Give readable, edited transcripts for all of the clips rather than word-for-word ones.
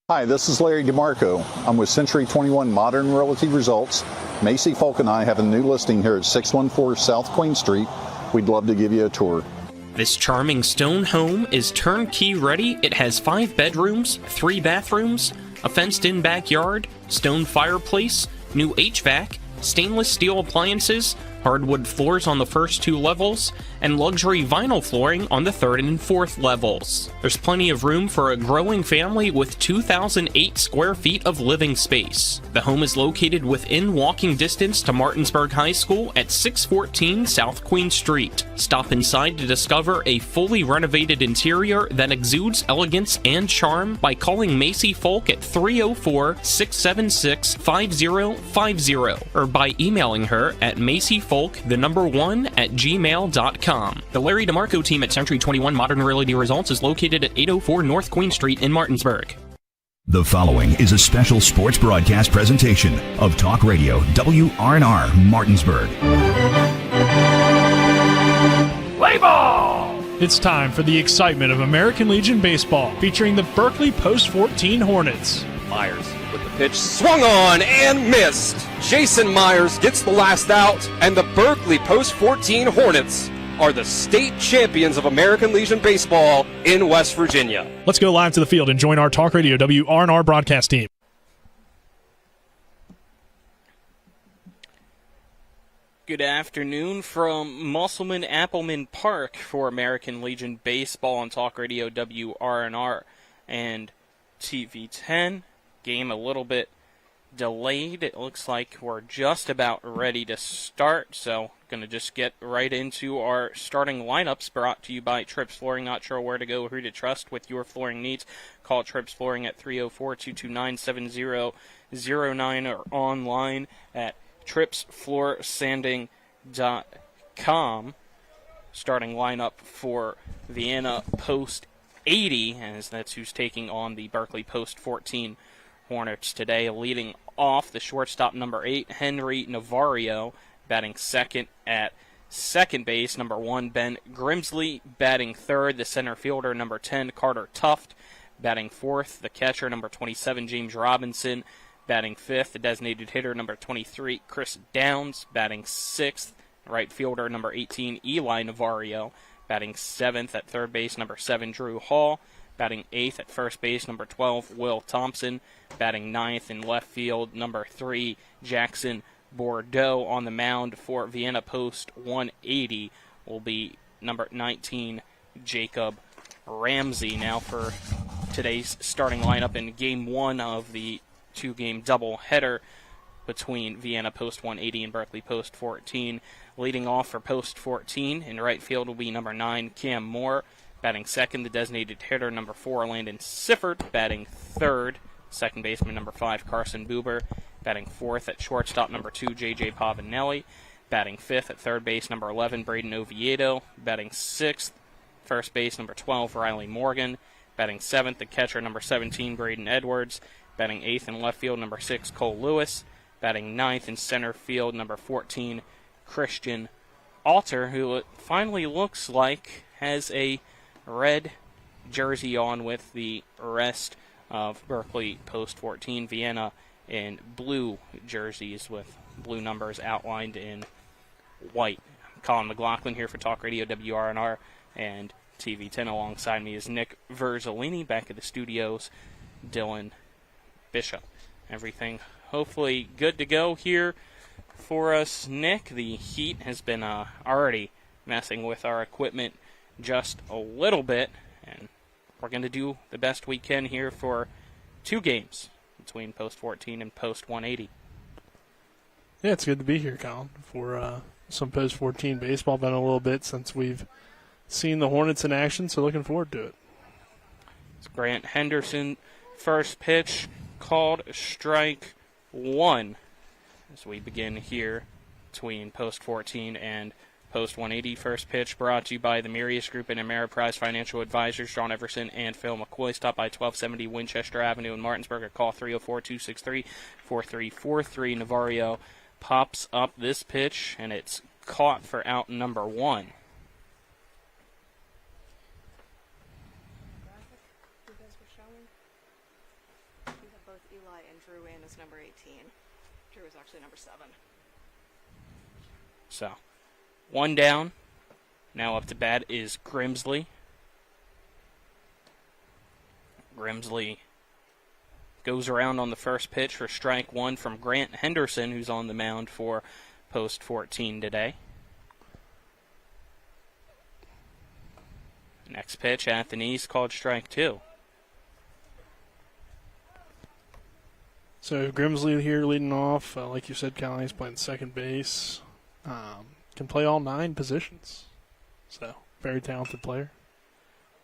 Hi, this is Larry DeMarco. I'm with Century 21 Modern Realty Results. Macy Folk and I have a new listing here at 614 South Queen Street. We'd love to give you a tour. This charming stone home is turnkey ready. It has 5 bedrooms, 3 bathrooms, a fenced-in backyard, stone fireplace, new HVAC, stainless steel appliances, hardwood floors on the first 2 levels, and luxury vinyl flooring on the 3rd and 4th levels. There's plenty of room for a growing family with 2,008 square feet of living space. The home is located within walking distance to Martinsburg High School at 614 South Queen Street. Stop inside to discover a fully renovated interior that exudes elegance and charm by calling Macy Folk at 304-676-5050 or by emailing her at macyfolk1@gmail.com. The Larry DeMarco team at Century 21 Modern Realty Results is located at 804 North Queen Street in Martinsburg. The following is a special sports broadcast presentation of Talk Radio WRNR Martinsburg. Play ball! It's time for the excitement of American Legion Baseball, featuring the Berkeley Post 14 Hornets. Myers with the pitch, swung on and missed. Jason Myers gets the last out, and the Berkeley Post 14 Hornets are the state champions of American Legion Baseball in West Virginia. Let's go live to the field and join our Talk Radio WRNR broadcast team. Good afternoon from Musselman Appleman Park for American Legion Baseball on Talk Radio WRNR and TV 10. Game a little bit delayed. It looks like we're just about ready to start, so going to just get right into our starting lineups, brought to you by Trips Flooring. Not sure where to go or who to trust with your flooring needs? Call Trips Flooring at 304-229-7009 or online at tripsfloorsanding.com. Starting lineup for Vienna Post 80, as that's who's taking on the Berkeley Post 14 Hornets today. Leading off, the shortstop, number 8, Henry Navario, batting second at second base. Number 1, Ben Grimsley, batting third. The center fielder, number 10, Carter Tuft, batting fourth. The catcher, number 27, James Robinson, batting fifth. The designated hitter, number 23, Chris Downs, batting sixth. Right fielder, number 18, Eli Navario, batting seventh. At third base, number 7, Drew Hall, batting 8th. At first base, number 12, Will Thompson, batting 9th. In left field, number 3, Jackson Bordeaux. On the mound for Vienna Post 180 will be number 19, Jacob Ramsey. Now for today's starting lineup in Game 1 of the 2-game doubleheader between Vienna Post 180 and Berkeley Post 14. Leading off for Post 14 in right field will be number 9, Cam Moore. Batting second, the designated hitter, number 4, Landon Sifford. Batting third, second baseman, number 5, Carson Buber. Batting fourth at shortstop, number 2, J.J. Pavanelli. Batting fifth at third base, number 11, Braden Oviedo. Batting sixth, first base, number 12, Riley Morgan. Batting seventh, the catcher, number 17, Braden Edwards. Batting eighth in left field, number 6, Cole Lewis. Batting ninth in center field, number 14, Christian Alter, who it finally looks like has a red jersey on with the rest of Berkeley Post 14. Vienna in blue jerseys with blue numbers outlined in white. Colin McLaughlin here for Talk Radio WRNR and TV 10. Alongside me is Nick Verzolini. Back at the studios, Dylan Bishop. Everything hopefully good to go here for us, Nick. The heat has been already messing with our equipment just a little bit, and we're going to do the best we can here for 2 games between Post 14 and Post 180. Yeah, it's good to be here, Colin, for some Post 14 baseball. Been a little bit since we've seen the Hornets in action, so looking forward to it. It's Grant Henderson, first pitch, called strike 1 as we begin here between Post 14 and Post 180. First pitch brought to you by the Mirius Group and Ameriprise Financial Advisors, John Everson and Phil McCoy. Stop by 1270 Winchester Avenue in Martinsburg or call 304-263-4343. Navario pops up this pitch, and it's caught for out number 1. Eli and Drew in as number 18. Drew is actually number 7. So, 1 down. Now up to bat is Grimsley. Grimsley goes around on the first pitch for strike 1 from Grant Henderson, who's on the mound for post 14 today. Next pitch at the knees, called strike 2. So Grimsley here leading off. Like you said, Colin, he's playing second base. Can play all 9 positions. So, very talented player.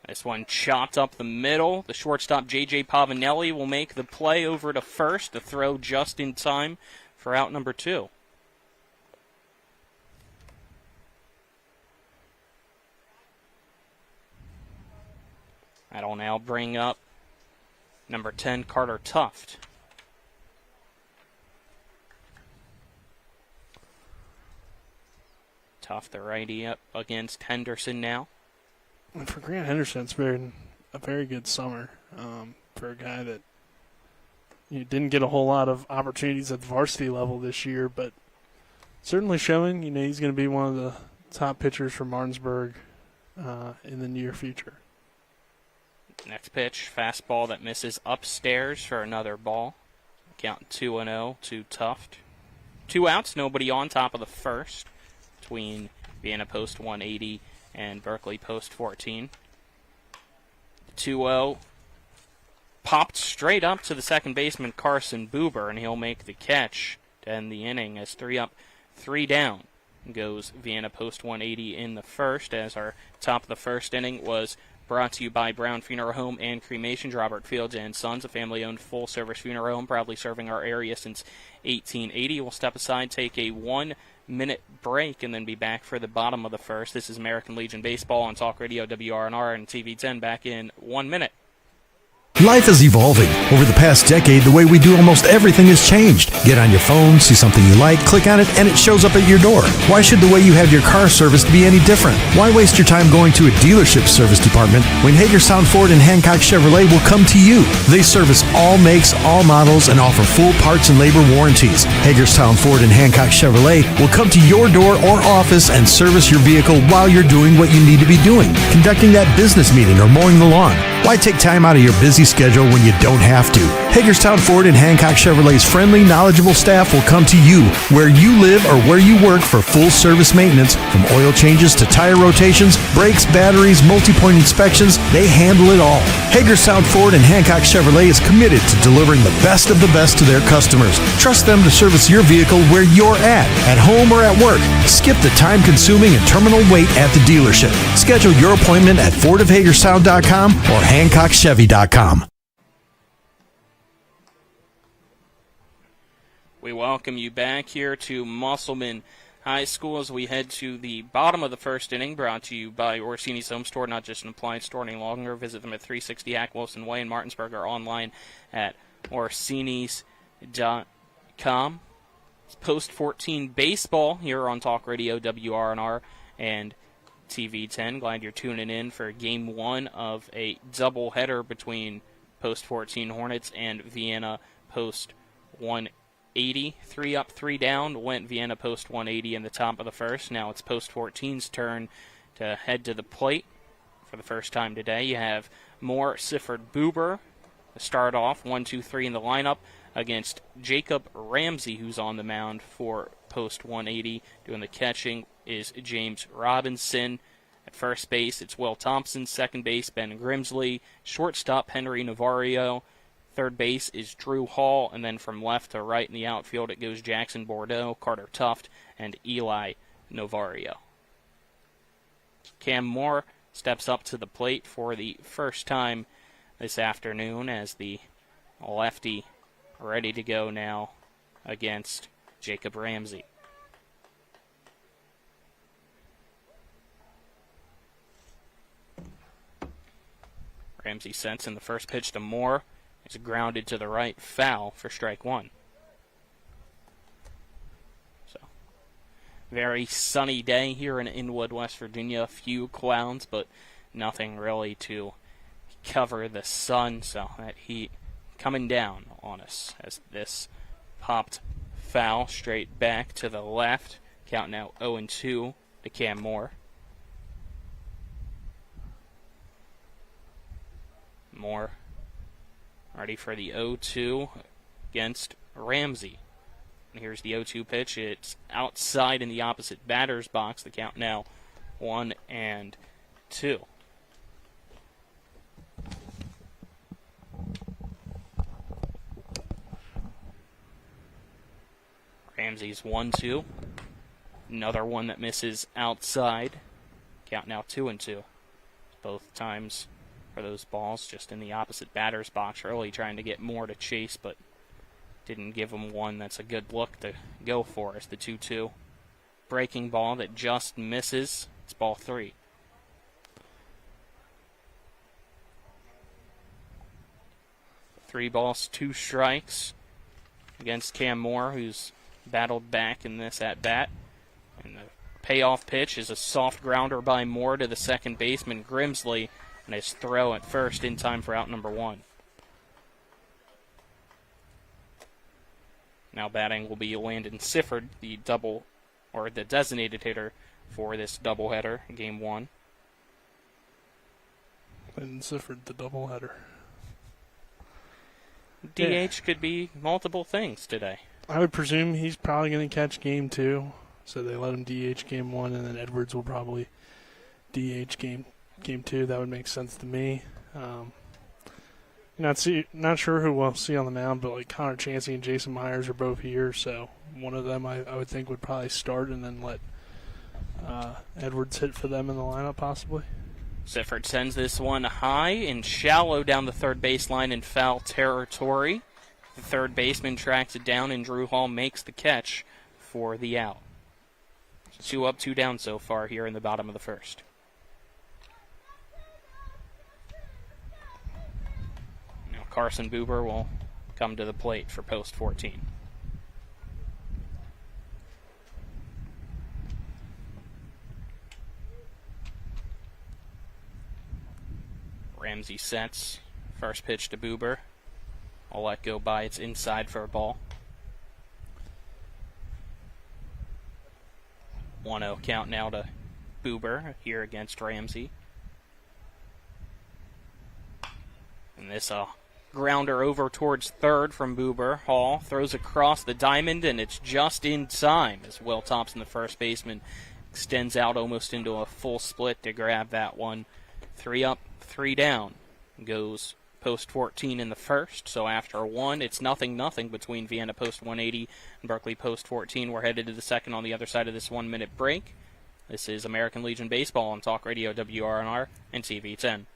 This one chopped up the middle. The shortstop, J.J. Pavanelli, will make the play over to first. The throw just in time for out number 2. That'll now bring up number 10, Carter Tuft. Tuft, the righty, up against Henderson now. And for Grant Henderson, it's been a very good summer for a guy that didn't get a whole lot of opportunities at the varsity level this year, but certainly showing he's going to be one of the top pitchers for Martinsburg in the near future. Next pitch, fastball that misses upstairs for another ball. Count 2-0 to Tuft. 2 outs, nobody on, top of the first between Vienna post 180 and Berkeley post 14. 2-0 popped straight up to the second baseman Carson Buber, and he'll make the catch to end the inning as 3 up, 3 down goes Vienna post 180 in the first, as our top of the first inning was brought to you by Brown Funeral Home and Cremations, Robert Fields and Sons, a family-owned full-service funeral home proudly serving our area since 1880. We'll step aside, take a 1-minute break, and then be back for the bottom of the first. This is American Legion Baseball on Talk Radio WRNR and TV 10, back in 1 minute. Life is evolving. Over the past decade, the way we do almost everything has changed. Get on your phone, see something you like, click on it, and it shows up at your door. Why should the way you have your car serviced be any different? Why waste your time going to a dealership service department when Hagerstown Ford and Hancock Chevrolet will come to you? They service all makes, all models, and offer full parts and labor warranties. Hagerstown Ford and Hancock Chevrolet will come to your door or office and service your vehicle while you're doing what you need to be doing, conducting that business meeting or mowing the lawn. Why take time out of your busy schedule when you don't have to? Hagerstown Ford and Hancock Chevrolet's friendly, knowledgeable staff will come to you where you live or where you work for full service maintenance, from oil changes to tire rotations, brakes, batteries, multi-point inspections. They handle it all. Hagerstown Ford and Hancock Chevrolet is committed to delivering the best of the best to their customers. Trust them to service your vehicle where you're at home or at work. Skip the time-consuming and terminal wait at the dealership. Schedule your appointment at fordofhagerstown.com or hancockchevy.com. We welcome you back here to Musselman High School as we head to the bottom of the first inning, brought to you by Orsini's Home Store, not just an appliance store any longer. Visit them at 360 Hack Wilson Way in Martinsburg or online at orsinis.com. It's post 14 baseball here on Talk Radio WRNR and TV 10. Glad you're tuning in for Game 1 of a doubleheader between post 14 Hornets and Vienna post 180. 3 up, 3 down went Vienna post 180 in the top of the first. Now it's post 14's turn to head to the plate for the first time today. You have Moore, Sifford, Buber to start off 1, 2, 3 in the lineup against Jacob Ramsey, who's on the mound for post 180. Doing the catching is James Robinson. At first base, it's Will Thompson. Second base, Ben Grimsley. Shortstop, Henry Navario. Third base is Drew Hall, and then from left to right in the outfield it goes Jackson Bordeaux, Carter Tuft, and Eli Novario. Cam Moore steps up to the plate for the first time this afternoon as the lefty ready to go now against Jacob Ramsey. Ramsey sends in the first pitch to Moore. It's grounded to the right, foul for strike 1. So, very sunny day here in Inwood, West Virginia. A few clouds, but nothing really to cover the sun. So that heat coming down on us as this popped foul straight back to the left. Count now 0-2 to Cam Moore. Moore ready for the 0-2 against Ramsey. And here's the 0-2 pitch. It's outside in the opposite batter's box. The count now 1-2. Ramsey's 1-2. Another one that misses outside. Count now 2-2. Both times for those balls just in the opposite batter's box early, trying to get more to chase, but didn't give him one that's a good look to go for as the 2-2. Breaking ball that just misses. It's ball 3. Three balls, 2 strikes against Cam Moore, who's battled back in this at-bat. And the payoff pitch is a soft grounder by Moore to the second baseman, Grimsley, and his throw at first in time for out number 1. Now batting will be Landon Sifford, the designated hitter for this doubleheader, Game 1. Landon Sifford, the doubleheader. DH could be multiple things today. I would presume he's probably going to catch Game 2, so they let him DH Game 1, and then Edwards will probably DH Game 2. That would make sense to me. Not sure who we'll see on the mound, but like Connor Chansey and Jason Myers are both here, so one of them I would think would probably start and then let Edwards hit for them in the lineup possibly. Sifford sends this one high and shallow down the third baseline in foul territory. The third baseman tracks it down, and Drew Hall makes the catch for the out. 2 up, 2 down so far here in the bottom of the first. Now Carson Buber will come to the plate for post 14. Ramsey sets. First pitch to Buber. I'll let go by. It's inside for a ball. 1-0 count now to Buber here against Ramsey. And this grounder over towards third from Buber. Hall throws across the diamond, and it's just in time as Will Thompson, the first baseman, extends out almost into a full split to grab that one. 3 up, 3 down goes post 14 in the first. So after 1, it's 0-0 between Vienna post 180 and Berkeley post 14. We're headed to the second on the other side of this 1-minute break. This is American Legion Baseball on Talk Radio WRNR and TV 10.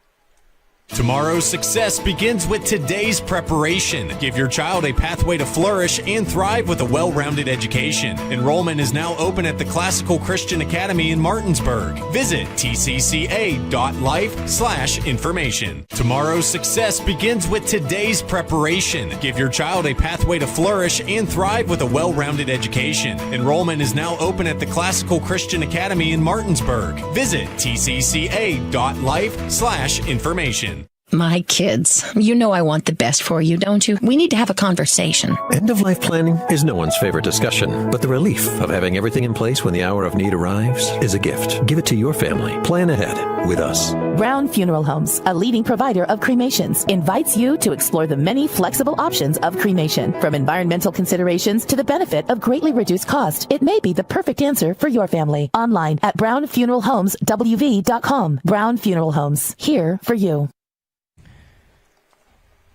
Tomorrow's success begins with today's preparation. Give your child a pathway to flourish and thrive with a well-rounded education. Enrollment is now open at the Classical Christian Academy in Martinsburg. Visit tcca.life/information. Tomorrow's success begins with today's preparation. Give your child a pathway to flourish and thrive with a well-rounded education. Enrollment is now open at the Classical Christian Academy in Martinsburg. Visit tcca.life/information. My kids, you know I want the best for you, don't you? We need to have a conversation. End-of-life planning is no one's favorite discussion, but the relief of having everything in place when the hour of need arrives is a gift. Give it to your family. Plan ahead with us. Brown Funeral Homes, a leading provider of cremations, invites you to explore the many flexible options of cremation. From environmental considerations to the benefit of greatly reduced cost, it may be the perfect answer for your family. Online at brownfuneralhomeswv.com. Brown Funeral Homes, here for you.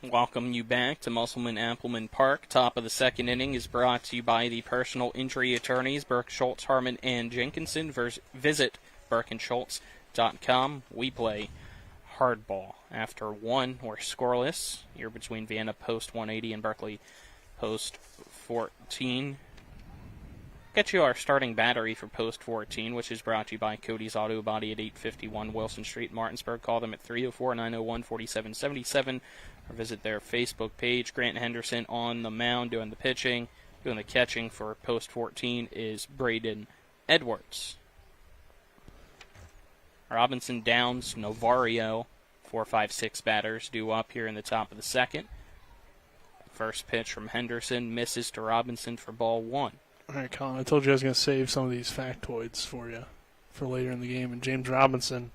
Welcome you back to Musselman-Appleman Park. Top of the second inning is brought to you by the personal injury attorneys Burke, Schultz, Harmon, and Jenkinson. Visit burkeandschultz.com. We play hardball. After 1, we're scoreless. Here between Vienna post 180 and Berkeley post 14. Get you our starting battery for post 14, which is brought to you by Cody's Auto Body at 851 Wilson Street, Martinsburg. Call them at 304-901-4777 or visit their Facebook page. Grant Henderson on the mound doing the pitching. Doing the catching for post 14 is Braden Edwards. Robinson, Downs, Novario, 4, 5, 6 batters due up here in the top of the second. First pitch from Henderson misses to Robinson for ball 1. All right, Colin, I told you I was going to save some of these factoids for you for later in the game, and James Robinson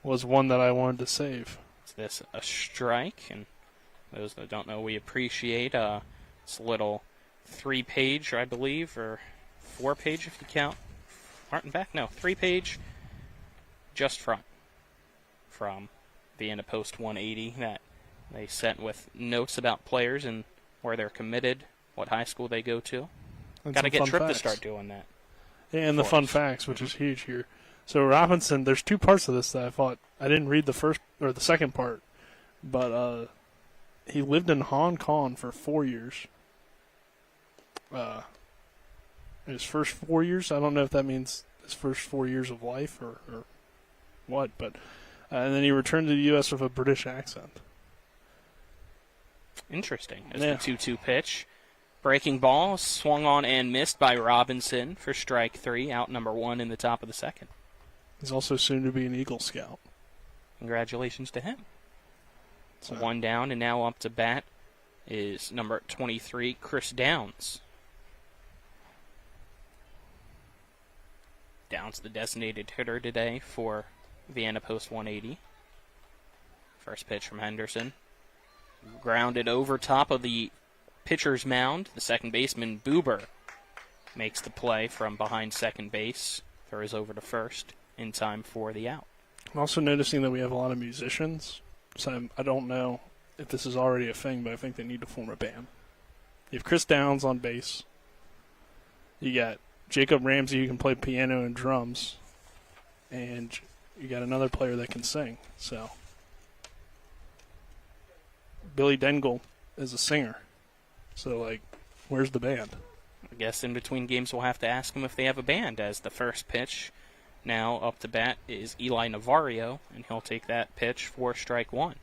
was one that I wanted to save. Is this a strike? And those that don't know, we appreciate it's a little 3-page, I believe, or 4-page if you count front and back. No, 3-page just front from Vienna Post 180 that they sent with notes about players and where they're committed, what high school they go to. Got to get Tripp to start doing that. Yeah, and the fun facts, which is huge here. So Robinson, there's two parts of this that I thought I didn't read the first or the second part, but he lived in Hong Kong for 4 years. His first 4 years, I don't know if that means his first 4 years of life or what, but and then he returned to the U.S. with a British accent. Interesting. As the 2-2 pitch. Breaking ball, swung on and missed by Robinson for strike 3, out number 1 in the top of the second. He's also soon to be an Eagle Scout. Congratulations to him. So 1 down, and now up to bat is number 23, Chris Downs. Downs, the designated hitter today for Vienna Post 180. First pitch from Henderson. Grounded over top of the pitcher's mound. The second baseman, Buber, makes the play from behind second base. Throws over to first in time for the out. I'm also noticing that we have a lot of musicians, so I don't know if this is already a thing, but I think they need to form a band. You have Chris Downs on bass. You got Jacob Ramsey who can play piano and drums. And you got another player that can sing. So Billy Dengle is a singer. So, where's the band? I guess in between games we'll have to ask them if they have a band, as the first pitch now up to bat is Eli Navarro, and he'll take that pitch for strike 1.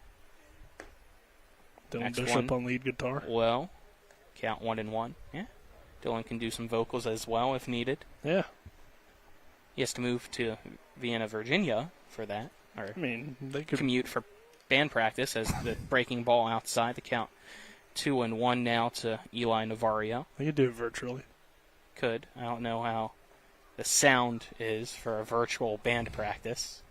Dylan Next Bishop one, on lead guitar. Well, count 1-1. Yeah. Dylan can do some vocals as well if needed. Yeah. He has to move to Vienna, Virginia for that. Or they could commute for band practice as the breaking ball outside. The count 2-1 now to Eli Navarro. They could do it virtually. Could. I don't know how the sound is for a virtual band practice.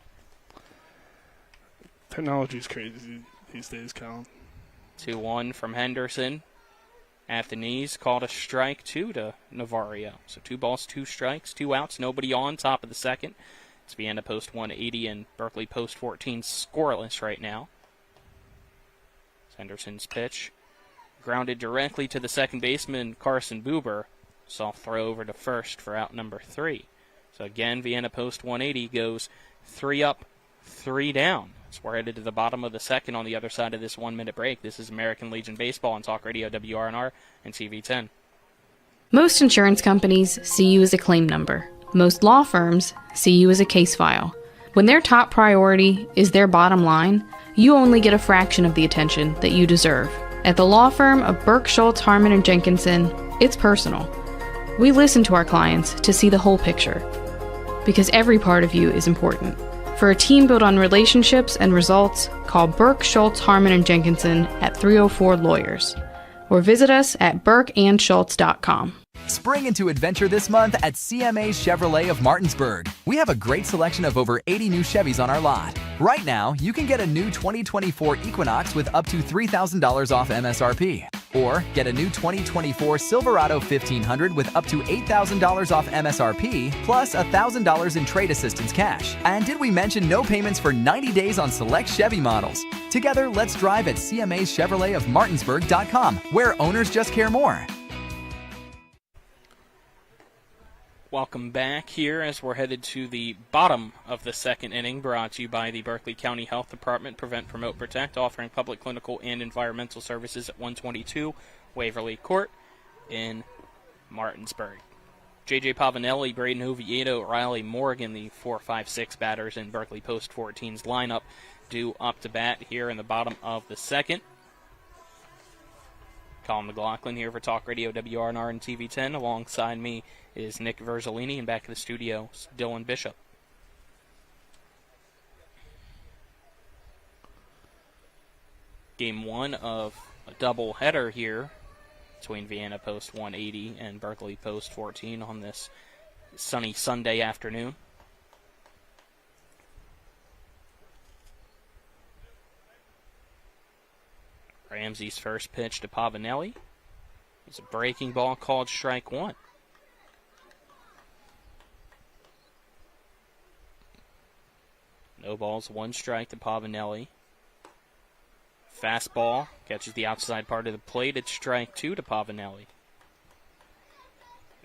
Technology's crazy these days, Colin. 2-1 from Henderson. At the knees, called a strike 2 to Navarro. So 2 balls, 2 strikes, 2 outs, nobody on, top of the second. It's Vienna Post 180 and Berkeley Post 14 scoreless right now. Henderson's pitch. Grounded directly to the second baseman, Carson Buber. Soft throw over to first for out number 3. So again, Vienna Post 180 goes 3 up, 3 down. So we're headed to the bottom of the second on the other side of this 1-minute break. This is American Legion Baseball on Talk Radio WRNR and TV10. Most insurance companies see you as a claim number. Most law firms see you as a case file. When their top priority is their bottom line, you only get a fraction of the attention that you deserve. At the law firm of Burke, Schultz, Harmon & Jenkinson, it's personal. We listen to our clients to see the whole picture, because every part of you is important. For a team built on relationships and results, call Burke, Schultz, Harmon & Jenkinson at 304-LAWYERS, or visit us at burkeandschultz.com. Spring into adventure this month at CMA Chevrolet of Martinsburg. We have a great selection of over 80 new Chevys on our lot. Right now, you can get a new 2024 Equinox with up to $3,000 off MSRP. Or get a new 2024 Silverado 1500 with up to $8,000 off MSRP, plus $1,000 in trade assistance cash. And did we mention no payments for 90 days on select Chevy models? Together, let's drive at CMA's Chevrolet of Martinsburg.com, where owners just care more. Welcome back here as we're headed to the bottom of the second inning, brought to you by the Berkeley County Health Department, Prevent, Promote, Protect, offering public, clinical, and environmental services at 122 Waverly Court in Martinsburg. J.J. Pavanelli, Braden Oviedo, Riley Morgan, the 4-5-6 batters in Berkeley Post 14's lineup, due up to bat here in the bottom of the second. Colin McLaughlin here for Talk Radio WRNR and TV10. Alongside me is Nick Verzolini, and back in the studio, Dylan Bishop. Game 1 of a double header here between Vienna Post 180 and Berkeley Post 14 on this sunny Sunday afternoon. Ramsey's first pitch to Pavanelli. It's a breaking ball called strike one. No balls, one strike to Pavanelli. Fastball catches the outside part of the plate. It's strike two to Pavanelli.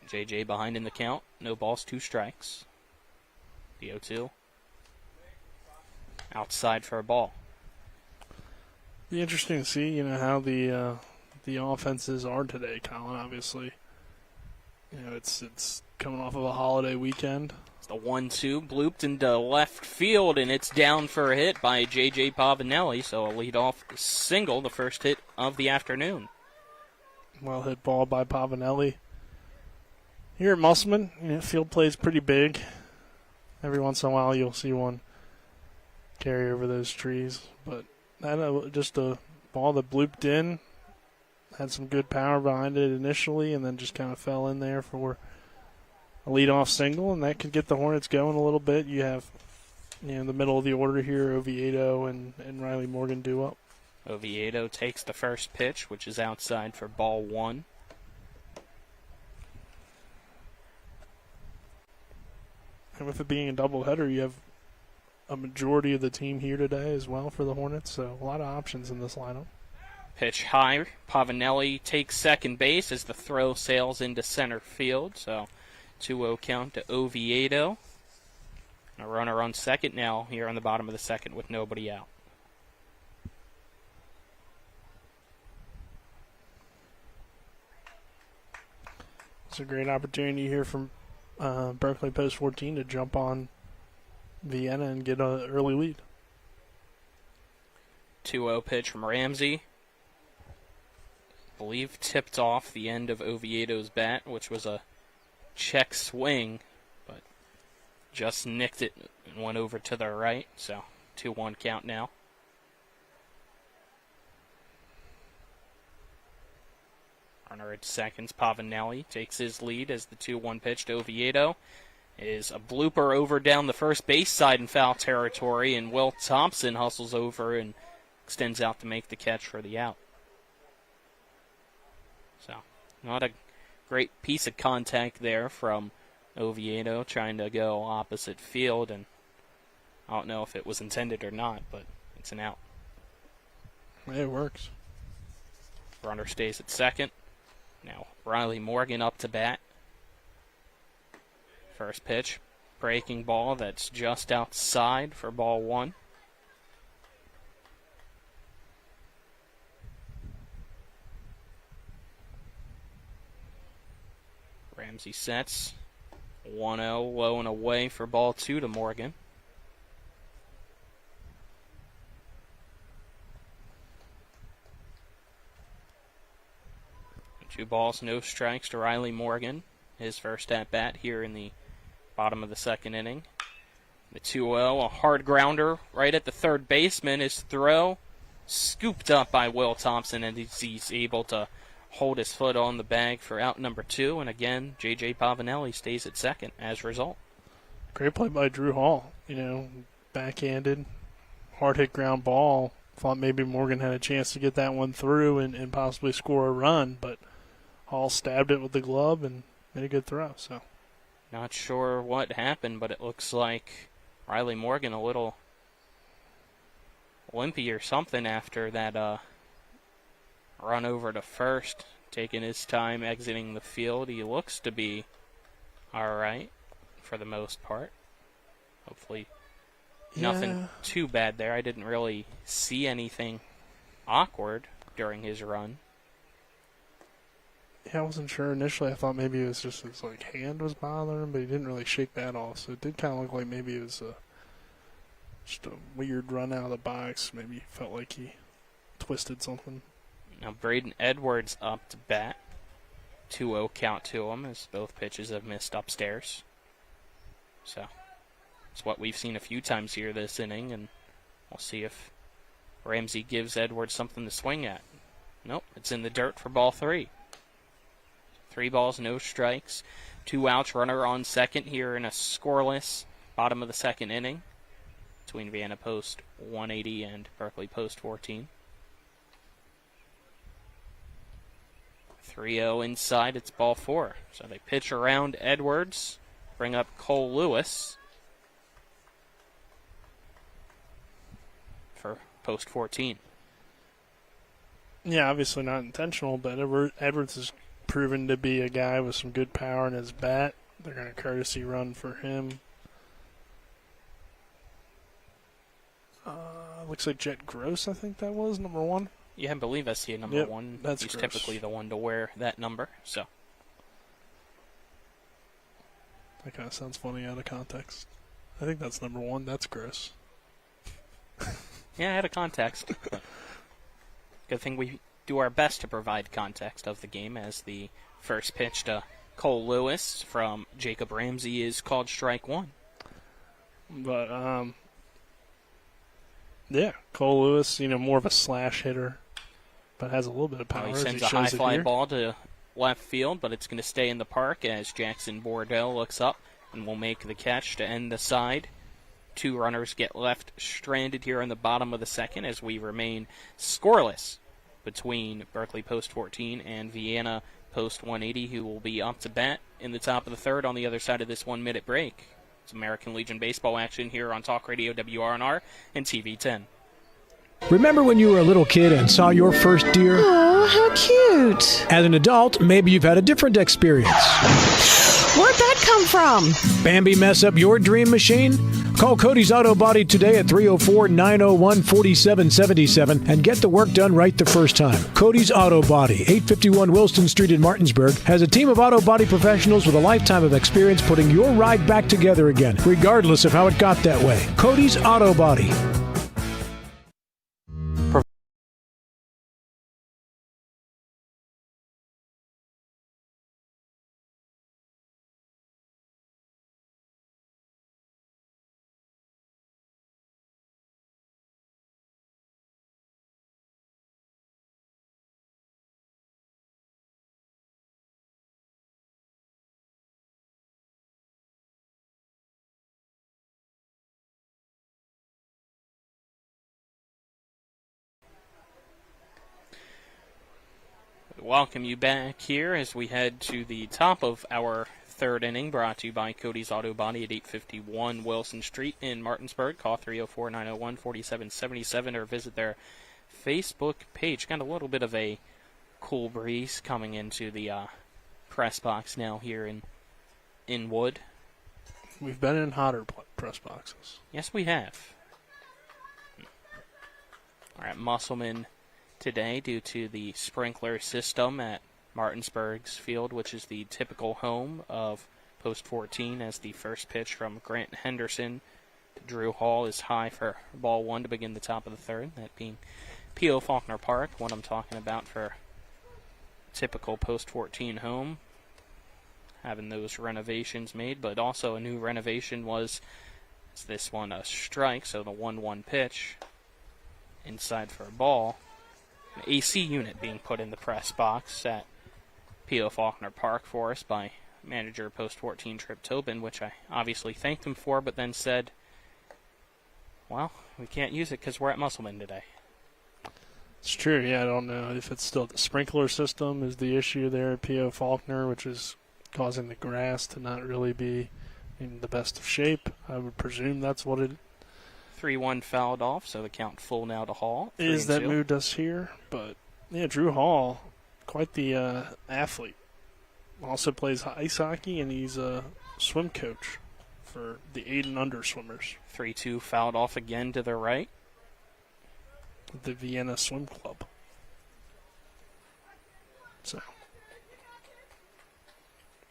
JJ behind in the count. No balls, two strikes. The 0-2. Outside for a ball. Be interesting to see, how the offenses are today, Colin. Obviously, it's coming off of a holiday weekend. It's the 1-2 blooped into left field, and it's down for a hit by J.J. Pavanelli, so a leadoff single, the first hit of the afternoon. Well hit ball by Pavanelli. Here at Musselman, field plays pretty big. Every once in a while you'll see one carry over those trees, but that just a ball that blooped in, had some good power behind it initially, and then just kind of fell in there for a leadoff single, and that could get the Hornets going a little bit. You have, in the middle of the order here, Oviedo and Riley Morgan due up. Oviedo takes the first pitch, which is outside for ball one. And with it being a doubleheader, you have a majority of the team here today as well for the Hornets, so a lot of options in this lineup. Pitch high. Pavanelli takes second base as the throw sails into center field, so 2-0 count to Oviedo. A runner on second now here on the bottom of the second with nobody out. It's a great opportunity here from Berkeley Post 14 to jump on Vienna and get an early lead. 2-0 pitch from Ramsey. I believe tipped off the end of Oviedo's bat, which was a check swing, but just nicked it and went over to the right, so 2-1 count now. Runner at seconds, Pavanelli takes his lead as the 2-1 pitch to Oviedo is a blooper over down the first base side in foul territory, and Will Thompson hustles over and extends out to make the catch for the out. So, not a great piece of contact there from Oviedo trying to go opposite field, and I don't know if it was intended or not, but it's an out. It works. Runner stays at second. Now Riley Morgan up to bat. First pitch, breaking ball that's just outside for ball one. Ramsey sets. 1-0, low and away for ball two to Morgan. Two balls, no strikes to Riley Morgan. His first at-bat here in the bottom of the second inning. The 2-0, a hard grounder right at the third baseman. His throw scooped up by Will Thompson, and he's able to hold his foot on the bag for out number two. And again, J.J. Pavanelli stays at second as a result. Great play by Drew Hall. Backhanded, hard-hit ground ball. Thought maybe Morgan had a chance to get that one through and possibly score a run, but Hall stabbed it with the glove and made a good throw. So, not sure what happened, but it looks like Riley Morgan a little limpy or something after that run over to first, taking his time exiting the field. He looks to be all right for the most part. Hopefully nothing too bad there. I didn't really see anything awkward during his run. Yeah, I wasn't sure initially. I thought maybe it was just his hand was bothering him, but he didn't really shake that off. So it did kind of look like maybe it was just a weird run out of the box. Maybe he felt like he twisted something. Now Braden Edwards up to bat. 2-0 count to him as both pitches have missed upstairs. So it's what we've seen a few times here this inning, and we'll see if Ramsey gives Edwards something to swing at. Nope, it's in the dirt for ball 3. 3 balls, no strikes. 2 outs, runner on second here in a scoreless bottom of the second inning between Vienna Post 180 and Berkeley Post 14. 3-0 inside, it's ball 4. So they pitch around Edwards, bring up Cole Lewis for Post 14. Yeah, obviously not intentional, but Edwards has proven to be a guy with some good power in his bat. They're going to courtesy run for him. Looks like Jet Gross, I think that was, number 1. Yeah, I believe I see a number 1. That's He's gross. typically the one to wear that number, so. That kind of sounds funny out of context. I think that's number 1. That's gross. Yeah, out of context. Good thing we do our best to provide context of the game, as the first pitch to Cole Lewis from Jacob Ramsey is called strike 1. But, yeah, Cole Lewis, more of a slash hitter, but has a little bit of power. He sends a high fly ball to left field, but it's going to stay in the park as Jackson Bordeaux looks up and will make the catch to end the side. 2 runners get left stranded here in the bottom of the second as we remain scoreless between Berkeley Post 14 and Vienna Post 180, who will be up to bat in the top of the third on the other side of this 1-minute break. It's American Legion baseball action here on Talk Radio WRNR and TV 10. Remember when you were a little kid and saw your first deer? Oh, how cute. As an adult, maybe you've had a different experience. Where'd that come from? Bambi mess up your dream machine? Call Cody's Auto Body today at 304-901-4777 and get the work done right the first time. Cody's Auto Body, 851 Wilston Street in Martinsburg, has a team of auto body professionals with a lifetime of experience putting your ride back together again, regardless of how it got that way. Cody's Auto Body. Welcome you back here as we head to the top of our third inning, brought to you by Cody's Auto Body at 851 Wilson Street in Martinsburg. Call 304-901-4777 or visit their Facebook page. Got a little bit of a cool breeze coming into the press box now here in Wood. We've been in hotter press boxes. Yes, we have. All right, Musselman today due to the sprinkler system at Martinsburg's field, which is the typical home of Post 14, as the first pitch from Grant Henderson to Drew Hall is high for ball 1 to begin the top of the third, that being P.O. Faulkner Park, what I'm talking about for typical Post 14 home, having those renovations made, but also a new renovation was this one a strike, so the 1-1 pitch inside for a ball. An AC unit being put in the press box at P.O. Faulkner Park for us by manager Post 14 Trip Tobin, which I obviously thanked him for, but then said, well, we can't use it because we're at Musselman today. It's true, yeah. I don't know if it's still the sprinkler system is the issue there at P.O. Faulkner, which is causing the grass to not really be in the best of shape. I would presume that's what it 3-1 fouled off, so the count full now to Hall. is that moved us here. But, yeah, Drew Hall, quite the athlete. Also plays ice hockey, and he's a swim coach for the 8 and under swimmers. 3-2 fouled off again to the right. The Vienna Swim Club. So,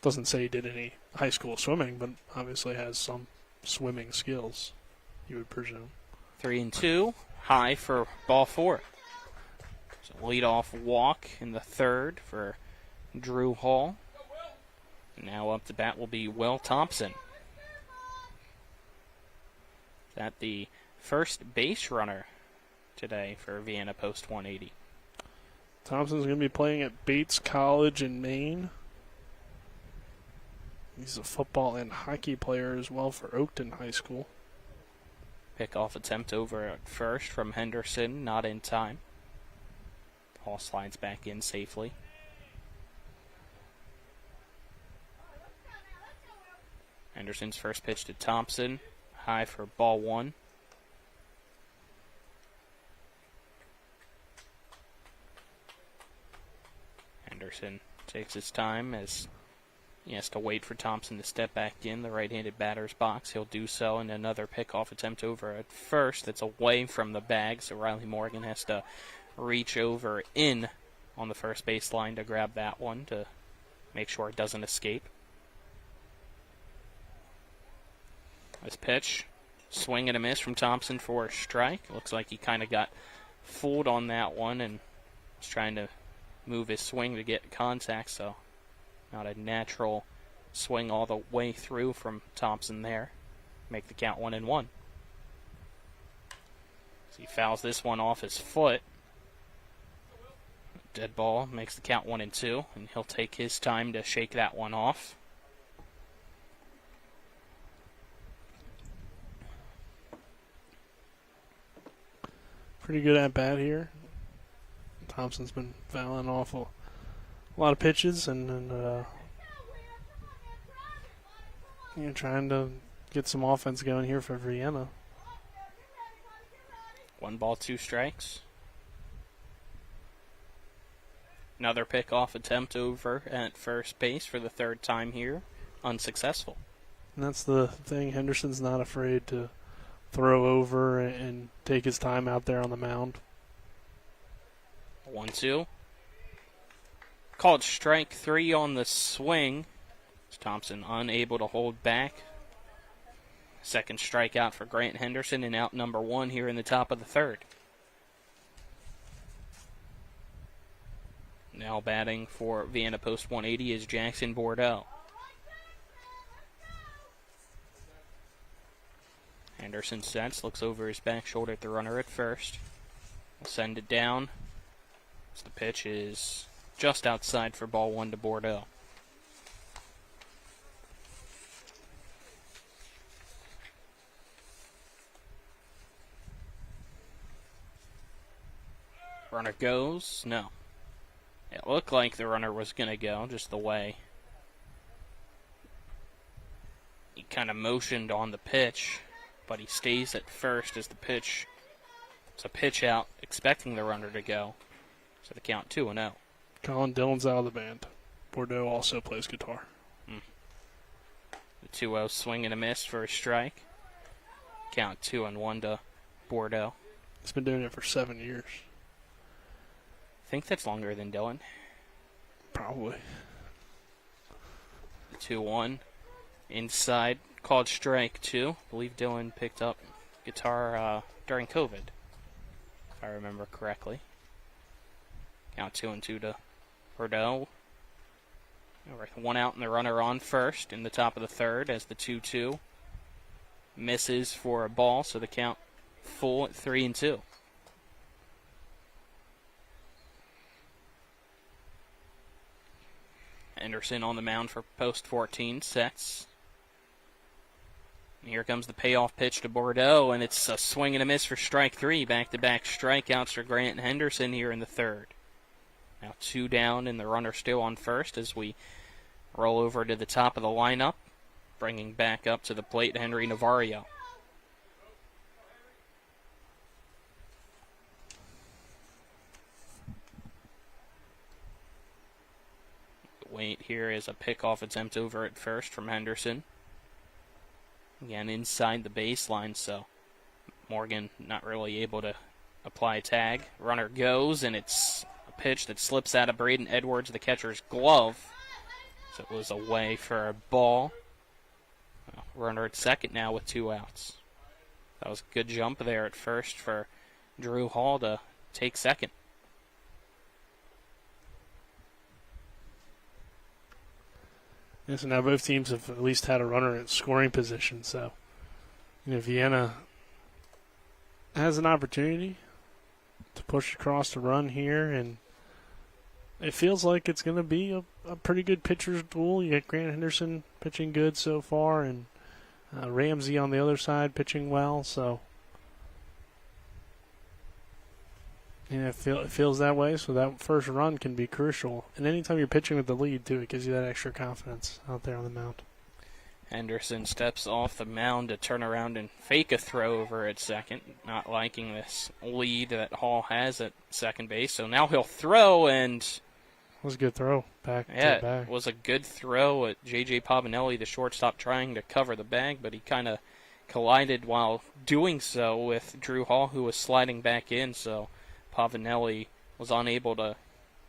doesn't say he did any high school swimming, but obviously has some swimming skills, you would presume. 3-2, high for ball 4. So leadoff walk in the third for Drew Hall. Now up to bat will be Will Thompson. That the first base runner today for Vienna Post 180. Thompson's going to be playing at Bates College in Maine. He's a football and hockey player as well for Oakton High School. Pickoff attempt over at first from Henderson, not in time. Ball slides back in safely. Henderson's first pitch to Thompson, high for ball one. Henderson takes his time as he has to wait for Thompson to step back in the right-handed batter's box. He'll do so, and another pickoff attempt over at first that's away from the bag, so Riley Morgan has to reach over in on the first base line to grab that one to make sure it doesn't escape. This pitch, swing and a miss from Thompson for a strike. Looks like he kind of got fooled on that one and was trying to move his swing to get contact, so not a natural swing all the way through from Thompson there. Make the count 1-1. So he fouls this one off his foot. Dead ball makes the count 1-2, and he'll take his time to shake that one off. Pretty good at bat here. Thompson's been fouling off a lot of pitches and trying to get some offense going here for Vienna. 1 ball, 2 strikes. Another pickoff attempt over at first base for the third time here. Unsuccessful. And that's the thing. Henderson's not afraid to throw over and take his time out there on the mound. 1-2. Called strike 3 on the swing. Thompson unable to hold back. Second strikeout for Grant Henderson, and out number 1 here in the top of the third. Now batting for Vienna Post 180 is Jackson Bordeaux. Henderson sets, looks over his back shoulder at the runner at first. We'll send it down. So the pitch is just outside for ball 1 to Bordeaux. Runner goes. No. It looked like the runner was going to go, just the way he kind of motioned on the pitch, but he stays at first as the pitch. It's a pitch out, expecting the runner to go. So the count 2-0. Colin Dillon's out of the band. Bordeaux also plays guitar. The 2-0 swing and a miss for a strike. Count 2-1 to Bordeaux. He's been doing it for 7 years. I think that's longer than Dillon. Probably. The 2-1 inside, called strike 2. I believe Dillon picked up guitar during COVID, if I remember correctly. Count 2-2 to Bordeaux. 1 out and the runner on first in the top of the third as the 2-2 misses for a ball, so the count full at 3-2. Henderson on the mound for post 14, sets. And here comes the payoff pitch to Bordeaux, and it's a swing and a miss for strike 3. Back-to-back strikeouts for Grant Henderson here in the third. Now 2 down and the runner still on first as we roll over to the top of the lineup, bringing back up to the plate Henry Navarro. Wait here is a pickoff attempt over at first from Henderson. Again, inside the baseline, so Morgan not really able to apply a tag. Runner goes, and it's a pitch that slips out of Braden Edwards, the catcher's glove. So it was away for a ball. Runner at second now with 2 outs. That was a good jump there at first for Drew Hall to take second. Yes, and now both teams have at least had a runner in scoring position, so Vienna has an opportunity to push across the run here and It feels like it's going to be a pretty good pitcher's duel. You got Grant Henderson pitching good so far, and Ramsey on the other side pitching well. So, it feels that way. So that first run can be crucial. And anytime you're pitching with the lead, too, it gives you that extra confidence out there on the mound. Henderson steps off the mound to turn around and fake a throw over at second, not liking this lead that Hall has at second base. So now he'll throw, and it was a good throw back. It was a good throw at J.J. Pavanelli, the shortstop, trying to cover the bag, but he kind of collided while doing so with Drew Hall, who was sliding back in. So Pavanelli was unable to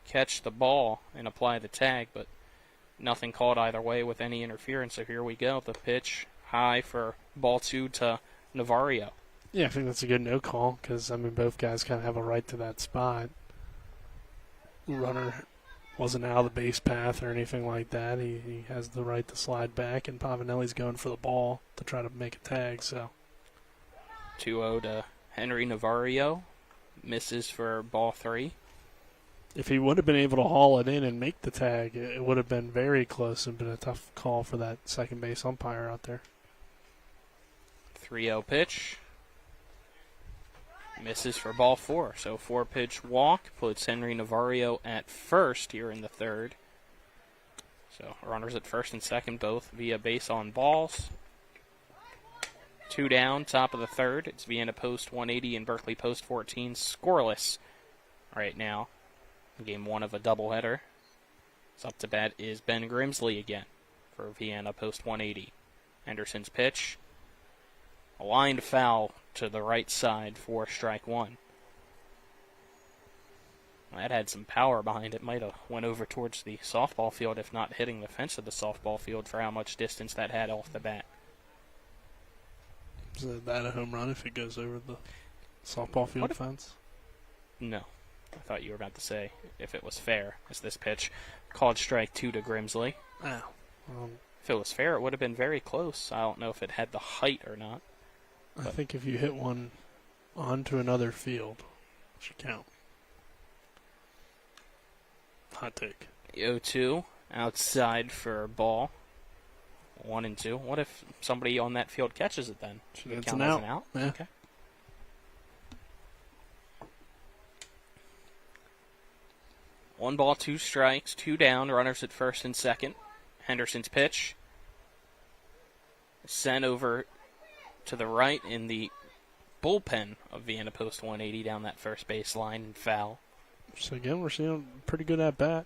catch the ball and apply the tag, but nothing called either way with any interference. So here we go. The pitch high for ball 2 to Navarro. Yeah, I think that's a good no call because, both guys kind of have a right to that spot. Runner wasn't out of the base path or anything like that. He has the right to slide back, and Pavanelli's going for the ball to try to make a tag. So 2-0 to Henry Navarro. Misses for ball 3. If he would have been able to haul it in and make the tag, it would have been very close and been a tough call for that second base umpire out there. 3-0 pitch. Misses for ball 4. So 4-pitch walk puts Henry Navarro at first here in the third. So runners at first and second both via base on balls. 2 down, top of the third. It's Vienna Post 180 and Berkeley Post 14 scoreless right now. Game 1 of a doubleheader. So up to bat is Ben Grimsley again for Vienna Post 180. Henderson's pitch. A lined foul to the right side for strike 1. That had some power behind it. Might have went over towards the softball field, if not hitting the fence of the softball field, for how much distance that had off the bat. Is that a home run if it goes over the softball field fence? No. I thought you were about to say if it was fair, as this pitch called strike 2 to Grimsley. Oh. If it was fair, it would have been very close. I don't know if it had the height or not. I think if you hit one onto another field, it should count. Hot take. 0-2 outside for ball. 1-2. What if somebody on that field catches it then? Should it count an as out? an out? Yeah. Okay. One ball, 2 strikes, 2 down, runners at first and second. Henderson's pitch. Sent over to the right in the bullpen of Vienna Post 180 down that first base line and foul. So again, we're seeing pretty good at bat.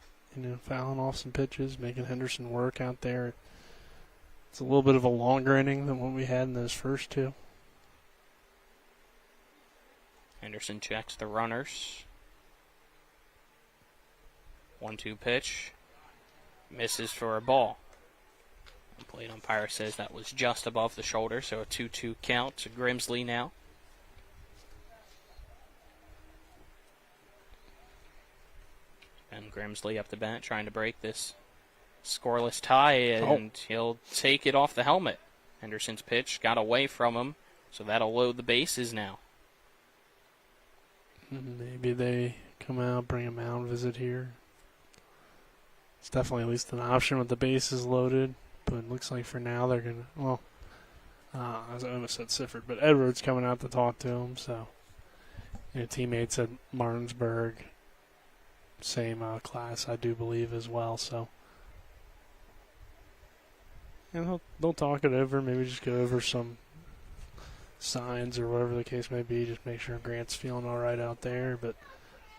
Fouling off some pitches, making Henderson work out there. It's a little bit of a longer inning than what we had in those first 2. Henderson checks the runners. 1-2 pitch. Misses for a ball. The plate umpire says that was just above the shoulder, so a 2-2 count to Grimsley now. And Grimsley up the bat trying to break this scoreless tie, and he'll take it off the helmet. Henderson's pitch got away from him, so that'll load the bases now. Maybe they come out, bring a mound visit here. It's definitely at least an option with the bases loaded, but it looks like for now they're going to, as I almost said Sifford, but Edwards coming out to talk to him, so teammates at Martinsburg, same class, I do believe, as well, so they'll talk it over, maybe just go over some signs or whatever the case may be, just make sure Grant's feeling all right out there, but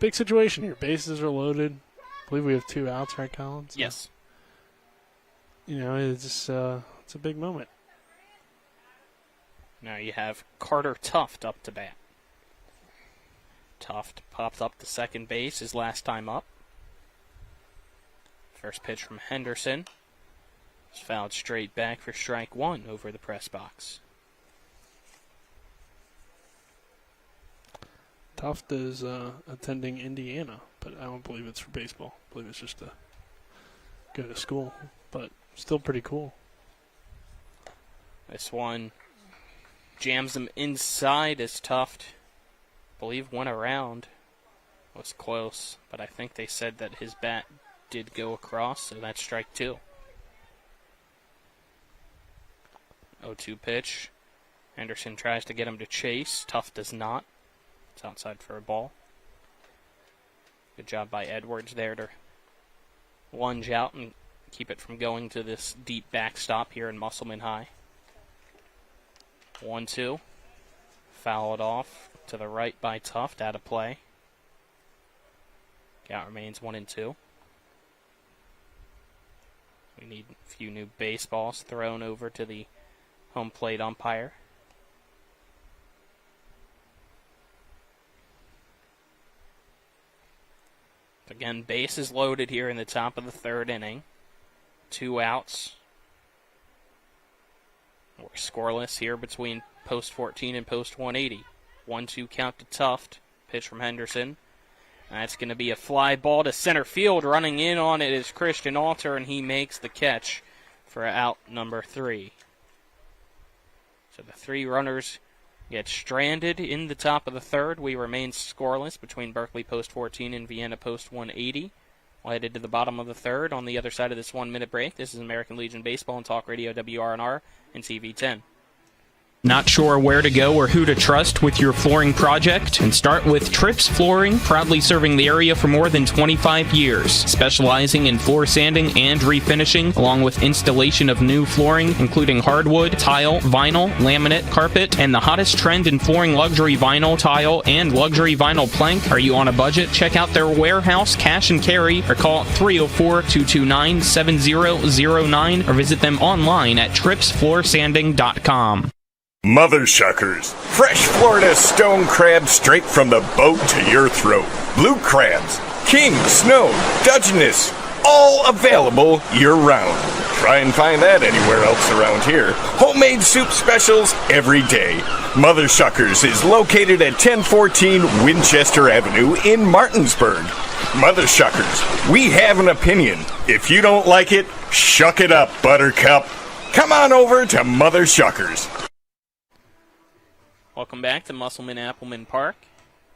big situation here. Bases are loaded. I believe we have 2 outs, right, Collins? So, yes. It's just it's a big moment. Now you have Carter Tuft up to bat. Tuft popped up to second base his last time up. First pitch from Henderson. It's fouled straight back for strike 1 over the press box. Tuft is attending Indiana, but I don't believe it's for baseball. I believe it's just to go to school, but still pretty cool. This one jams him inside as Tuft, I believe, went around was close, but I think they said that his bat did go across, so that's strike 2. 0-2 pitch. Henderson tries to get him to chase. Tough does not. It's outside for a ball. Good job by Edwards there to lunge out and keep it from going to this deep backstop here in Musselman High. 1-2. Foul it off to the right by Tuft, out of play. Count remains 1-2. We need a few new baseballs thrown over to the home plate umpire. Again, bases loaded here in the top of the third inning. 2 outs. We're scoreless here between post 14 and post 180. 1-2 count to Tuft. Pitch from Henderson. That's going to be a fly ball to center field. Running in on it is Christian Alter, and he makes the catch for out number 3. So the 3 runners get stranded in the top of the third. We remain scoreless between Berkeley post 14 and Vienna post 180. We'll head to the bottom of the third on the other side of this 1-minute break. This is American Legion Baseball on Talk Radio WRNR and TV10. Not sure where to go or who to trust with your flooring project? And start with Trips Flooring, proudly serving the area for more than 25 years, specializing in floor sanding and refinishing, along with installation of new flooring, including hardwood, tile, vinyl, laminate, carpet, and the hottest trend in flooring, luxury vinyl, tile, and luxury vinyl plank. Are you on a budget? Check out their warehouse, cash and carry, or call 304-229-7009, or visit them online at tripsfloorsanding.com. Mother Shuckers. Fresh Florida stone crab straight from the boat to your throat. Blue crabs, king, snow, Dungeness, all available year-round. Try and find that anywhere else around here. Homemade soup specials every day. Mother Shuckers is located at 1014 Winchester Avenue in Martinsburg. Mother Shuckers, we have an opinion. If you don't like it, shuck it up, Buttercup. Come on over to Mother Shuckers. Welcome back to Musselman-Appleman Park.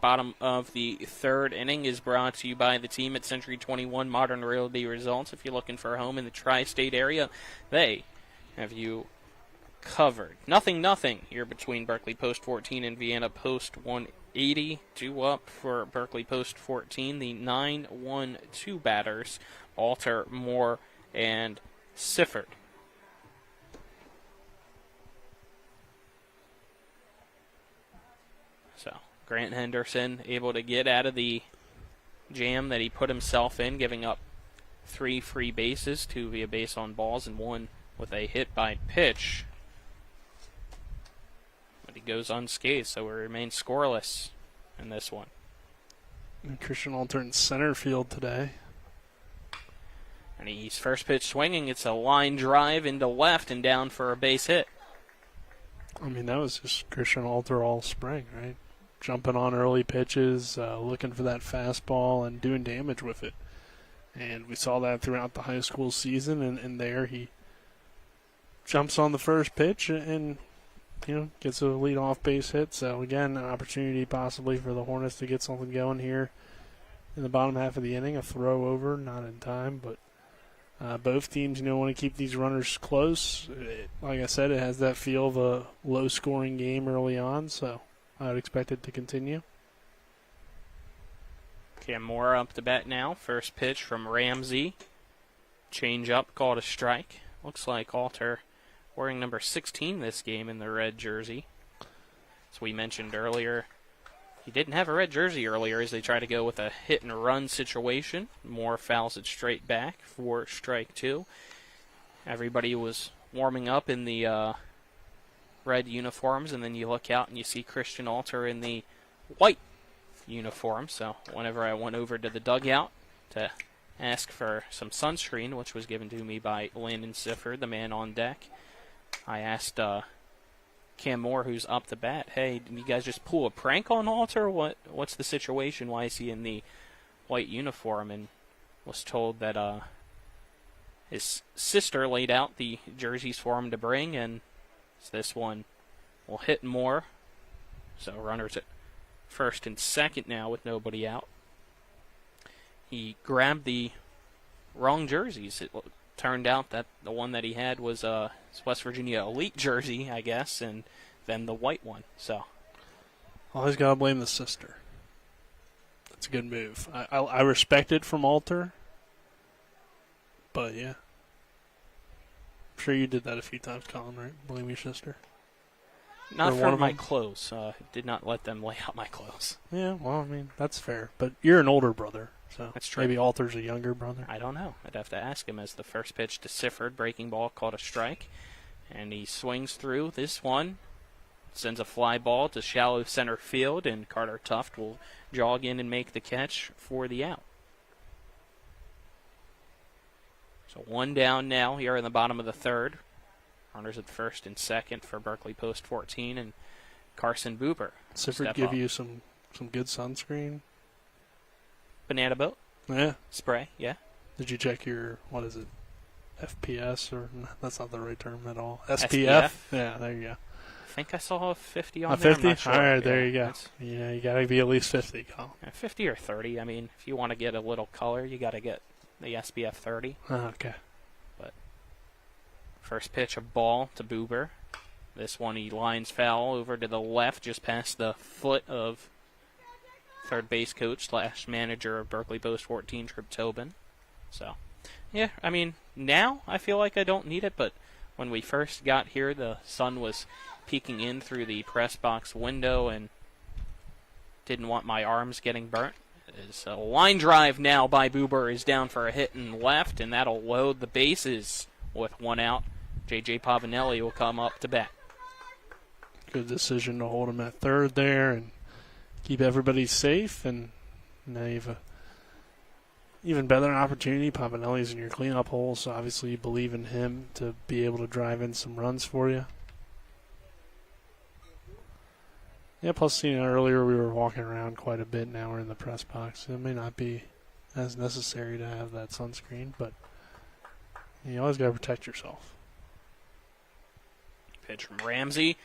Bottom of the third inning is brought to you by the team at Century 21 Modern Realty Results. If you're looking for a home in the tri-state area, they have you covered. 0-0 here between Berkeley Post 14 and Vienna Post 180. 2 up for Berkeley Post 14. The 9-1-2 batters, Alter, Moore, and Sifford. So Grant Henderson able to get out of the jam that he put himself in, giving up 3 free bases, 2 via base on balls, and 1 with a hit by pitch. But he goes unscathed, so we remain scoreless in this one. And Christian Alter in center field today. And he's first pitch swinging. It's a line drive into left and down for a base hit. I mean, that was just Christian Alter all spring, right? Jumping on early pitches, looking for that fastball, and doing damage with it. And we saw that throughout the high school season, and there he jumps on the first pitch and gets a lead-off base hit. So, again, an opportunity possibly for the Hornets to get something going here in the bottom half of the inning. A throw over, not in time, but both teams, want to keep these runners close. Like I said, it has that feel of a low-scoring game early on, so I would expect it to continue. Cam Moore up to bat now. First pitch from Ramsey. Change up, called a strike. Looks like Alter wearing number 16 this game in the red jersey. As we mentioned earlier, he didn't have a red jersey earlier as they try to go with a hit and run situation. Moore fouls it straight back for strike 2. Everybody was warming up in the red uniforms, and then you look out and you see Christian Alter in the white uniform. So whenever I went over to the dugout to ask for some sunscreen, which was given to me by Landon Sifford, the man on deck, I asked Cam Moore, who's up to bat, hey, did you guys just pull a prank on Alter? What's the situation? Why is he in the white uniform? And was told that his sister laid out the jerseys for him to bring, and this one will hit Moore. So runners at first and second now with nobody out. he grabbed the wrong jerseys. It turned out that the one that he had was West Virginia Elite jersey, I guess, and then the white one. So always got to blame the sister. That's a good move. I respect it from Alter, but yeah. I'm sure you did that a few times, Colin, right? Blame your sister? Not for my clothes. Did not let them lay out my clothes. Yeah, well, I mean, that's fair. But you're an older brother, so that's true. Maybe Alter's a younger brother. I don't know. I'd have to ask him. As the first pitch to Sifford, breaking ball, caught a strike. And he swings through this one. Sends a fly ball to shallow center field, and Carter Tuft will jog in and make the catch for the out. So one down now here in the bottom of the third. Runners at first and second for Berkeley Post 14 and Carson Buber. Sifford give you some good sunscreen? Banana boat? Yeah. Spray, yeah. Did you check your, what is it, FPS? Or that's not the right term at all. SPF? Yeah, there you go. I think I saw a 50 on a there. 50? I'm not sure. All right, there you go. Yeah, you got to be at least 50, Colin. 50 or 30. I mean, if you want to get a little color, you got to get the SPF 30. Okay. But first pitch, a ball to Buber. This one he lines foul over to the left, just past the foot of third base coach / manager of Berkeley Post 14, Trip Tobin. So, yeah, I mean, now I feel like I don't need it, but when we first got here, the sun was peeking in through the press box window and didn't want my arms getting burnt. As a line drive now by Buber is down for a hit and left, and that'll load the bases with one out. J.J. Pavanelli will come up to bat. Good decision to hold him at third there and keep everybody safe, and now you have a even better opportunity. Pavanelli's in your cleanup hole, so obviously you believe in him to be able to drive in some runs for you. Yeah, plus, earlier we were walking around quite a bit. Now we're in the press box. It may not be as necessary to have that sunscreen, but you always got to protect yourself. Pitch from Ramsey.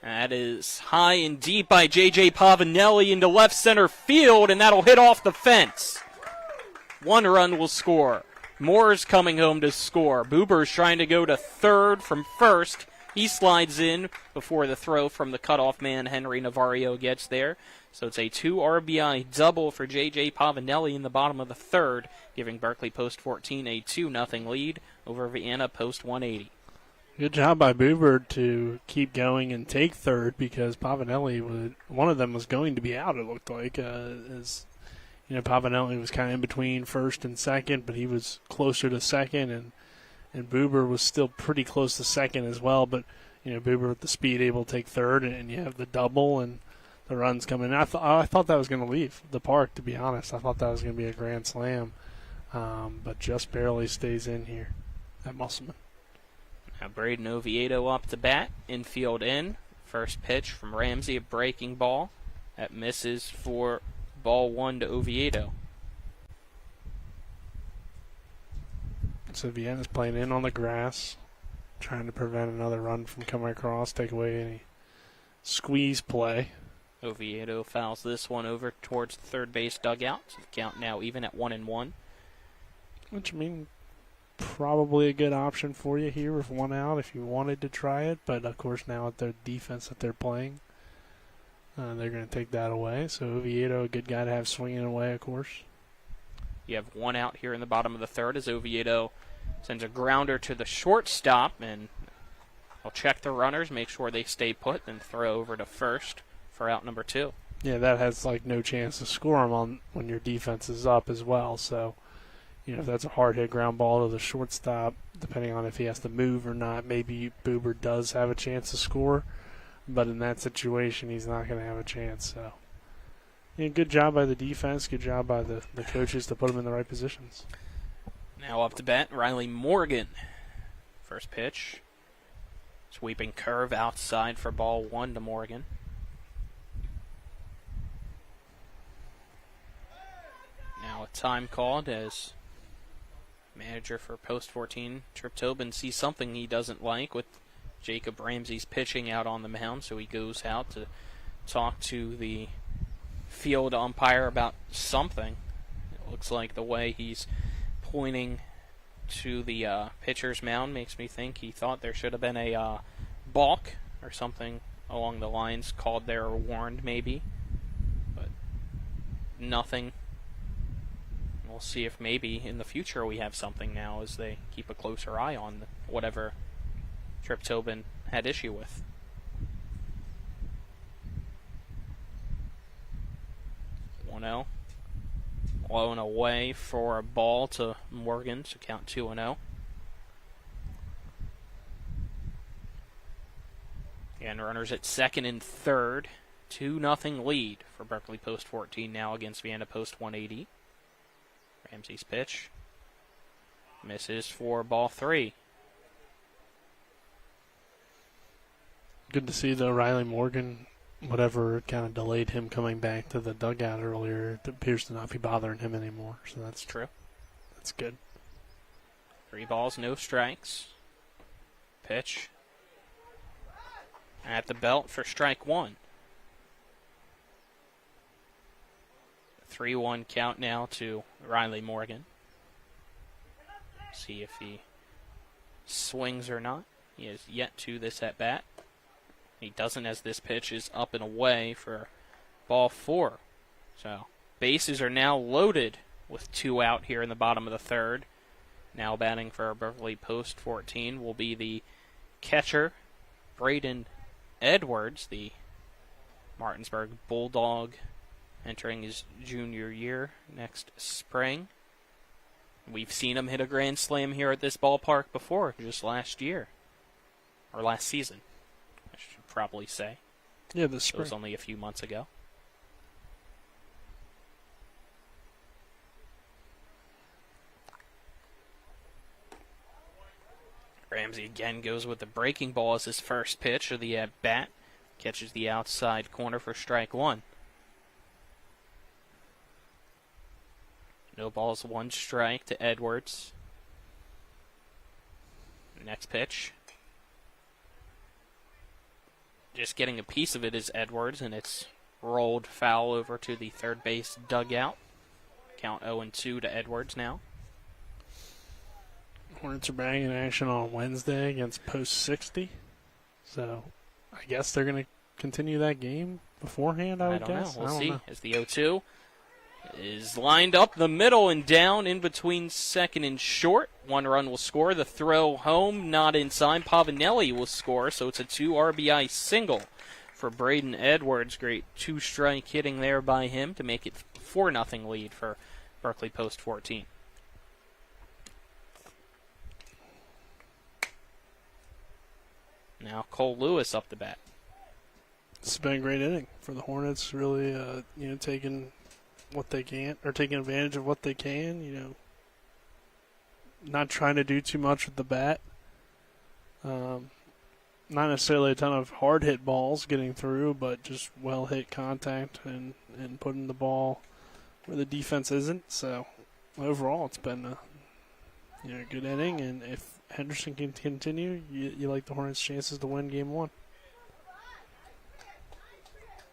That is high and deep by J.J. Pavanelli into left center field, and that'll hit off the fence. One run will score. Moore's coming home to score. Buber's trying to go to third from first. He slides in before the throw from the cutoff man, Henry Navarro, gets there. So it's a 2 RBI double for J.J. Pavanelli in the bottom of the third, giving Berkeley Post 14 a 2-0 lead over Vienna Post 180. Good job by Buber to keep going and take third, because Pavanelli, one of them was going to be out, it looked like. Pavanelli was kind of in between first and second, but he was closer to second, and Buber was still pretty close to second as well. But, Buber with the speed able to take third, and you have the double and the runs coming in. I thought that was going to leave the park, to be honest. I thought that was going to be a grand slam, but just barely stays in here at Musselman. Now Braden Oviedo up to bat, infield in. First pitch from Ramsey, a breaking ball. That misses for ball one to Oviedo. So Vienna's playing in on the grass, trying to prevent another run from coming across, take away any squeeze play. Oviedo fouls this one over towards the third base dugout. So the count now even at 1-1. Which, probably a good option for you here with one out if you wanted to try it. But, of course, now with their defense that they're playing, they're going to take that away. So Oviedo, a good guy to have swinging away, of course. You have one out here in the bottom of the third as Oviedo sends a grounder to the shortstop, and I'll check the runners, make sure they stay put, then throw over to first for out number 2. Yeah, that has no chance to score them on when your defense is up as well. So, if that's a hard hit ground ball to the shortstop, depending on if he has to move or not, maybe Buber does have a chance to score. But in that situation, he's not going to have a chance. So, good job by the defense. Good job by the coaches to put him in the right positions. Now up to bat, Riley Morgan. First pitch. Sweeping curve outside for ball one to Morgan. Now a time called as manager for Post 14, Trip Tobin, sees something he doesn't like with Jacob Ramsey's pitching out on the mound, so he goes out to talk to the field umpire about something. Looks like the way he's pointing to the pitcher's mound makes me think he thought there should have been a balk or something along the lines called there or warned maybe. But nothing. We'll see if maybe in the future we have something now as they keep a closer eye on whatever Trip Tobin had issue with. Low and away for a ball to Morgan, so count 2-0. And runners at second and third. 2-0 lead for Berkeley Post 14 now against Vienna Post 180. Ramsey's pitch misses for ball 3. Good to see, though, Riley Morgan, whatever kind of delayed him coming back to the dugout earlier, it appears to not be bothering him anymore. So that's true. That's good. 3 balls, no strikes. Pitch at the belt for strike 1. 3-1 count now to Riley Morgan. See if he swings or not. He has yet to this at bat. He doesn't, as this pitch is up and away for ball 4. So bases are now loaded with 2 out here in the bottom of the third. Now batting for Berkeley Post 14 will be the catcher, Braden Edwards, the Martinsburg Bulldog, entering his junior year next spring. We've seen him hit a grand slam here at this ballpark before, just last year. Or last season, I should probably say. Yeah, this spring. It was only a few months ago. Ramsey again goes with the breaking ball as his first pitch of the at-bat. Catches the outside corner for strike 1. No balls, 1 strike to Edwards. Next pitch. Just getting a piece of it is Edwards, and it's rolled foul over to the third base dugout. Count 0-2 to Edwards now. Hornets are back in action on Wednesday against Post 60. So I guess they're going to continue that game beforehand, I would guess. I don't know. We'll see. As the 0-2 is lined up the middle and down in between second and short. 1 run will score. The throw home, not inside. Pavanelli will score, so it's a 2 RBI single for Braden Edwards. Great 2-strike hitting there by him to make it 4-0 lead for Berkeley Post 14. Now Cole Lewis up the bat. It's been a great inning for the Hornets, really taking what they can, or taking advantage of what they can, not trying to do too much with the bat. Not necessarily a ton of hard hit balls getting through, but just well hit contact and putting the ball where the defense isn't. So overall, it's been a good inning, and if Henderson can continue, you like the Hornets' chances to win game 1.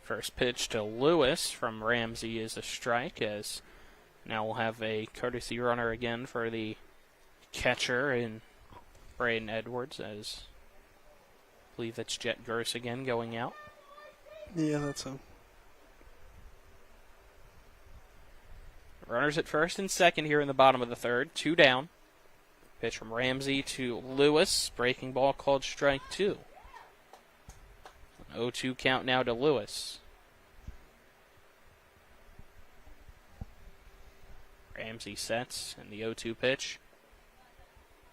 First pitch to Lewis from Ramsey is a strike, as now we'll have a courtesy runner again for the catcher in Braden Edwards, as I believe that's Jet Gross again going out. Yeah, that's him. Runners at first and second here in the bottom of the third, 2 down. Pitch from Ramsey to Lewis, breaking ball called strike 2. 0-2 count now to Lewis. Ramsey sets, and the 0-2 pitch.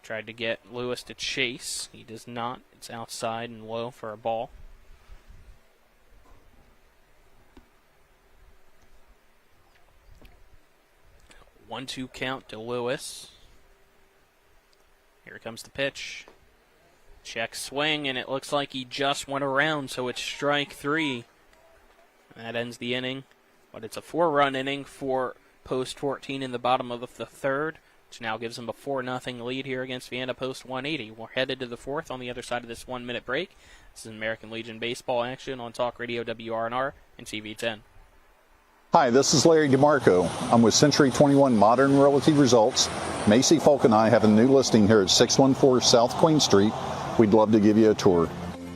Tried to get Lewis to chase. He does not. It's outside and low for a ball. One, 2 count to Lewis. Here comes the pitch. Check swing, and it looks like he just went around, so it's strike 3. That ends the inning, but it's a 4-run inning for Post 14 in the bottom of the third, which now gives them a 4-0 lead here against Vienna Post 180. We're headed to the 4th on the other side of this 1-minute break. This is American Legion baseball action on Talk Radio WRNR and TV 10. Hi, this is Larry DeMarco. I'm with Century 21 Modern Realty Results. Macy Folk and I have a new listing here at 614 South Queen Street. We'd love to give you a tour.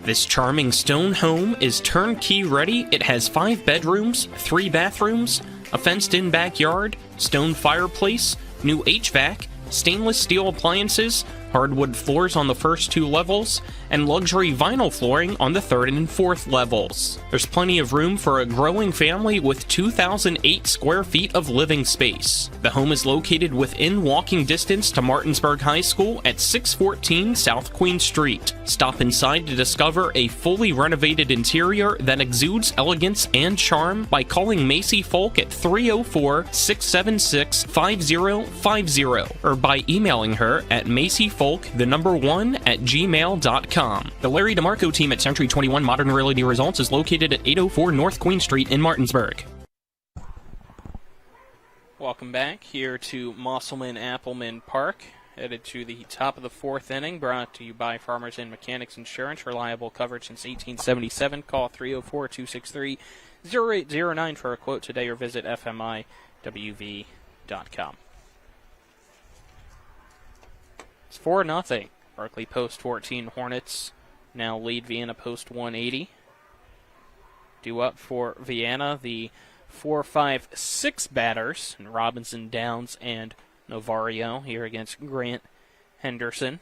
This charming stone home is turnkey ready. It has 5 bedrooms, 3 bathrooms, a fenced-in backyard, stone fireplace, new HVAC, stainless steel appliances, hardwood floors on the first 2 levels, and luxury vinyl flooring on the 3rd and 4th levels. There's plenty of room for a growing family with 2,008 square feet of living space. The home is located within walking distance to Martinsburg High School at 614 South Queen Street. Stop inside to discover a fully renovated interior that exudes elegance and charm by calling Macy Folk at 304-676-5050 or by emailing her at macyfolk1@gmail.com. The Larry DeMarco team at Century 21 Modern Realty Results is located at 804 North Queen Street in Martinsburg. Welcome back here to Musselman-Appleman Park. Headed to the top of the 4th inning, brought to you by Farmers and Mechanics Insurance. Reliable coverage since 1877. Call 304-263-0809 for a quote today or visit fmiwv.com. It's 4-0. Berkeley Post 14 Hornets now lead Vienna Post 180. Due up for Vienna, the 4-5-6 batters, and Robinson, Downs, and Novario here against Grant Henderson.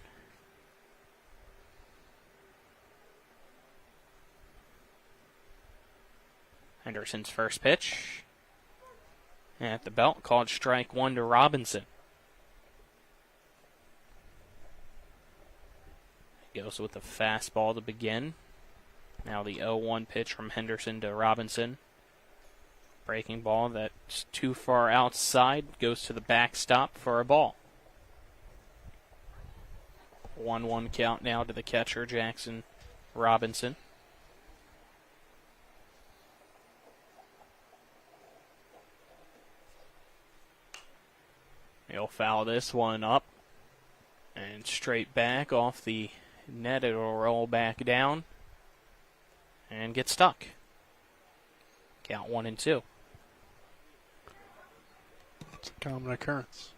Henderson's first pitch at the belt, called strike 1 to Robinson. Goes with the fastball to begin. Now the 0-1 pitch from Henderson to Robinson. Breaking ball that's too far outside, goes to the backstop for a ball. 1-1 count now to the catcher, Jackson Robinson. He'll foul this one up and straight back off the net. It'll roll back down and get stuck. Count 1-2. It's a common occurrence.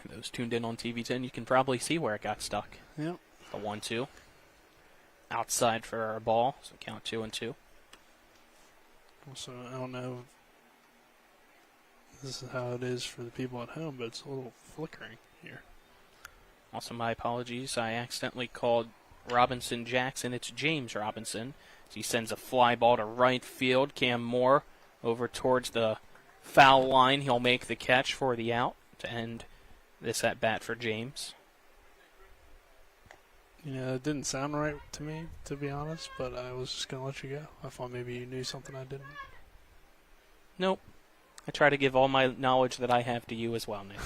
Those tuned in on TV 10, you can probably see where it got stuck. Yep. The 1-2. Outside for a ball, so count 2-2. Also, I don't know if this is how it is for the people at home, but it's a little flickering here. Also, my apologies. I accidentally called Robinson Jackson. It's James Robinson. He sends a fly ball to right field. Cam Moore over towards the foul line. He'll make the catch for the out to end this at bat for James. You know, it didn't sound right to me, to be honest, but I was just going to let you go. I thought maybe you knew something I didn't. Nope. I try to give all my knowledge that I have to you as well, Nick.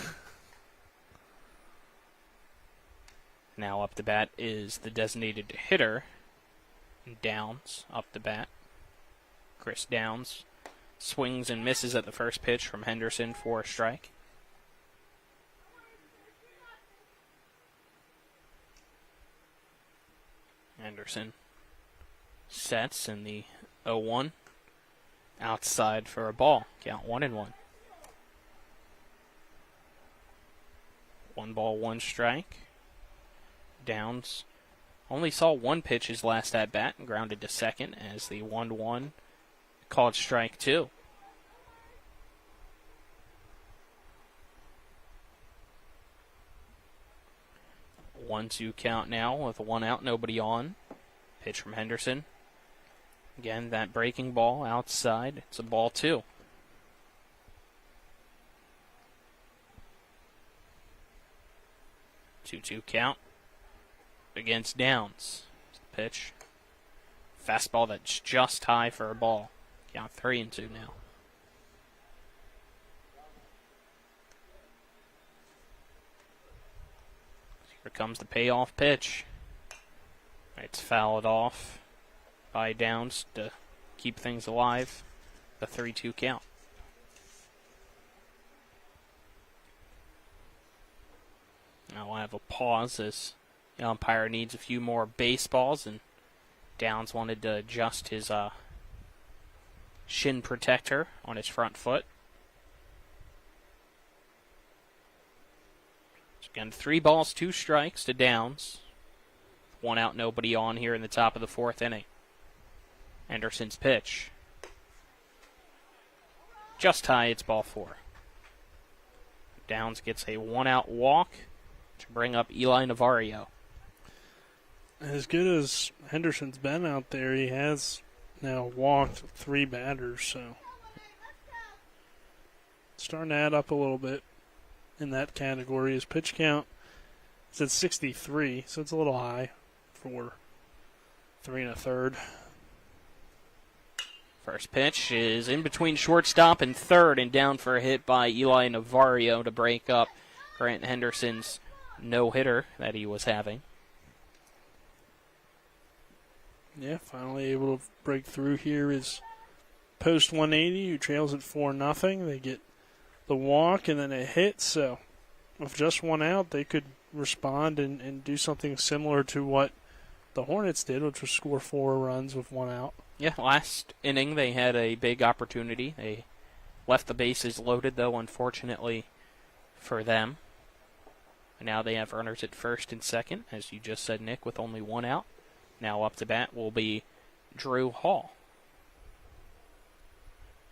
Now up the bat is the designated hitter, Downs, up the bat. Chris Downs swings and misses at the first pitch from Henderson for a strike. Henderson sets in the 0-1. Outside for a ball. Count 1-1. 1 ball, 1 strike. Downs only saw 1 pitch his last at bat and grounded to second as the 1-1 called strike 2. One-two count now with 1 out, nobody on. Pitch from Henderson. Again, that breaking ball outside. It's a ball 2. Two-two count against Downs. Pitch. Fastball that's just high for a ball. Count 3-2 now. Here comes the payoff pitch. It's fouled off by Downs to keep things alive. The 3-2 count. Now I have a pause as the umpire needs a few more baseballs, and Downs wanted to adjust his shin protector on his front foot. So again, 3 balls, 2 strikes to Downs. 1 out, nobody on here in the top of the 4th inning. Henderson's pitch. Just high, it's ball 4. Downs gets a 1-out walk to bring up Eli Navarro. As good as Henderson's been out there, he has now walked 3 batters, so starting to add up a little bit in that category. His pitch count is at 63, so it's a little high for 3 1/3. First pitch is in between shortstop and third and down for a hit by Eli Navarro to break up Grant Henderson's no-hitter that he was having. Yeah, finally able to break through here is post 180, who trails at 4-0. They get the walk and then a hit, so with just 1 out, they could respond and do something similar to what the Hornets did, which was score 4 runs with 1 out. Yeah, last inning they had a big opportunity. They left the bases loaded, though, unfortunately for them. And now they have runners at first and second, as you just said, Nick, with only 1 out. Now up to bat will be Drew Hall.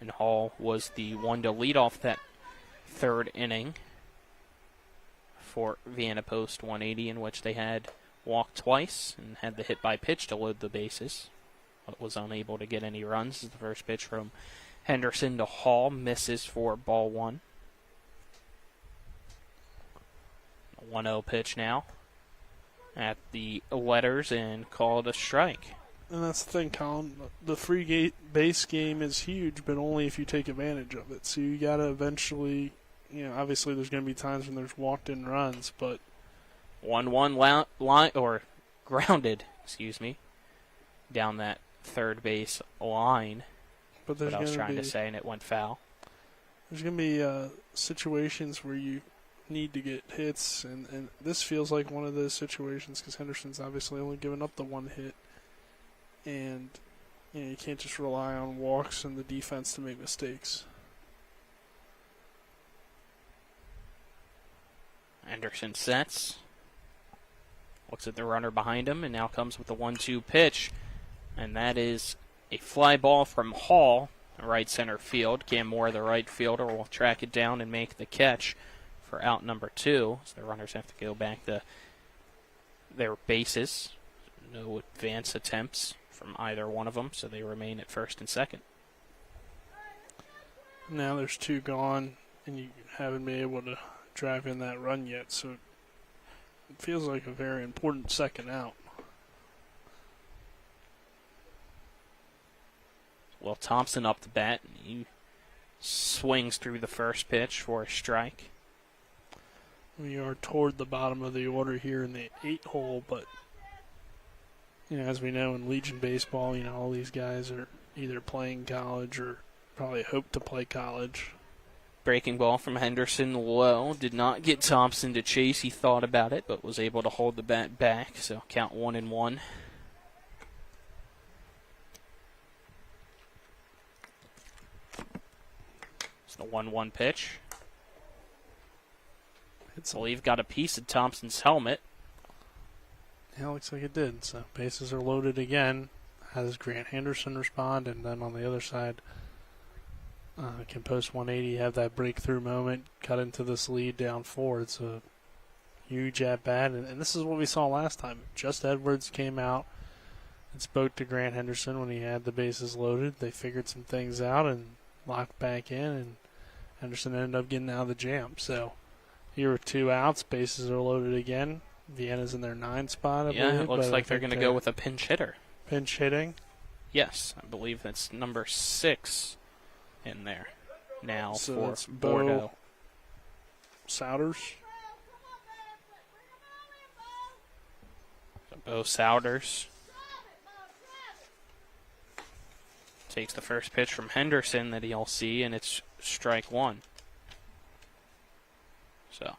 And Hall was the one to lead off that 3rd inning for Vienna Post 180, in which they had walked twice and had the hit by pitch to load the bases. But was unable to get any runs. The first pitch from Henderson to Hall misses for ball 1. A 1-0 pitch now at the letters and called a strike. And that's the thing, Colin. The free base game is huge, but only if you take advantage of it. So you got to eventually, obviously there's going to be times when there's walked-in runs, but 1-1 line or grounded, down that third base line. But there's what I was gonna trying be, to say, and it went foul. There's going to be situations where you need to get hits, and this feels like one of those situations because Henderson's obviously only given up the 1 hit. And you can't just rely on walks and the defense to make mistakes. Henderson sets. Looks at the runner behind him and now comes with the 1-2 pitch. And that is a fly ball from Hall, right center field. Cam Moore, the right fielder, will track it down and make the catch for out number 2. So the runners have to go back to their bases. No advance attempts from either one of them, so they remain at first and second. Now there's 2 gone, and you haven't been able to drive in that run yet, so it feels like a very important second out. Well, Thompson up the bat, and he swings through the first pitch for a strike. We are toward the bottom of the order here in the 8 hole, but as we know in Legion baseball, all these guys are either playing college or probably hope to play college. Breaking ball from Henderson low. Did not get Thompson to chase. He thought about it, but was able to hold the bat back. So count 1-1. It's the 1-1 pitch. I believe got a piece of Thompson's helmet. Yeah, looks like it did. So bases are loaded again. How does Grant Henderson respond? And then on the other side, can post 180 have that breakthrough moment, cut into this lead down 4. It's a huge at-bat. And this is what we saw last time. Just Edwards came out and spoke to Grant Henderson when he had the bases loaded. They figured some things out and locked back in, and Henderson ended up getting out of the jam. So here with 2 outs, bases are loaded again. Vienna's in their 9 spot, I believe. It looks like they're going to go with a pinch hitter. Pinch hitting? Yes, I believe that's number 6 in there now so for that's Bordeaux. Souders? So Bo Souders takes the first pitch from Henderson that he'll see, and it's strike 1. So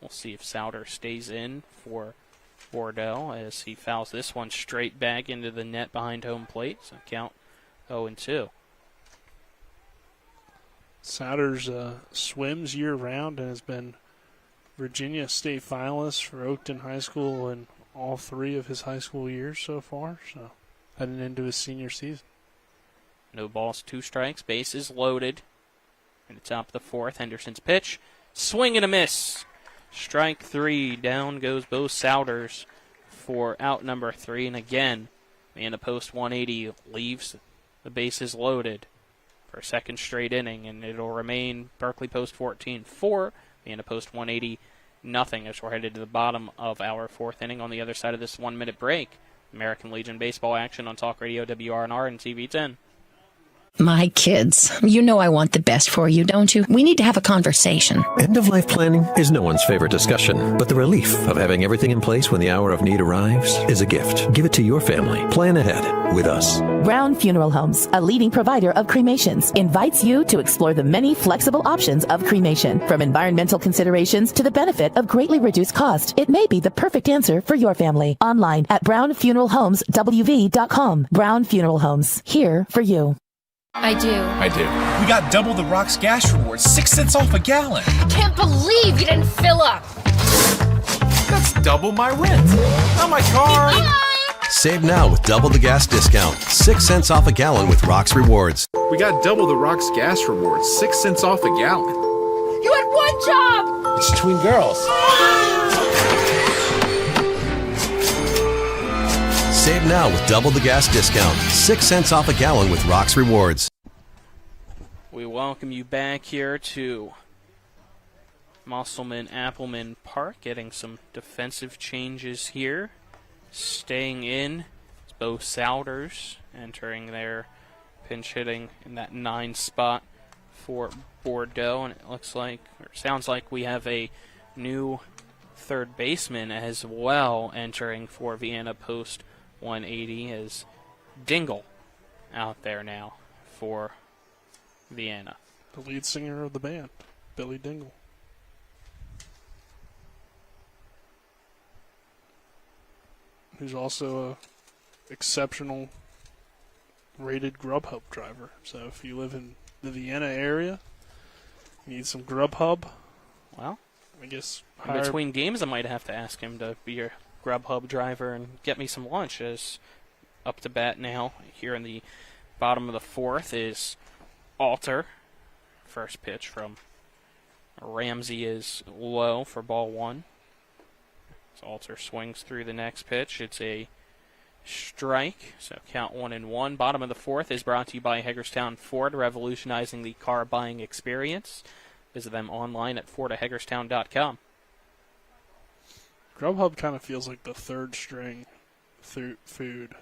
we'll see if Souders stays in for Bordeaux as he fouls this one straight back into the net behind home plate. So count 0-2. Souders swims year-round and has been Virginia State finalist for Oakton High School in all 3 of his high school years so far, so heading into his senior season. No balls, 2 strikes, bases loaded. In the top of the 4th, Henderson's pitch. Swing and a miss. Strike 3. Down goes Bo Souders for out number 3. And again, Vienna Post 180 leaves the bases loaded for a second straight inning. And it'll remain Berkeley Post 14 4, Vienna Post 180 nothing as we're headed to the bottom of our 4th inning on the other side of this 1-minute break. American Legion baseball action on Talk Radio WRNR and TV 10. My kids, you know I want the best for you, don't you? We need to have a conversation. End-of-life planning is no one's favorite discussion, but the relief of having everything in place when the hour of need arrives is a gift. Give it to your family. Plan ahead with us. Brown Funeral Homes, a leading provider of cremations, invites you to explore the many flexible options of cremation. From environmental considerations to the benefit of greatly reduced cost, it may be the perfect answer for your family. Online at brownfuneralhomeswv.com. Brown Funeral Homes, here for you. I do. We got double the Rock's gas rewards, 6 cents off a gallon. Can't believe you didn't fill up. That's double my rent. Not my car. Save now with double the gas discount. 6 cents off a gallon with Rock's Rewards. We got double the Rock's gas rewards, 6 cents off a gallon. You had one job. It's twin girls. Save now with double the gas discount. 6 cents off a gallon with Rock's Rewards. We welcome you back here to Musselman-Appleman Park, getting some defensive changes here. Staying in is Bo Souders, entering their pinch hitting in that 9 spot for Bordeaux. And it looks like, or sounds like we have a new third baseman as well entering for Vienna Post 180 is Dingle out there now for Vienna. The lead singer of the band, Billy Dingle. Who's also a exceptional rated Grubhub driver. So if you live in the Vienna area, you need some Grubhub. Well, I guess in between games I might have to ask him to be your Grubhub driver and get me some lunch. As up to bat now here in the bottom of the 4th is Alter. First pitch from Ramsey is low for ball 1. So Alter swings through the next pitch. It's a strike, so count 1-1. Bottom of the 4th is brought to you by Hagerstown Ford, revolutionizing the car buying experience. Visit them online at fordofhagerstown.com. Grubhub kind of feels like the third string food.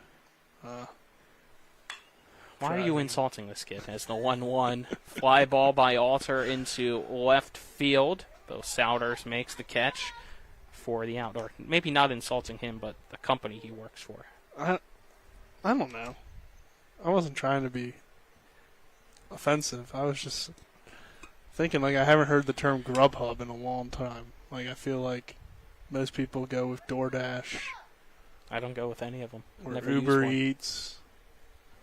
Why are you insulting this kid? As the 1-1 fly ball by Alter into left field. Bo Souders makes the catch for the out. Or maybe not insulting him, but the company he works for. I don't know. I wasn't trying to be offensive. I was just thinking, like, I haven't heard the term Grubhub in a long time. Like, I feel like most people go with DoorDash. I don't go with any of them. Or Uber Eats.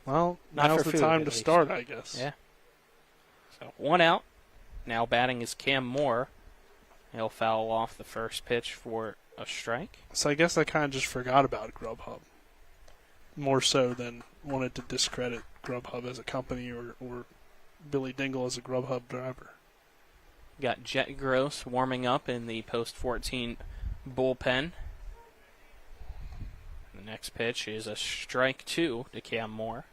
Well, now's the time to start, I guess. Yeah. So 1 out. Now batting is Cam Moore. He'll foul off the first pitch for a strike. So I guess I kind of just forgot about Grubhub. More so than wanted to discredit Grubhub as a company or Billy Dingle as a Grubhub driver. Got Jet Gross warming up in the post 14 bullpen. The next pitch is a strike 2 to Cam Moore.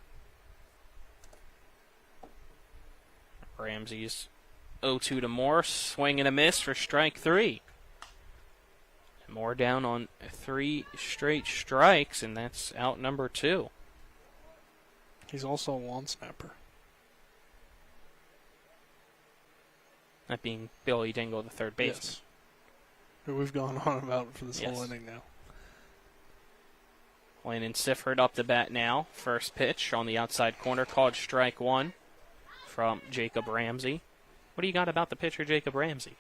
Ramsey's 0-2 to Moore, swing and a miss for strike 3. Moore down on 3 straight strikes, and that's out number 2. He's also a lawn snapper. That being Billy Dingle, the third baseman. Yes. Who we've gone on about for this whole inning now. Landon Sifford up to bat now. First pitch on the outside corner, called strike 1 from Jacob Ramsey. What do you got about the pitcher, Jacob Ramsey?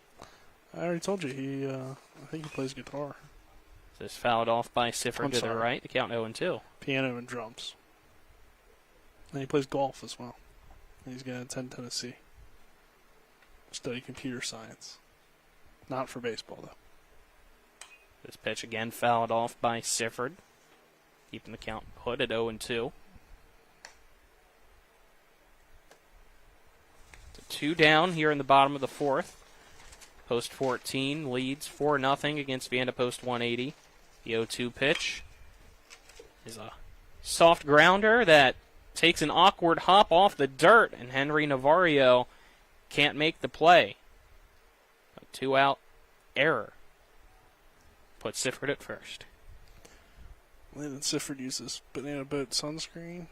I already told you, I think he plays guitar. This is fouled off by Sifford to the right. The count 0-2. Piano and drums. And he plays golf as well. And he's going to attend Tennessee. study computer science. Not for baseball, though. This pitch again fouled off by Sifford, keeping the count put at 0-2. So 2 down here in the bottom of the 4th. Post 14 leads 4-0 against Vienna Post 180. The 0-2 pitch is a soft grounder that takes an awkward hop off the dirt, and Henry Navarro can't make the play. A 2-out error. Put Sifford at first. Landon Sifford uses banana boat sunscreen,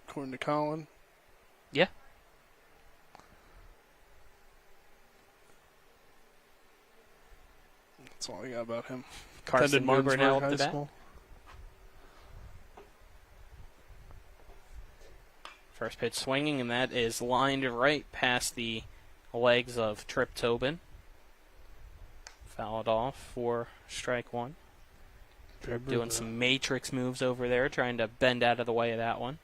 according to Colin. Yeah. That's all I got about him. Carson Attended Newbern High to that. School. First pitch swinging, and that is lined right past the legs of Trip Tobin. Fouled off for strike one. Doing some matrix moves over there, trying to bend out of the way of that one.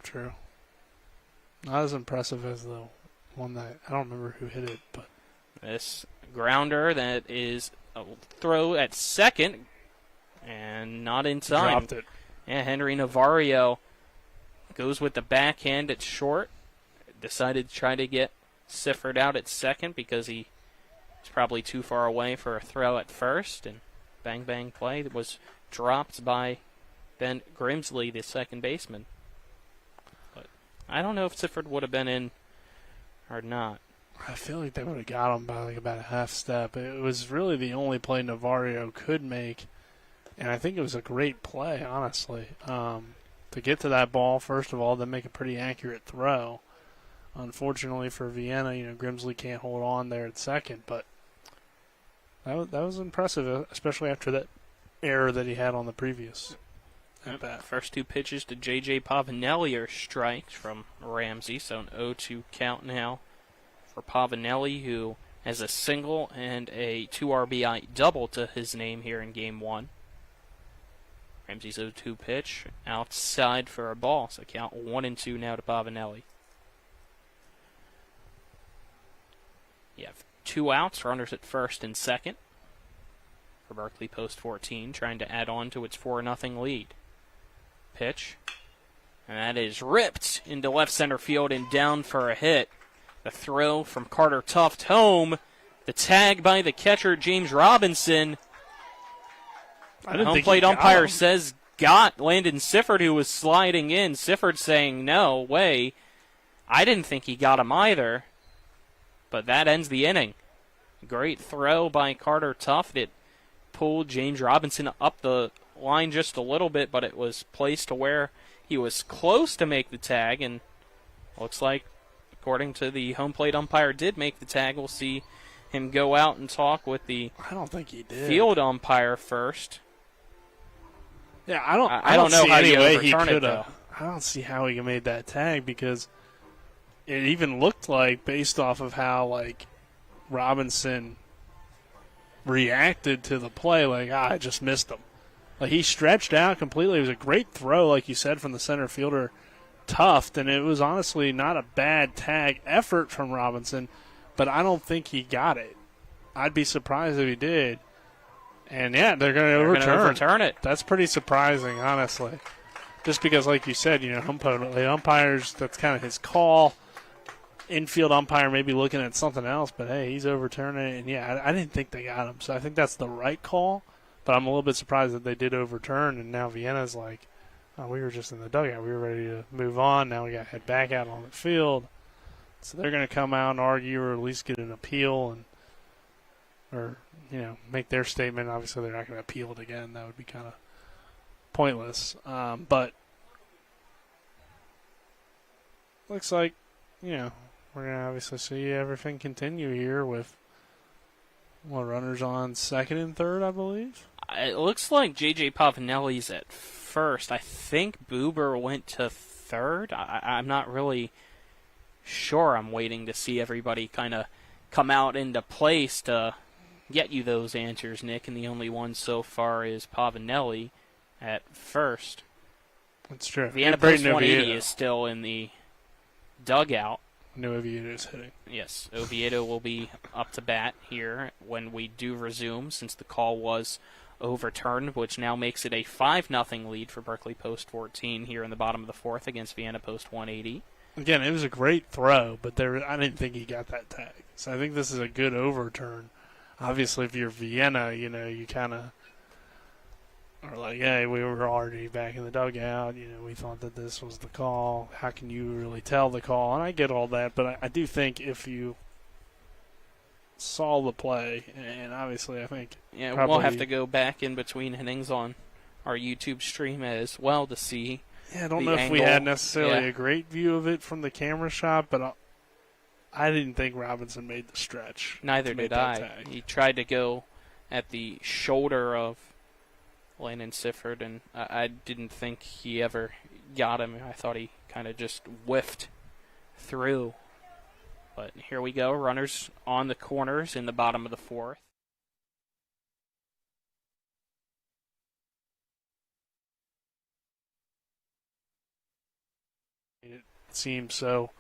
True. Not as impressive as the one that, I don't remember who hit it, but. This grounder that is a throw at second, and not in time. Dropped it. Yeah, Henry Navarro goes with the backhand at short. Decided to try to get Sifford out at second because he was probably too far away for a throw at first. And bang, bang play that was dropped by Ben Grimsley, the second baseman. But I don't know if Sifford would have been in or not. I feel like they would have got him by like about a half step. It was really the only play Navarro could make. And I think it was a great play, honestly. To get to that ball, first of all, then make a pretty accurate throw. Unfortunately for Vienna, Grimsley can't hold on there at second, but that was impressive, especially after that error that he had on the previous at bat. First 2 pitches to J.J. Pavanelli are strikes from Ramsey, so an 0-2 count now for Pavanelli, who has a single and a 2 RBI double to his name here in Game 1. Ramsey's 0-2 pitch outside for a ball, so count 1-2 now to Pavanelli. You have 2 outs, runners at first and second for Berkeley Post 14, trying to add on to its 4-0 lead. Pitch, and that is ripped into left center field and down for a hit. The throw from Carter Tuft home. The tag by the catcher, James Robinson. The home plate umpire says got Landon Sifford, who was sliding in. Sifford saying, no way. I didn't think he got him either. But that ends the inning. Great throw by Carter Tuft. It pulled James Robinson up the line just a little bit, but it was placed to where he was close to make the tag, and looks like, according to the home plate umpire, did make the tag. We'll see him go out and talk with the I don't think he did. Field umpire first. Yeah, I don't know see how any you way overturn it, though. I don't see how he made that tag, because it even looked like, based off of how Robinson reacted to the play, I just missed him. He stretched out completely. It was a great throw, like you said, from the center fielder Tuft, and it was honestly not a bad tag effort from Robinson, but I don't think he got it. I'd be surprised if he did. And yeah, they're going to overturn it. That's pretty surprising, honestly. Just because, like you said, the umpires, that's kind of his call. Infield umpire maybe looking at something else, but hey, he's overturning it. And yeah, I didn't think they got him. So I think that's the right call, but I'm a little bit surprised that they did overturn, and now Vienna's like, oh, we were just in the dugout. We were ready to move on. Now we got to head back out on the field. So they're going to come out and argue, or at least get an appeal, or make their statement. Obviously, they're not going to appeal it again. That would be kind of pointless. But looks like, we're going to obviously see everything continue here with runners on second and third, I believe. It looks like J.J. Pavanelli's at first. I think Buber went to third. I'm not really sure. I'm waiting to see everybody kind of come out into place to get you those answers, Nick, and the only one so far is Pavanelli at first. That's true. Vienna Post 180 is still in the dugout. No Oviedo's hitting. Yes, Oviedo will be up to bat here when we do resume, since the call was overturned, which now makes it a 5-0 lead for Berkeley Post 14 here in the bottom of the fourth against Vienna Post 180. Again, it was a great throw, but I didn't think he got that tag. So I think this is a good overturn. Obviously, if you're Vienna, you kind of are like, hey, we were already back in the dugout. We thought that this was the call. How can you really tell the call? And I get all that, but I do think if you saw the play, and obviously I think we'll have to go back in between innings on our YouTube stream as well to see. Yeah, I don't know if we had necessarily a great view of it from the camera shot, but I didn't think Robinson made the stretch. Neither did I. Tag. He tried to go at the shoulder of Landon Sifford, and I didn't think he ever got him. I thought he kind of just whiffed through. But here we go, runners on the corners in the bottom of the fourth. It seemed so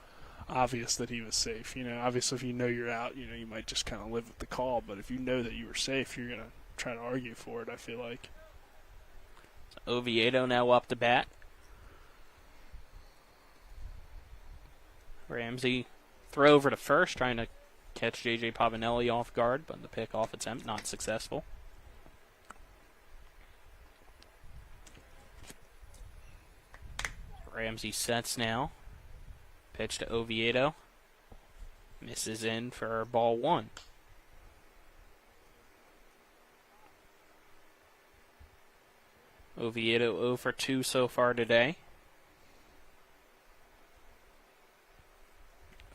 obvious that he was safe. Obviously if you know you're out, you might just kind of live with the call. But if you know that you were safe, you're going to try to argue for it, I feel like. So Oviedo now up to bat. Ramsey throw over to first, trying to catch J.J. Pavanelli off guard, but the pickoff attempt not successful. Ramsey sets now. Pitch to Oviedo. Misses in for ball one. Oviedo 0 for 2 so far today.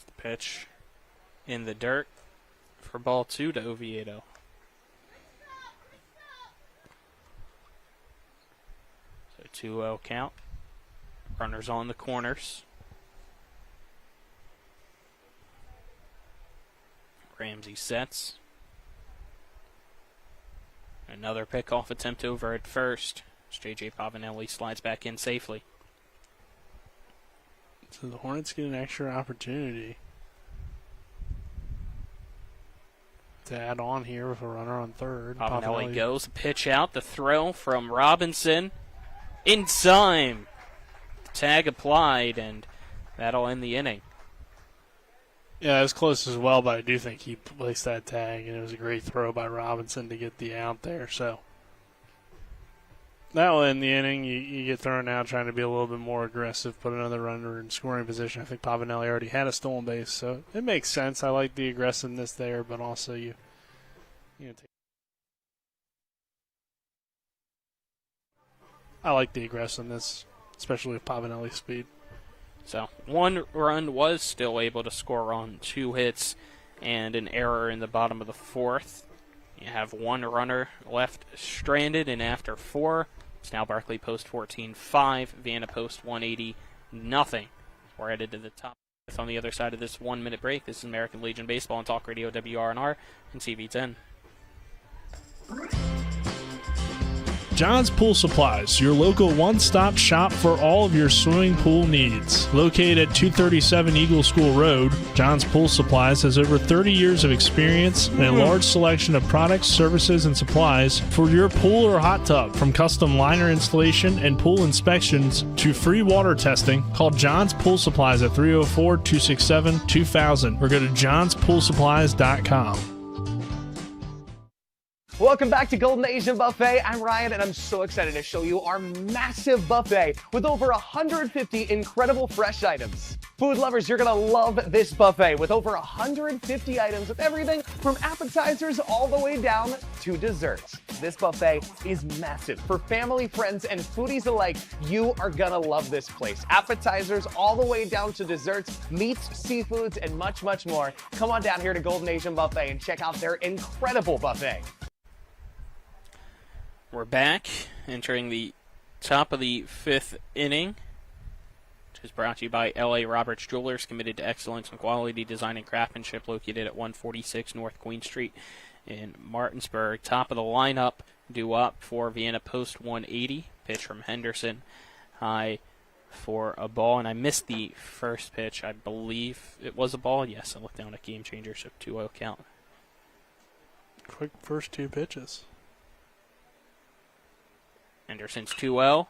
The pitch in the dirt for ball two to Oviedo. So 2-0 count. Runners on the corners. Ramsey sets. Another pickoff attempt over at first. As J.J. Pavanelli slides back in safely. So the Hornets get an extra opportunity to add on here with a runner on third. Pavanelli goes, pitch out, the throw from Robinson. In time. Tag applied, and that'll end the inning. Yeah, it was close as well, but I do think he placed that tag, and it was a great throw by Robinson to get the out there. So that will end the inning. You get thrown out trying to be a little bit more aggressive, put another runner in scoring position. I think Pavanelli already had a stolen base, so it makes sense. I like the aggressiveness there, but also I like the aggressiveness, especially with Pavanelli's speed. So one run was still able to score on 2 hits and an error in the bottom of the fourth. You have one runner left stranded, and after 4, it's now Berkeley Post 14 5, Vienna Post 180 nothing. We're headed to the top on the other side of this 1-minute break. This is American Legion Baseball on Talk Radio WRNR and CV10. John's Pool Supplies, your local one-stop shop for all of your swimming pool needs. Located at 237 Eagle School Road, John's Pool Supplies has over 30 years of experience and a large selection of products, services, and supplies for your pool or hot tub. From custom liner installation and pool inspections to free water testing, call John's Pool Supplies at 304-267-2000 or go to johnspoolsupplies.com. Welcome back to Golden Asian Buffet. I'm Ryan, and I'm so excited to show you our massive buffet with over 150 incredible fresh items. Food lovers, you're gonna love this buffet with over 150 items with everything from appetizers all the way down to desserts. This buffet is massive. For family, friends, and foodies alike, you are gonna love this place. Appetizers all the way down to desserts, meats, seafoods, and much, much more. Come on down here to Golden Asian Buffet and check out their incredible buffet. We're back, entering the top of the 5th inning, which is brought to you by L.A. Roberts Jewelers, committed to excellence in quality design and craftsmanship, located at 146 North Queen Street in Martinsburg. Top of the lineup, due up for Vienna Post 180, pitch from Henderson. high for a ball, and I missed the first pitch. I believe it was a ball. Yes, I looked down at Game Changer, so 2-0 count. Quick first two pitches. Anderson's 2-0.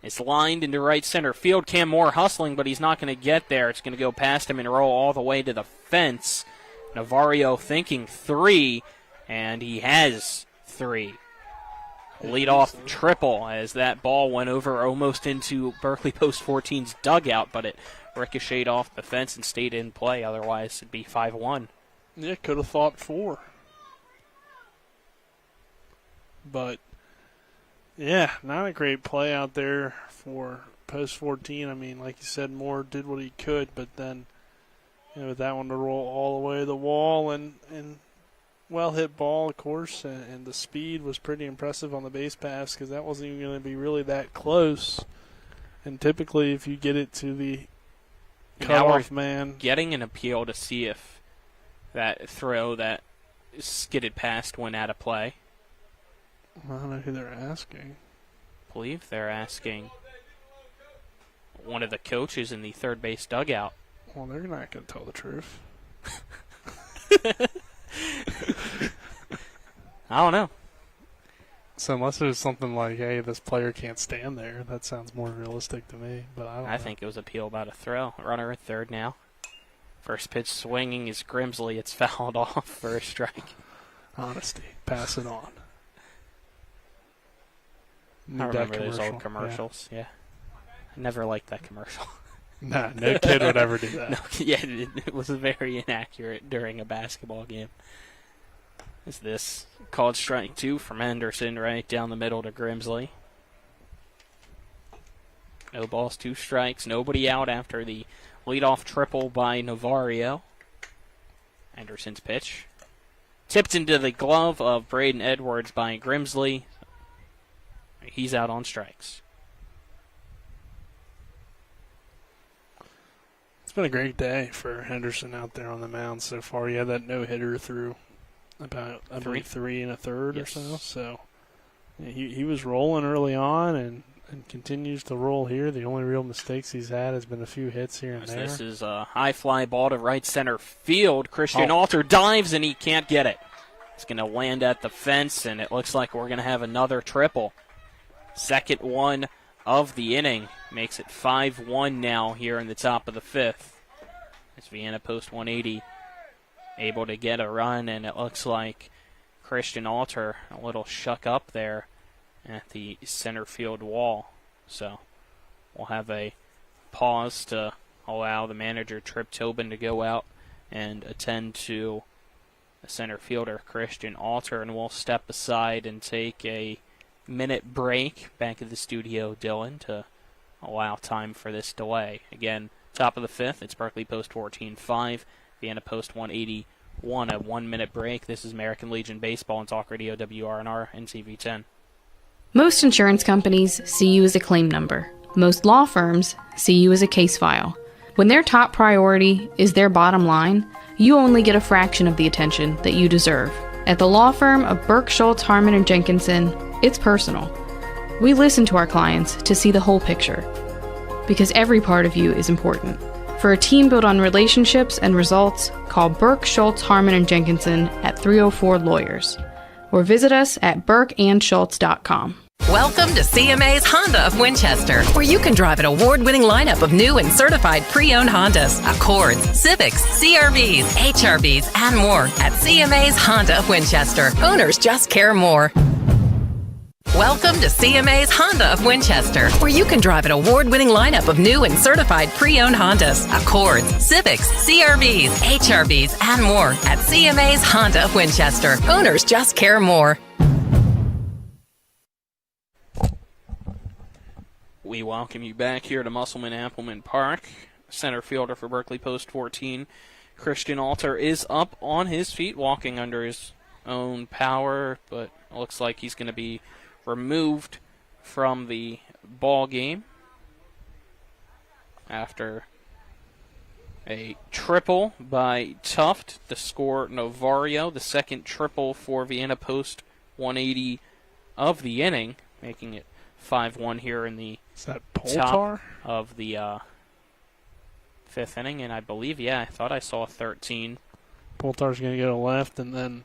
It's lined into right center field. Cam Moore hustling, but he's not going to get there. It's going to go past him and roll all the way to the fence. Navarro thinking 3, and he has 3. Leadoff triple as that ball went over almost into Berkeley Post 14's dugout, but it ricocheted off the fence and stayed in play. Otherwise, it'd be 5-1. Yeah, could have thought 4. But, yeah, not a great play out there for Post 14. I mean, like you said, Moore did what he could, but then with that one to roll all the way to the wall and well-hit ball, of course, and the speed was pretty impressive on the base pass because that wasn't even going to be really that close. And typically, if you get it to the cutoff man, getting an appeal to see if that throw that skidded past went out of play. I don't know who they're asking. I believe they're asking one of the coaches in the third base dugout. Well, they're not going to tell the truth. I don't know. So unless there's something like, hey, this player can't stand there, that sounds more realistic to me. But I don't know. I think it was appeal about a throw. Runner at third now. First pitch swinging is Grimsley. It's fouled off for a strike. Honesty. Pass it on. I remember those old commercials. Yeah. I never liked that commercial. Nah, no kid would ever do that. No, yeah, it was very inaccurate during a basketball game. Is this called strike 2 from Anderson right down the middle to Grimsley? No balls, 2 strikes. Nobody out after the leadoff triple by Navarro. Anderson's pitch. Tipped into the glove of Braden Edwards by Grimsley. He's out on strikes. It's been a great day for Henderson out there on the mound so far. He had that no-hitter through about, I believe, 3 1/3 or so. So yeah, he was rolling early on and continues to roll here. The only real mistakes he's had has been a few hits here and there. This is a high fly ball to right center field. Christian Alter dives and he can't get it. It's going to land at the fence, and it looks like we're going to have another triple. Second one of the inning makes it 5-1 now here in the top of the 5th. As Vienna Post 180 able to get a run, and it looks like Christian Alter a little shuck up there at the center field wall. So we'll have a pause to allow the manager, Trip Tobin, to go out and attend to the center fielder, Christian Alter, and we'll step aside and take a minute break back at the studio, Dylan, to allow time for this delay. Again, top of the 5th, it's Berkeley Post 14-5, Vienna Post 181, a 1-minute break. This is American Legion Baseball and Talk Radio, WRNR, and TV10. Most insurance companies see you as a claim number. Most law firms see you as a case file. When their top priority is their bottom line, you only get a fraction of the attention that you deserve. At the law firm of Burke, Schultz, Harmon, and Jenkinson, it's personal. We listen to our clients to see the whole picture, because every part of you is important. For a team built on relationships and results, call Burke, Schultz, Harmon, and Jenkinson at 304 Lawyers, or visit us at burkeandschultz.com. Welcome to CMA's Honda of Winchester, where you can drive an award-winning lineup of new and certified pre-owned Hondas, Accords, Civics, CRVs, HRVs, and more at CMA's Honda of Winchester. Owners just care more. Welcome to CMA's Honda of Winchester, where you can drive an award-winning lineup of new and certified pre-owned Hondas, Accords, Civics, CRVs, HRVs, and more at CMA's Honda of Winchester. Owners just care more. We welcome you back here to Musselman-Appleman Park. Center fielder for Berkeley Post 14, Christian Alter, is up on his feet, walking under his own power, but it looks like he's going to be removed from the ball game after a triple by Tuft to score Navarro, the second triple for Vienna Post 180 of the inning, making it 5-1 here in the Is that top Poltar? of the 5th inning, and I believe, I thought I saw 13. Poltar's going to go to left, and then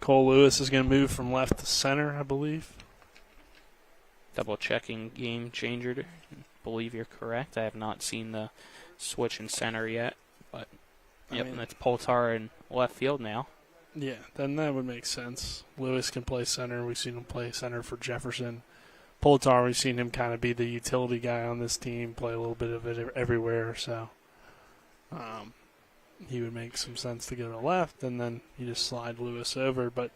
Cole Lewis is going to move from left to center, I believe. Double checking game changer. Believe you're correct. I have not seen the switch in center yet, but and that's Poltar in left field now. Yeah, then that would make sense. Lewis can play center. We've seen him play center for Jefferson. Poltar, we've seen him kind of be the utility guy on this team, play a little bit of it everywhere, so he would make some sense to go to left, and then you just slide Lewis over. But,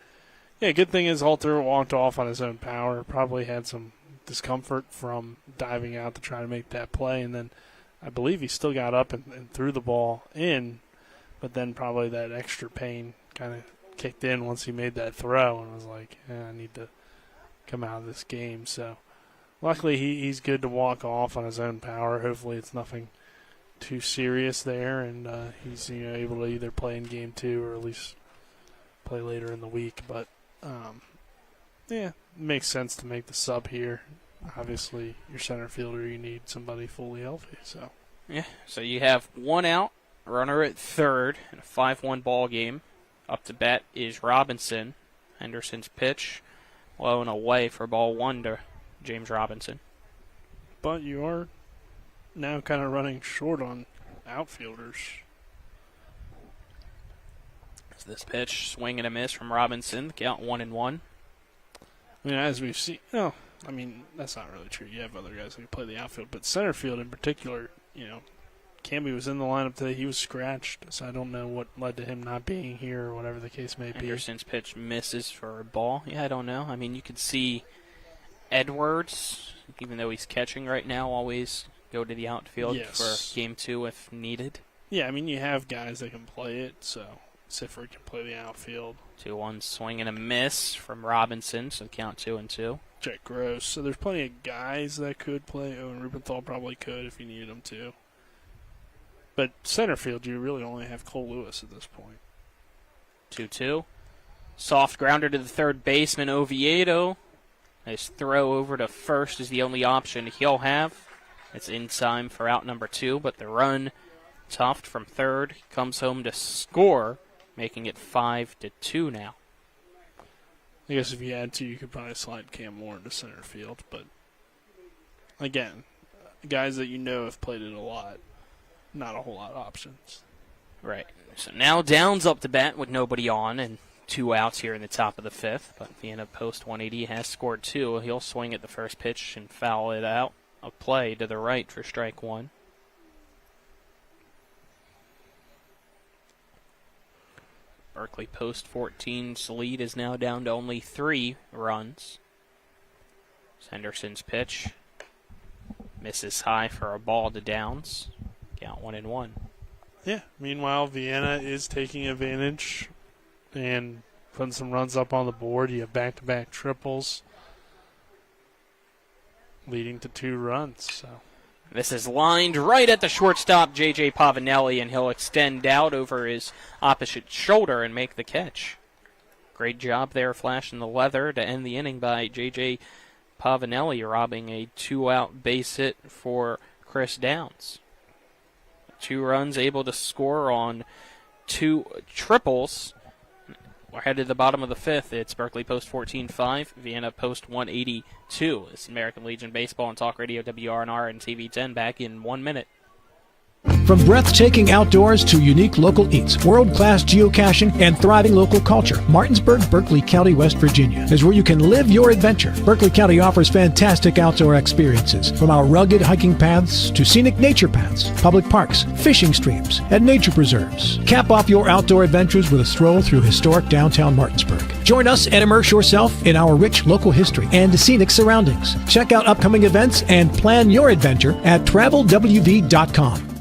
yeah, good thing is Halter walked off on his own power, probably had some discomfort from diving out to try to make that play, and then I believe he still got up and threw the ball in, but then probably that extra pain kind of kicked in once he made that throw and was like, I need to come out of this game. So luckily he's good to walk off on his own power. Hopefully it's nothing too serious there, and he's able to either play in game 2 or at least play later in the week. But it makes sense to make the sub here. Obviously, your center fielder, you need somebody fully healthy. So so you have one out, runner at third, in a 5-1 ball game. Up to bat is Robinson. Henderson's pitch, low and away for ball 1 to James Robinson. But you are now kind of running short on outfielders. So this pitch, swing and a miss from Robinson. Count 1-1. I mean, as we've seen, that's not really true. You have other guys that can play the outfield, but center field in particular, Camby was in the lineup today. He was scratched, so I don't know what led to him not being here or whatever the case may be. Henderson's pitch misses for a ball. I don't know. I mean, you could see Edwards, even though he's catching right now, always go to the outfield for game 2 if needed. Yeah, I mean, you have guys that can play it, so Sifford can play the outfield. 2-1 swing and a miss from Robinson, so count 2-2. Jack Gross. So there's plenty of guys that could play. Owen Rubenthal probably could if you needed him to. But center field, you really only have Cole Lewis at this point. 2-2. Soft grounder to the third baseman, Oviedo. Nice throw over to first is the only option he'll have. It's in time for out number 2, but the run, Tuft from third, comes home to score, making it 5-2 now. I guess if you had to, you could probably slide Cam Moore into center field. But, again, guys that have played it a lot, not a whole lot of options. Right. So now Downs up to bat with nobody on and 2 outs here in the top of the 5th. But Vienna post 180 has scored 2. He'll swing at the first pitch and foul it out. A play to the right for strike 1. Berkeley post 14's lead is now down to only 3 runs. Henderson's pitch misses high for a ball to Downs. Count 1-1. Yeah. Meanwhile, Vienna is taking advantage and putting some runs up on the board. You have back-to-back triples leading to 2 runs. So this is lined right at the shortstop, J.J. Pavanelli, and he'll extend out over his opposite shoulder and make the catch. Great job there flashing the leather to end the inning by J.J. Pavanelli, robbing a 2-out base hit for Chris Downs. 2 runs, able to score on 2 triples. We're headed to the bottom of the 5th. It's Berkeley post 14-5, Vienna post 182. It's American Legion Baseball and Talk Radio WRNR and TV10 back in 1 minute. From breathtaking outdoors to unique local eats, world-class geocaching, and thriving local culture, Martinsburg, Berkeley County, West Virginia is where you can live your adventure. Berkeley County offers fantastic outdoor experiences, from our rugged hiking paths to scenic nature paths, public parks, fishing streams, and nature preserves. Cap off your outdoor adventures with a stroll through historic downtown Martinsburg. Join us and immerse yourself in our rich local history and scenic surroundings. Check out upcoming events and plan your adventure at travelwv.com.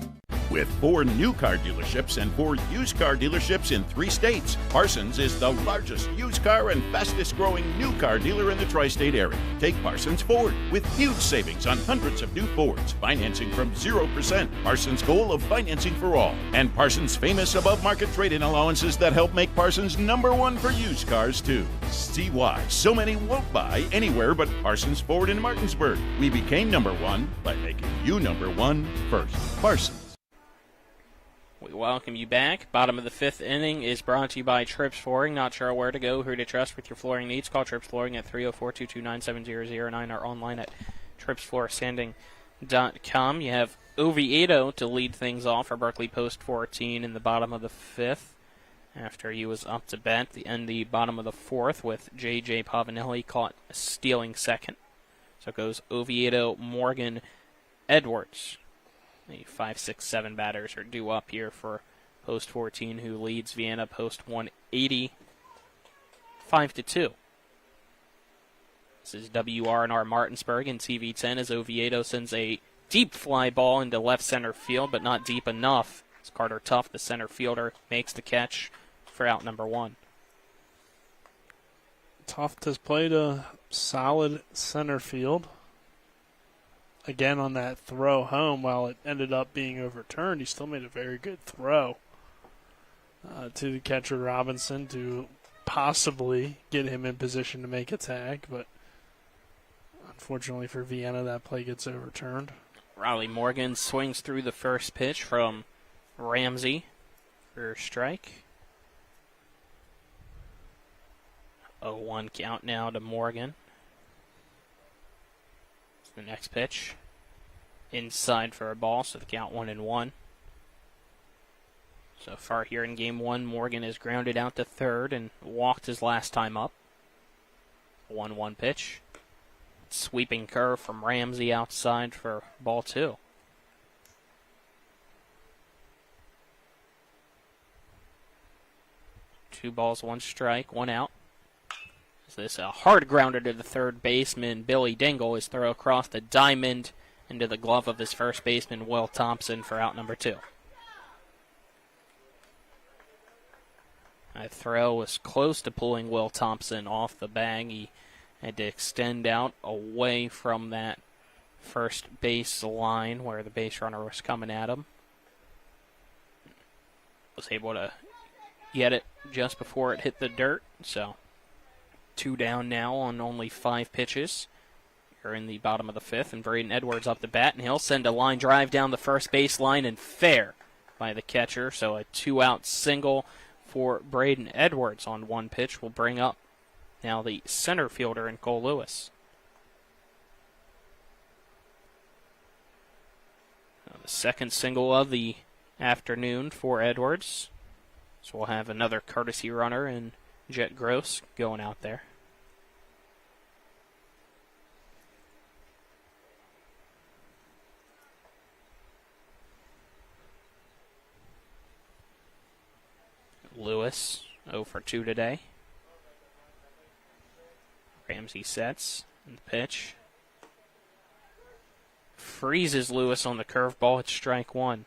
With 4 new car dealerships and 4 used car dealerships in 3 states, Parsons is the largest used car and fastest growing new car dealer in the tri-state area. Take Parsons Ford with huge savings on hundreds of new Fords, financing from 0%. Parsons' goal of financing for all. And Parsons' famous above-market trade-in allowances that help make Parsons #1 for used cars, too. See why so many won't buy anywhere but Parsons Ford in Martinsburg. We became #1 by making you #1 first. Parsons. We welcome you back. Bottom of the 5th inning is brought to you by Trips Flooring. Not sure where to go, who to trust with your flooring needs? Call Trips Flooring at 304-229-7009 or online at tripsfloorstanding.com. You have Oviedo to lead things off for Berkeley Post 14 in the bottom of the 5th. After he was up to bat, the bottom of the 4th with J.J. Pavanelli caught stealing second. So it goes Oviedo, Morgan, Edwards. The 5, 6, 7 batters are due up here for Post 14, who leads Vienna Post 180, 5-2. This is WRNR Martinsburg in TV10 as Oviedo sends a deep fly ball into left center field, but not deep enough. As Carter Tuff, the center fielder, makes the catch for out number 1. Tuff has played a solid center field. Again, on that throw home, while it ended up being overturned, he still made a very good throw to the catcher Robinson to possibly get him in position to make a tag, but unfortunately for Vienna, that play gets overturned. Riley Morgan swings through the first pitch from Ramsey for a strike. 0-1 count now to Morgan. The next pitch inside for a ball, so the count 1-1. So far here in game 1, Morgan is grounded out to third and walked his last time up. 1-1 pitch. Sweeping curve from Ramsey outside for ball 2. Two balls, 1 strike, 1 out. This a hard grounder to the third baseman, Billy Dingle, is throw across the diamond into the glove of his first baseman, Will Thompson, for out number 2. That throw was close to pulling Will Thompson off the bag. He had to extend out away from that first base line where the base runner was coming at him. Was able to get it just before it hit the dirt, so 2 down now on only 5 pitches. You're in the bottom of the 5th, and Braden Edwards up to bat, and he'll send a line drive down the first base line and fair by the catcher. So a 2-out single for Braden Edwards on 1 pitch will bring up now the center fielder in Cole Lewis. Now the second single of the afternoon for Edwards. So we'll have another courtesy runner in Jet Gross going out there. Lewis 0 for 2 today. Ramsey sets in the pitch. Freezes Lewis on the curveball. It's strike 1.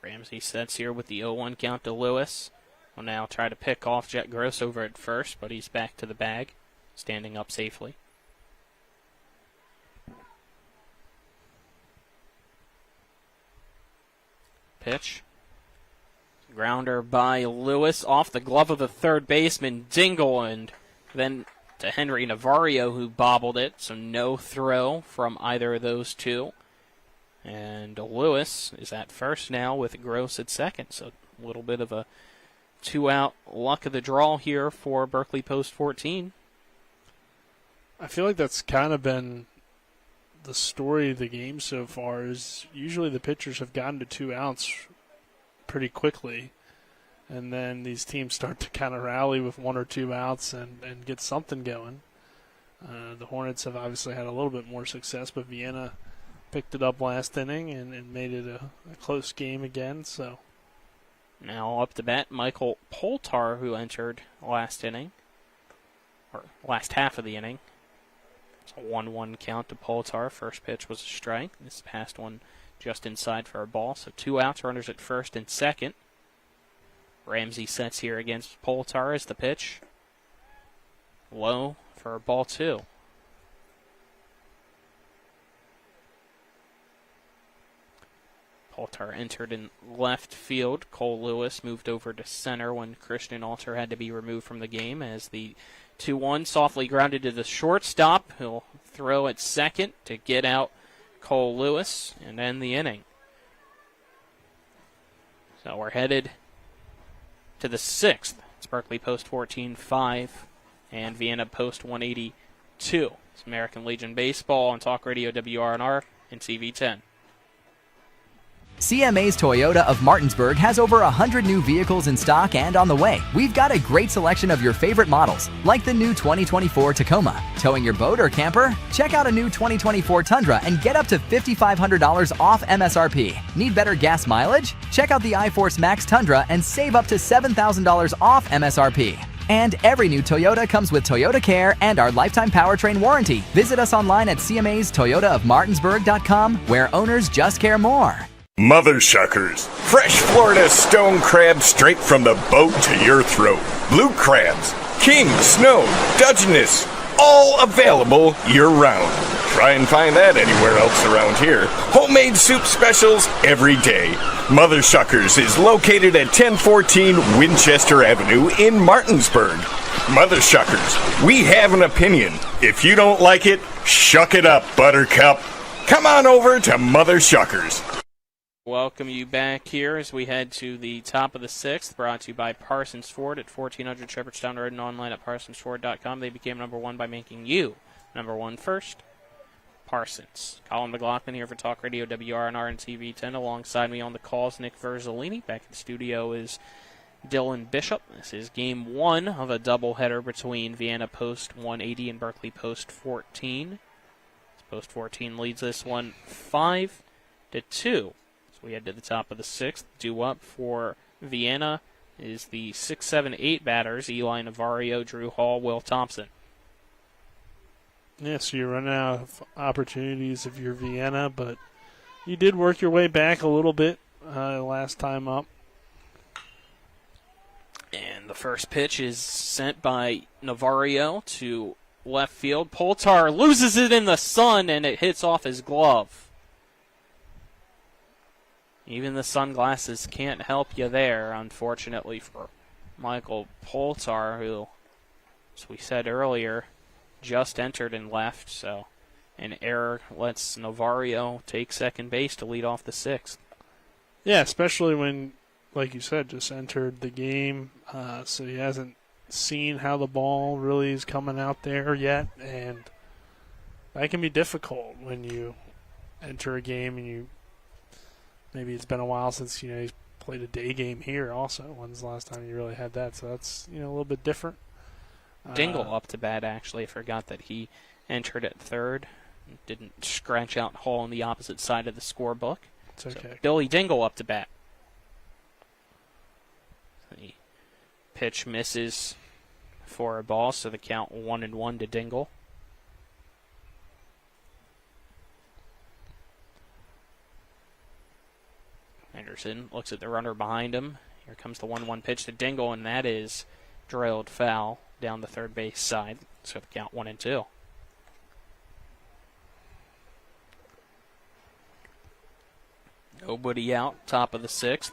Ramsey sets here with the 0-1 count to Lewis. Will now try to pick off Jet Gross over at first, but he's back to the bag, standing up safely. Pitch. Grounder by Lewis off the glove of the third baseman, Dingle, and then to Henry Navarro, who bobbled it, so no throw from either of those two. And Lewis is at first now with Gross at second, so a little bit of a 2-out luck of the draw here for Berkeley Post 14. I feel like that's kind of been the story of the game so far, is usually the pitchers have gotten to 2 outs pretty quickly, and then these teams start to kind of rally with 1 or 2 outs and get something going. The Hornets have obviously had a little bit more success, but Vienna picked it up last inning and made it a close game again. So now up to bat, Michael Poltar, who entered last inning, or last half of the inning. It's a 1-1 count to Poltar. First pitch was a strike. This past one just inside for a ball. So 2 outs, runners at first and second. Ramsey sets here against Poltar as the pitch. Low for ball 2. Poltar entered in left field. Cole Lewis moved over to center when Christian Alter had to be removed from the game as the 2-1 softly grounded to the shortstop. He'll throw at second to get out Cole Lewis and end the inning. So we're headed to the 6th. It's Berkeley Post 14-5 and Vienna Post 182. It's American Legion Baseball on Talk Radio WRNR and TV10. CMA's Toyota of Martinsburg has over 100 new vehicles in stock and on the way. We've got a great selection of your favorite models, like the new 2024 Tacoma. Towing your boat or camper? Check out a new 2024 Tundra and get up to $5,500 off MSRP. Need better gas mileage? Check out the iForce Max Tundra and save up to $7,000 off MSRP. And every new Toyota comes with Toyota Care and our lifetime powertrain warranty. Visit us online at CMA'sToyotaofMartinsburg.com, where owners just care more. Mother Shuckers. Fresh Florida stone crab straight from the boat to your throat. Blue crabs, king, snow, Dutchness, all available year-round. Try and find that anywhere else around here. Homemade soup specials every day. Mother Shuckers is located at 1014 Winchester Avenue in Martinsburg. Mother Shuckers, we have an opinion. If you don't like it, shuck it up, Buttercup. Come on over to Mother Shuckers. Welcome you back here as we head to the top of the 6th, brought to you by Parsons Ford at 1400 Shepherdstown Road and online at ParsonsFord.com. They became number 1 by making you number 1 first. Parsons. Colin McLaughlin here for Talk Radio WRNR and TV10. Alongside me on the calls, Nick Verzolini. Back in the studio is Dylan Bishop. This is game 1 of a doubleheader between Vienna Post 180 and Berkeley Post 14. Post 14 leads this one 5-2. We head to the top of the 6th. Due up for Vienna is the 6, 7, 8 batters, Eli Navarro, Drew Hall, Will Thompson. Yeah, so you're running out of opportunities if you're Vienna, but you did work your way back a little bit last time up. And the first pitch is sent by Navarro to left field. Poltar loses it in the sun, and it hits off his glove. Even the sunglasses can't help you there, unfortunately, for Michael Poltar, who, as we said earlier, just entered and left. So an error lets Navarro take second base to lead off the 6th. Yeah, especially when, like you said, just entered the game, so he hasn't seen how the ball really is coming out there yet, and that can be difficult when you enter a game and maybe it's been a while since he's played a day game here also. When's the last time you really had that? So that's a little bit different. Dingle up to bat, actually. I forgot that he entered at third. Didn't scratch out Hall on the opposite side of the scorebook. It's okay. So Billy Dingle up to bat. The pitch misses for a ball, so the count 1-1 to Dingle. Anderson looks at the runner behind him. Here comes the 1-1 pitch to Dingle, and that is drilled foul down the third base side. So the count 1-2. Nobody out, top of the 6th.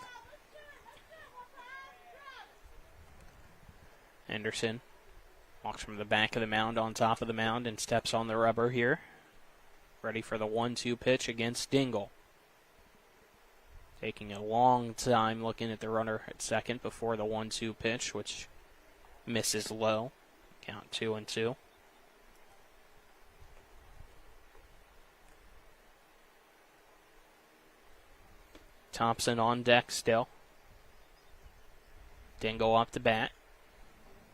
Anderson walks from the back of the mound on top of the mound and steps on the rubber here. Ready for the 1-2 pitch against Dingle. Taking a long time looking at the runner at second before the 1-2 pitch, which misses low. Count 2-2. Thompson on deck still. Dingle up to bat.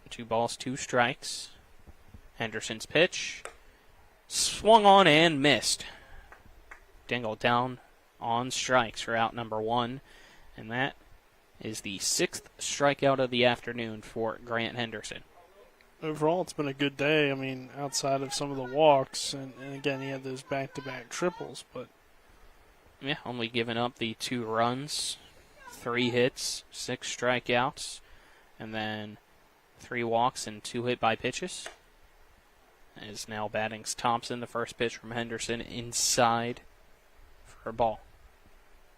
2 balls, 2 strikes. Henderson's pitch. Swung on and missed. Dingle down on strikes for out number 1. And that is the 6th strikeout of the afternoon for Grant Henderson. overall, it's been a good day. I mean, outside of some of the walks, and again, he had those back-to-back triples, but Yeah, only giving up the 2 runs, 3 hits, 6 strikeouts, and then 3 walks and 2 hit by pitches. Is now batting Thompson, the first pitch from Henderson, inside for a ball.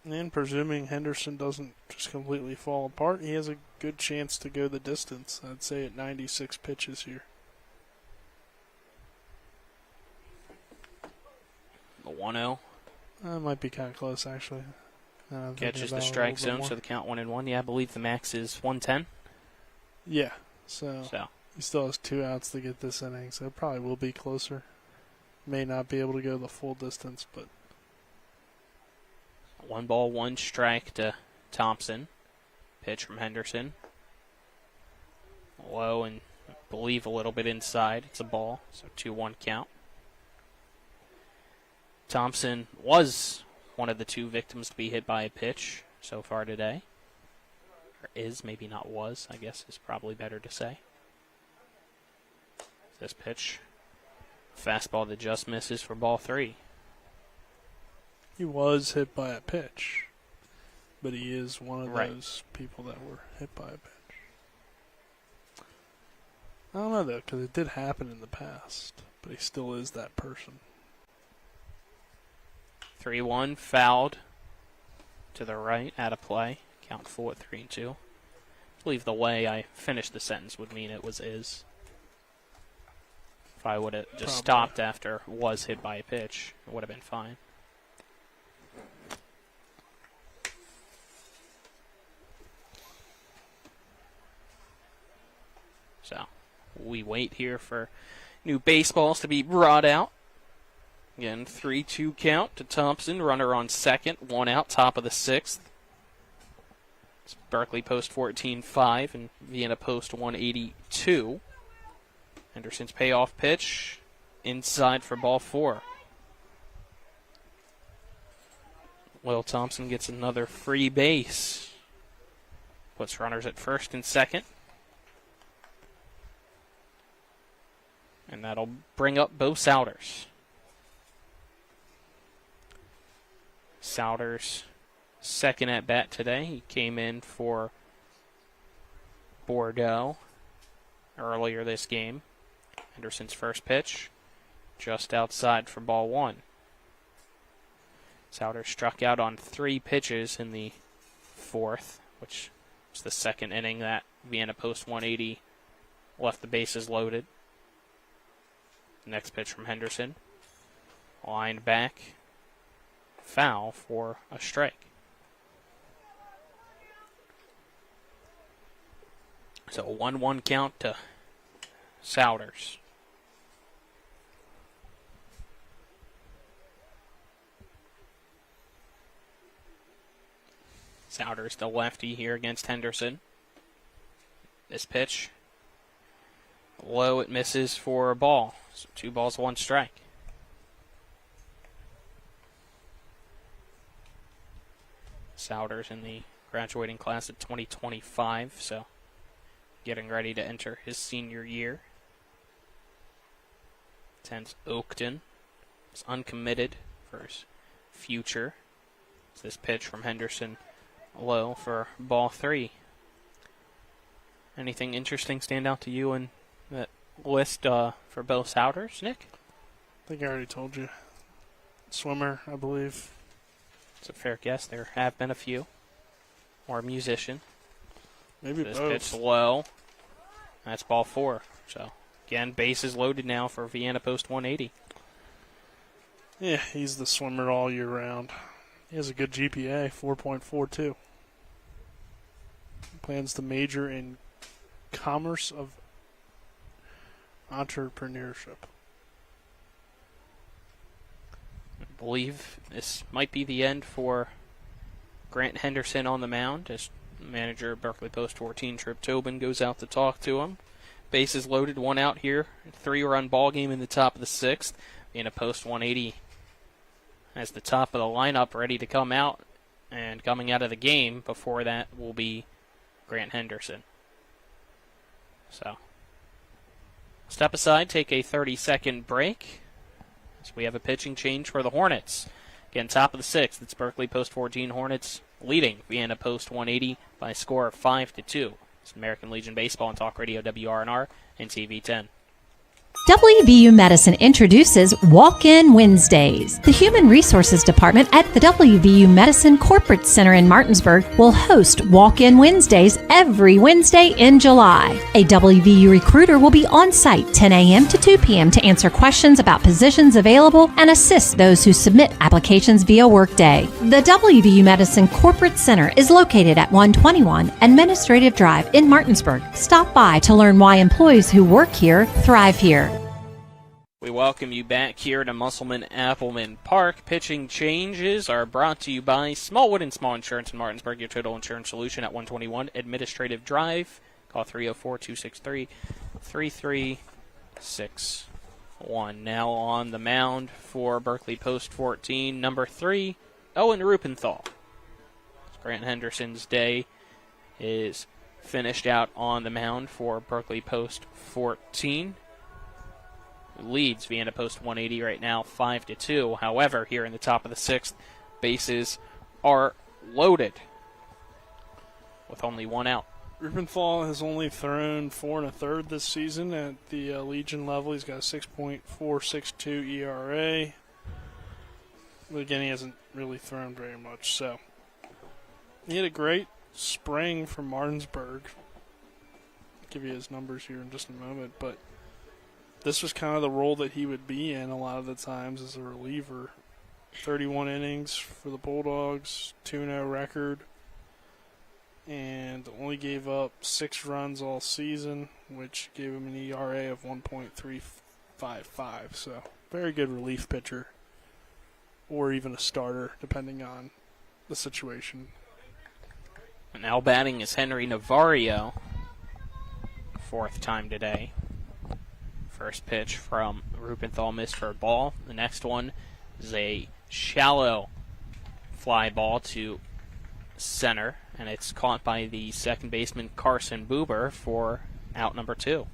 and presuming Henderson doesn't just completely fall apart, he has a good chance to go the distance, I'd say, at 96 pitches here. The 1-0. That might be kind of close, actually. Catches the strike zone, so the count 1-1. Yeah, I believe the max is 110. Yeah, so he still has 2 outs to get this inning, so it probably will be closer. May not be able to go the full distance, but 1 ball, 1 strike to Thompson. Pitch from Henderson. Low and I believe a little bit inside. It's a ball, so 2-1 count. Thompson was one of the 2 victims to be hit by a pitch so far today. Or is, maybe not was, I guess is probably better to say. This pitch. Fastball that just misses for ball 3. he was hit by a pitch. But he is one of Right. those people that were hit by a pitch. I don't know, though, because it did happen in the past. But he still is that person. 3-1, fouled to the right, out of play. Count full at 3-2. I believe the way I finished the sentence would mean it was is. If I would have just stopped after was hit by a pitch, it would have been fine. So, we wait here for new baseballs to be brought out. Again, 3-2 count to Thompson. Runner on second. 1 out, top of the 6th. It's Berkeley post 14-5 and Vienna post 182. Henderson's payoff pitch. Inside for ball 4. Will Thompson gets another free base. Puts runners at first and second. And that'll bring up Bo Souders. Souders' second at bat today. He came in for Bordeaux earlier this game. Henderson's first pitch, just outside for ball 1. Souders struck out on 3 pitches in the 4th, which was the second inning that Vienna post 180 left the bases loaded. Next pitch from Henderson. Lined back. Foul for a strike. So a 1-1 count to Souders. Souders, the lefty here against Henderson. This pitch. Low, it misses for a ball. So 2 balls, 1 strike. Souders in the graduating class of 2025, so getting ready to enter his senior year. Attends Oakton. Is uncommitted for his future. It's this pitch from Henderson low for ball 3. Anything interesting stand out to you in that list for Bo Souders, Nick? I think I already told you. Swimmer, I believe. It's a fair guess. There have been a few. Or a musician. Maybe this both. pitch low. That's ball 4. So, again, bases loaded now for Vienna post 180. Yeah, he's the swimmer all year round. He has a good GPA, 4.42. Plans to major in commerce of entrepreneurship. I believe this might be the end for Grant Henderson on the mound as manager of Berkeley Post 14, Trip Tobin, goes out to talk to him. Bases loaded, 1 out here. 3-run ball game in the top of the 6th. Vienna Post 180 as the top of the lineup ready to come out. And coming out of the game before that will be Grant Henderson. So, Step aside, take a 30-second break. So we have a pitching change for the Hornets. Again, top of the sixth, it's Berkeley Post 14 Hornets leading Vienna Post 180 by a score of 5-2. It's American Legion Baseball on Talk Radio WRNR and TV 10. WVU Medicine introduces Walk-In Wednesdays. The Human Resources Department at the WVU Medicine Corporate Center in Martinsburg will host Walk-In Wednesdays every Wednesday in July. A WVU recruiter will be on site 10 a.m. to 2 p.m. to answer questions about positions available and assist those who submit applications via Workday. The WVU Medicine Corporate Center is located at 121 Administrative Drive in Martinsburg. Stop by to learn why employees who work here thrive here. We welcome you back here to Musselman-Appleman Park. Pitching changes are brought to you by Smallwood and Small Insurance in Martinsburg, your total insurance solution at 121 Administrative Drive. Call 304-263-3361. Now on the mound for Berkeley Post 14, number 3, Owen Rupenthal. Grant Henderson's day is finished out on the mound for Berkeley Post 14. Leads Vienna Post 180 right now 5-2. However, here in the top of the sixth, bases are loaded with only one out. Rupenthal has only thrown 4 1/3 this season at the Legion level. He's got a 6.462 ERA. But again, he hasn't really thrown very much. So he had a great spring from Martinsburg. I'll give you his numbers here in just a moment, but this was kind of the role that he would be in a lot of the times as a reliever. 31 innings for the Bulldogs, 2-0 record, and only gave up 6 runs all season, which gave him an ERA of 1.355. So, very good relief pitcher, or even a starter, depending on the situation. Now batting is Henry Navarro, 4th time today. First pitch from Rupenthal missed for a ball. The next one is a shallow fly ball to center, and it's caught by the second baseman Carson Buber for out number 2.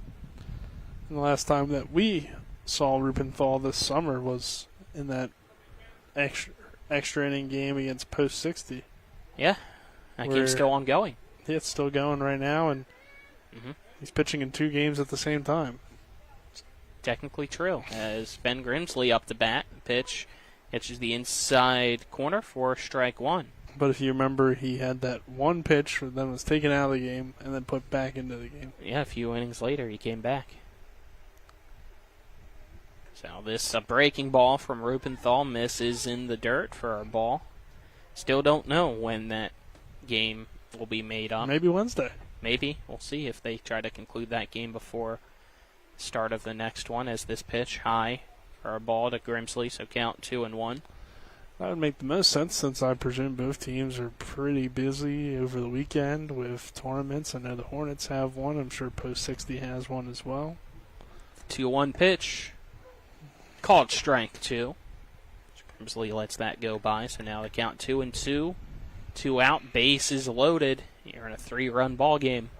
And the last time that we saw Rupenthal this summer was in that extra inning game against Post 60. Yeah, that game's still ongoing. Yeah, it's still going right now, and he's pitching in 2 games at the same time. Technically true, as Ben Grimsley up to bat. Pitch hitches the inside corner for strike 1. But if you remember, he had that one pitch that then was taken out of the game and then put back into the game. Yeah, a few innings later, he came back. So this a breaking ball from Rupenthal misses in the dirt for a ball. Still don't know when that game will be made up. Maybe Wednesday. Maybe. We'll see if they try to conclude that game before start of the next one, as this pitch high for a ball to Grimsley, so count 2-1. That would make the most sense, since I presume both teams are pretty busy over the weekend with tournaments. I know the Hornets have one. I'm sure Post 60 has one as well. 2-1 pitch. Called strike 2. Grimsley lets that go by, so now the count 2-2. 2 out, base is loaded. You're in a 3-run ball game.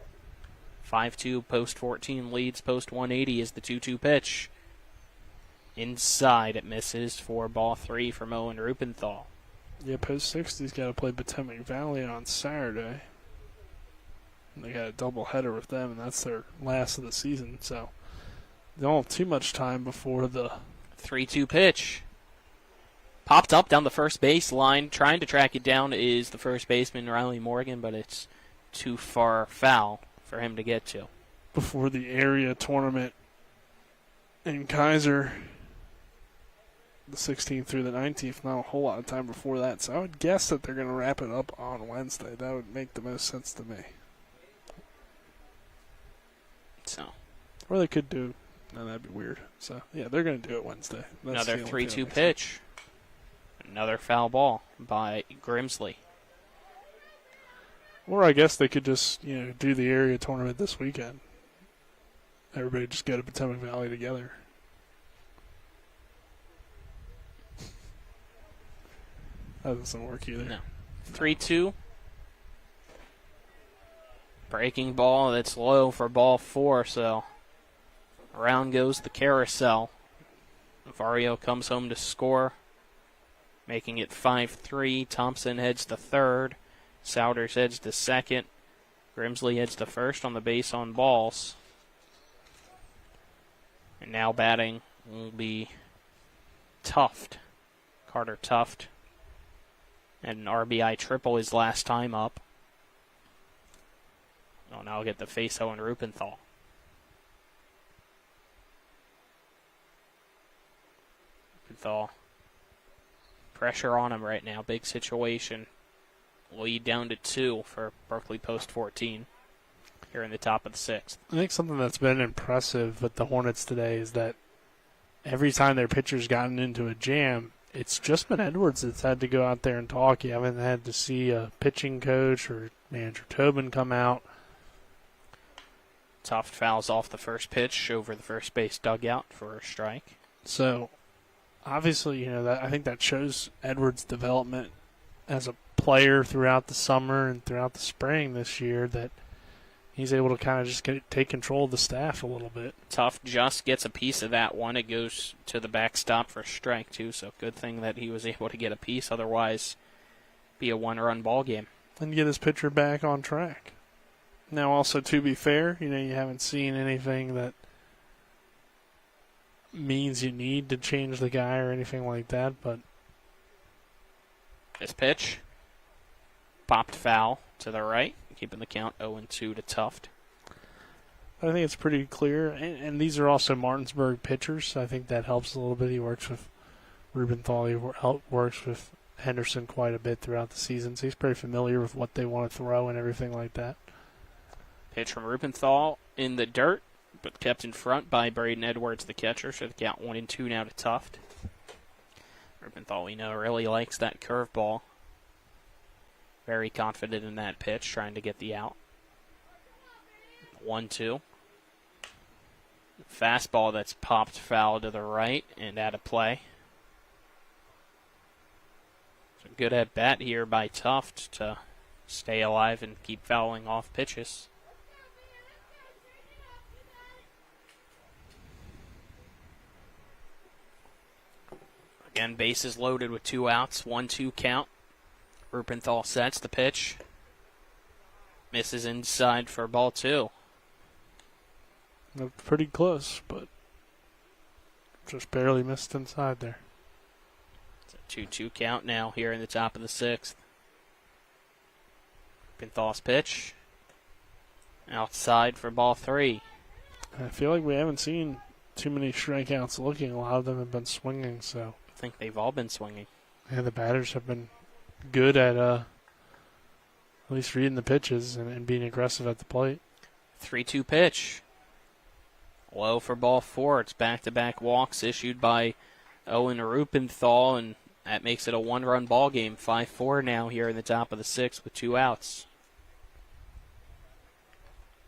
5-2, Post 14 leads Post 180 is the 2-2 pitch. Inside, it misses for ball 3 from Owen Rupenthal. Yeah, Post 60's got to play Potomac Valley on Saturday. And they got a doubleheader with them, and that's their last of the season. So they don't have too much time before the 3-2 pitch. Popped up down the first base line. Trying to track it down is the first baseman, Riley Morgan, but it's too far foul for him to get to. Before the area tournament in Kaiser, the 16th through the 19th, not a whole lot of time before that. So I would guess that they're going to wrap it up on Wednesday. That would make the most sense to me. So, or they could do, no, that'd be weird. So, yeah, they're going to do it Wednesday. That's another 3-2 pitch. Another foul ball by Grimsley. Or I guess they could just, do the area tournament this weekend. Everybody just go to Potomac Valley together. That doesn't work either. No. 3-2. Breaking ball that's low for ball 4, so Around goes the carousel. Vario comes home to score, making it 5-3. Thompson heads to third. Souders heads to second. Grimsley heads to first on the base on balls. And now batting will be Tuft. Carter Tuft. And an RBI triple his last time up. Oh, now we'll get the face Owen Rupenthal. Rupenthal. Pressure on him right now. Big situation. Lead down to 2 for Berkeley Post 14 here in the top of the 6th. I think something that's been impressive with the Hornets today is that every time their pitcher's gotten into a jam, it's just been Edwards that's had to go out there and talk. You haven't had to see a pitching coach or manager Tobin come out. Tuft fouls off the first pitch over the first base dugout for a strike. So, obviously, that I think that shows Edwards' development as a player throughout the summer and throughout the spring this year, that he's able to kind of just take control of the staff a little bit. Tuft just gets a piece of that one. It goes to the backstop for strike two, so good thing that he was able to get a piece. Otherwise, be a one-run ball game. And get his pitcher back on track. Now, also, to be fair, you haven't seen anything that means you need to change the guy or anything like that, but this pitch popped foul to the right, keeping the count 0-2 to Tuft. I think it's pretty clear, and these are also Martinsburg pitchers, so I think that helps a little bit. He works with Rubenthal, he works with Henderson quite a bit throughout the season, so he's pretty familiar with what they want to throw and everything like that. Pitch from Rubenthal in the dirt, but kept in front by Braden Edwards, the catcher, so the count 1-2 now to Tuft. Rubenthal, we know, really likes that curveball. Very confident in that pitch, trying to get the out. 1-2. Fastball that's popped foul to the right and out of play. So good at bat here by Tuft to stay alive and keep fouling off pitches. Again, bases loaded with 2 outs, 1-2 count. Rupenthal sets the pitch. Misses inside for ball 2. Looked pretty close, but just barely missed inside there. It's a 2-2 count now here in the top of the 6th. Rupenthal's pitch. Outside for ball 3. I feel like we haven't seen too many strikeouts looking. A lot of them have been swinging, so I think they've all been swinging. Yeah, the batters have been good at least reading the pitches and being aggressive at the plate. 3-2 pitch. Low for ball 4. It's back-to-back walks issued by Owen Rupenthal, and that makes it a one-run ball game. 5-4 now here in the top of the 6th with 2 outs.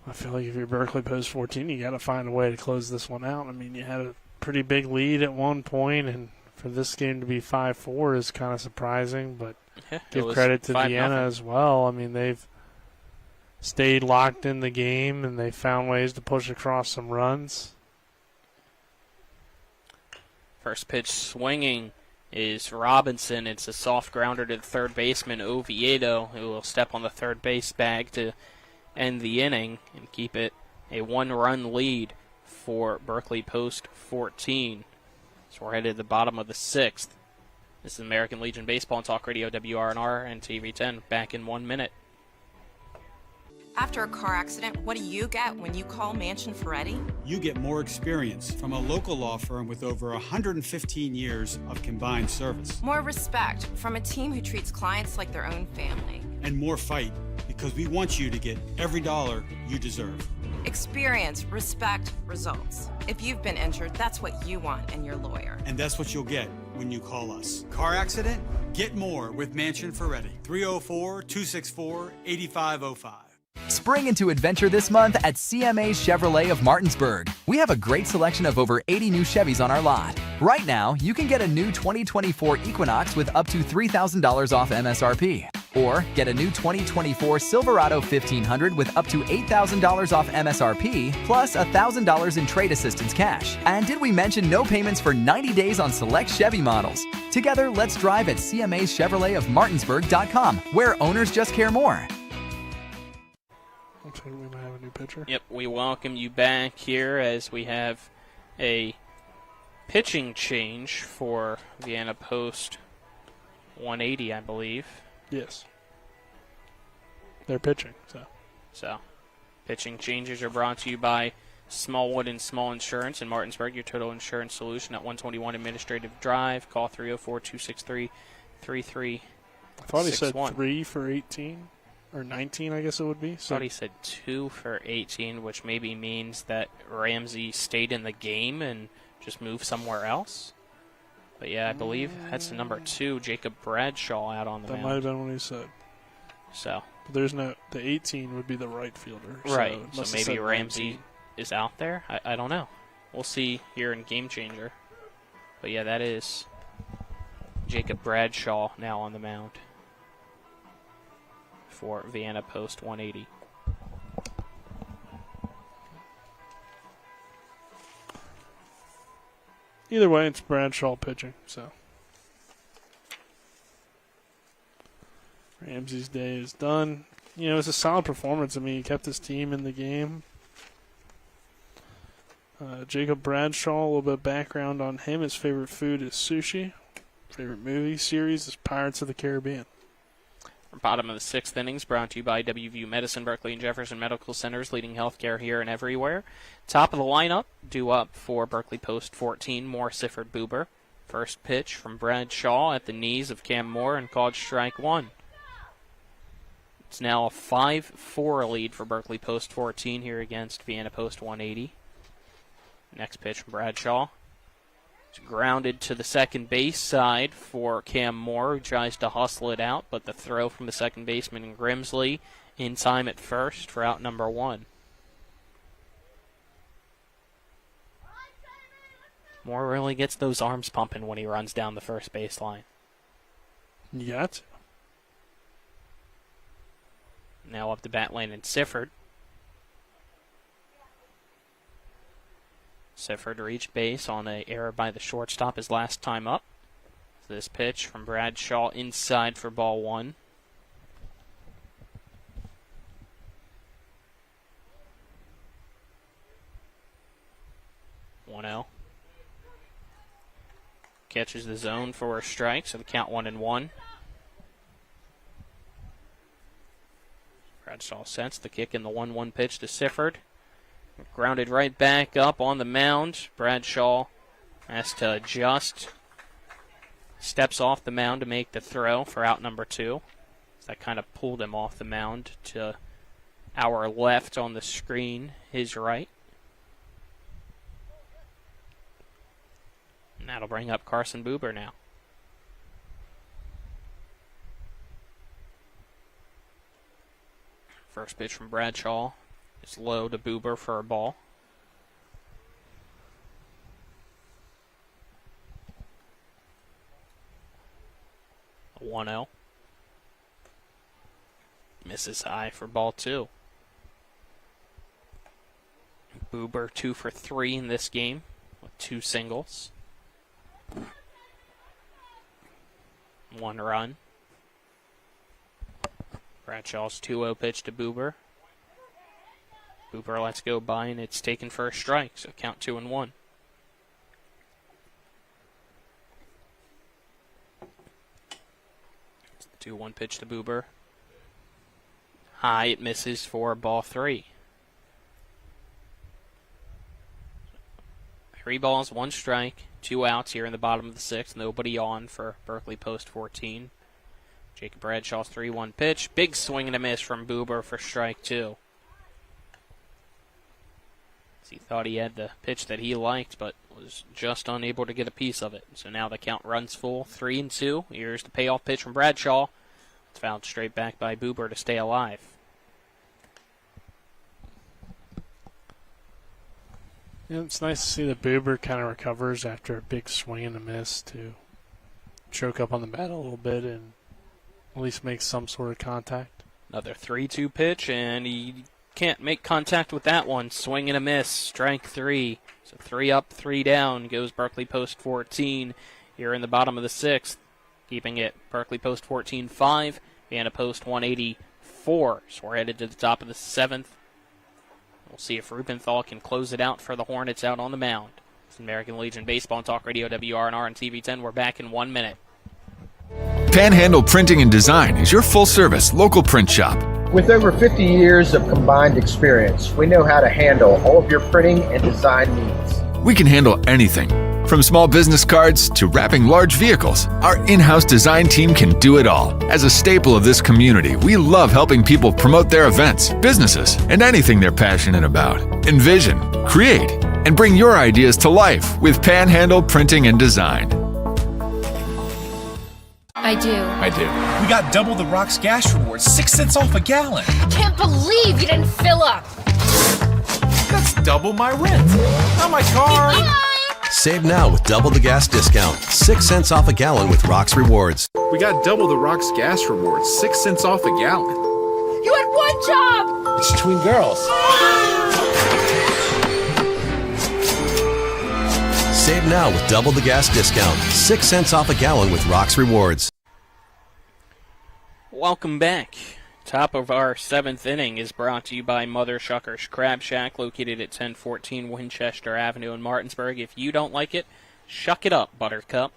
I feel like if you're Berkeley Post 14, you got to find a way to close this one out. I mean, you had a pretty big lead at one point, and for this game to be 5-4 is kind of surprising, but give credit to Vienna as well. I mean, they've stayed locked in the game, and they found ways to push across some runs. First pitch swinging is Robinson. It's a soft grounder to the third baseman, Oviedo, who will step on the third base bag to end the inning and keep it a one-run lead for Berkeley Post 14. So we're headed to the bottom of the 6th. This is American Legion Baseball and Talk Radio, WRNR and TV10. Back in 1 minute. After a car accident, what do you get when you call Mansion Ferretti? You get more experience from a local law firm with over 115 years of combined service. More respect from a team who treats clients like their own family. And more fight, because we want you to get every dollar you deserve. Experience, respect, results. If you've been injured, that's what you want in your lawyer. And that's what you'll get when you call us. Car accident? Get more with Mansion Ferretti. 304-264-8505. Spring into adventure this month at CMA Chevrolet of Martinsburg. We have a great selection of over 80 new Chevys on our lot. Right now, you can get a new 2024 Equinox with up to $3,000 off MSRP. Or get a new 2024 Silverado 1500 with up to $8,000 off MSRP, plus $1,000 in trade assistance cash. And did we mention no payments for 90 days on select Chevy models? Together, let's drive at CMA's Chevrolet of Martinsburg.com, where owners just care more. Looks like we might have a new pitcher. Yep, we welcome you back here as we have a pitching change for Vienna Post 180, I believe. Yes. They're pitching, So, pitching changes are brought to you by Smallwood and Small Insurance in Martinsburg, your total insurance solution at 121 Administrative Drive. Call 304-263-3361. I thought he said 3 for 18, or 19, I guess it would be. I thought he said 2 for 18, which maybe means that Ramsey stayed in the game and just moved somewhere else. But yeah, I believe that's the number 2, Jacob Bradshaw, out on the mound. That might have been what he said. So. But there's the 18 would be the right fielder. Right, so maybe Ramsey is out there. I don't know. We'll see here in Game Changer. But yeah, that is Jacob Bradshaw now on the mound for Vienna Post 180. Either way, it's Bradshaw pitching, so. Ramsey's day is done. You know, it's a solid performance. I mean, he kept his team in the game. Jacob Bradshaw, a little bit of background on him. His favorite food is sushi. Favorite movie series is Pirates of the Caribbean. Bottom of the 6th innings, brought to you by WVU Medicine, Berkeley, and Jefferson Medical Centers, leading healthcare here and everywhere. Top of the lineup, due up for Berkeley Post 14, Moore, Sifford, Buber. First pitch from Bradshaw at the knees of Cam Moore and called strike 1. It's now a 5-4 lead for Berkeley Post 14 here against Vienna Post 180. Next pitch from Bradshaw. It's grounded to the second base side for Cam Moore, who tries to hustle it out, but the throw from the second baseman Grimsley in time at first for out number 1. Moore really gets those arms pumping when he runs down the first baseline. Yet. Now up the bat lane in Sifford. Sifford reached base on an error by the shortstop his last time up. This pitch from Bradshaw inside for ball 1. Catches the zone for a strike, so the count 1-1. Bradshaw sets the kick in the 1-1 pitch to Sifford. Grounded right back up on the mound. Bradshaw has to adjust. Steps off the mound to make the throw for out number 2. That kind of pulled him off the mound to our left on the screen, his right. And that'll bring up Carson Buber now. First pitch from Bradshaw is low to Buber for a ball. A 1-0. Misses high for ball 2. Buber 2 for 3 in this game with 2 singles. 1 run. Bradshaw's 2-0 pitch to Buber. Buber lets go by, and it's taken for a strike, so count 2-1. It's the 2-1 pitch to Buber. High, it misses for ball 3. 3 balls, 1 strike, 2 outs here in the bottom of the 6th. Nobody on for Berkeley Post 14. Jacob Bradshaw's 3-1 pitch. Big swing and a miss from Buber for strike 2. He thought he had the pitch that he liked, but was just unable to get a piece of it. So now the count runs full, 3-2. Here's the payoff pitch from Bradshaw. It's fouled straight back by Buber to stay alive. Yeah, it's nice to see that Buber kind of recovers after a big swing and a miss to choke up on the bat a little bit and at least make some sort of contact. Another 3-2 pitch, and he can't make contact with that one. Swing and a miss, strike 3. So 3 up, 3 down goes Berkeley Post 14 here in the bottom of the 6th. Keeping it Berkeley Post 14 5, Vienna Post 184. So we're headed to the top of the 7th. We'll see if Rubenthal can close it out for the Hornets out on the mound. It's American Legion Baseball and Talk Radio, WRNR and TV10. We're back in 1 minute. Panhandle Printing and Design is your full-service local print shop. With over 50 years of combined experience, we know how to handle all of your printing and design needs. We can handle anything, from small business cards to wrapping large vehicles. Our in-house design team can do it all. As a staple of this community, we love helping people promote their events, businesses, and anything they're passionate about. Envision, create, and bring your ideas to life with Panhandle Printing and Design. I do. We got double the Rock's gas rewards, 6 cents off a gallon. I can't believe you didn't fill up. That's double my rent. Not my car. Save now with double the gas discount. 6 cents off a gallon with Rock's Rewards. We got double the Rock's gas rewards, 6 cents off a gallon. You had one job. It's between girls. Save now with double the gas discount. 6 cents off a gallon with Rock's Rewards. Welcome back. Top of our 7th inning is brought to you by Mother Shucker's Crab Shack, located at 1014 Winchester Avenue in Martinsburg. If you don't like it, shuck it up, Buttercup.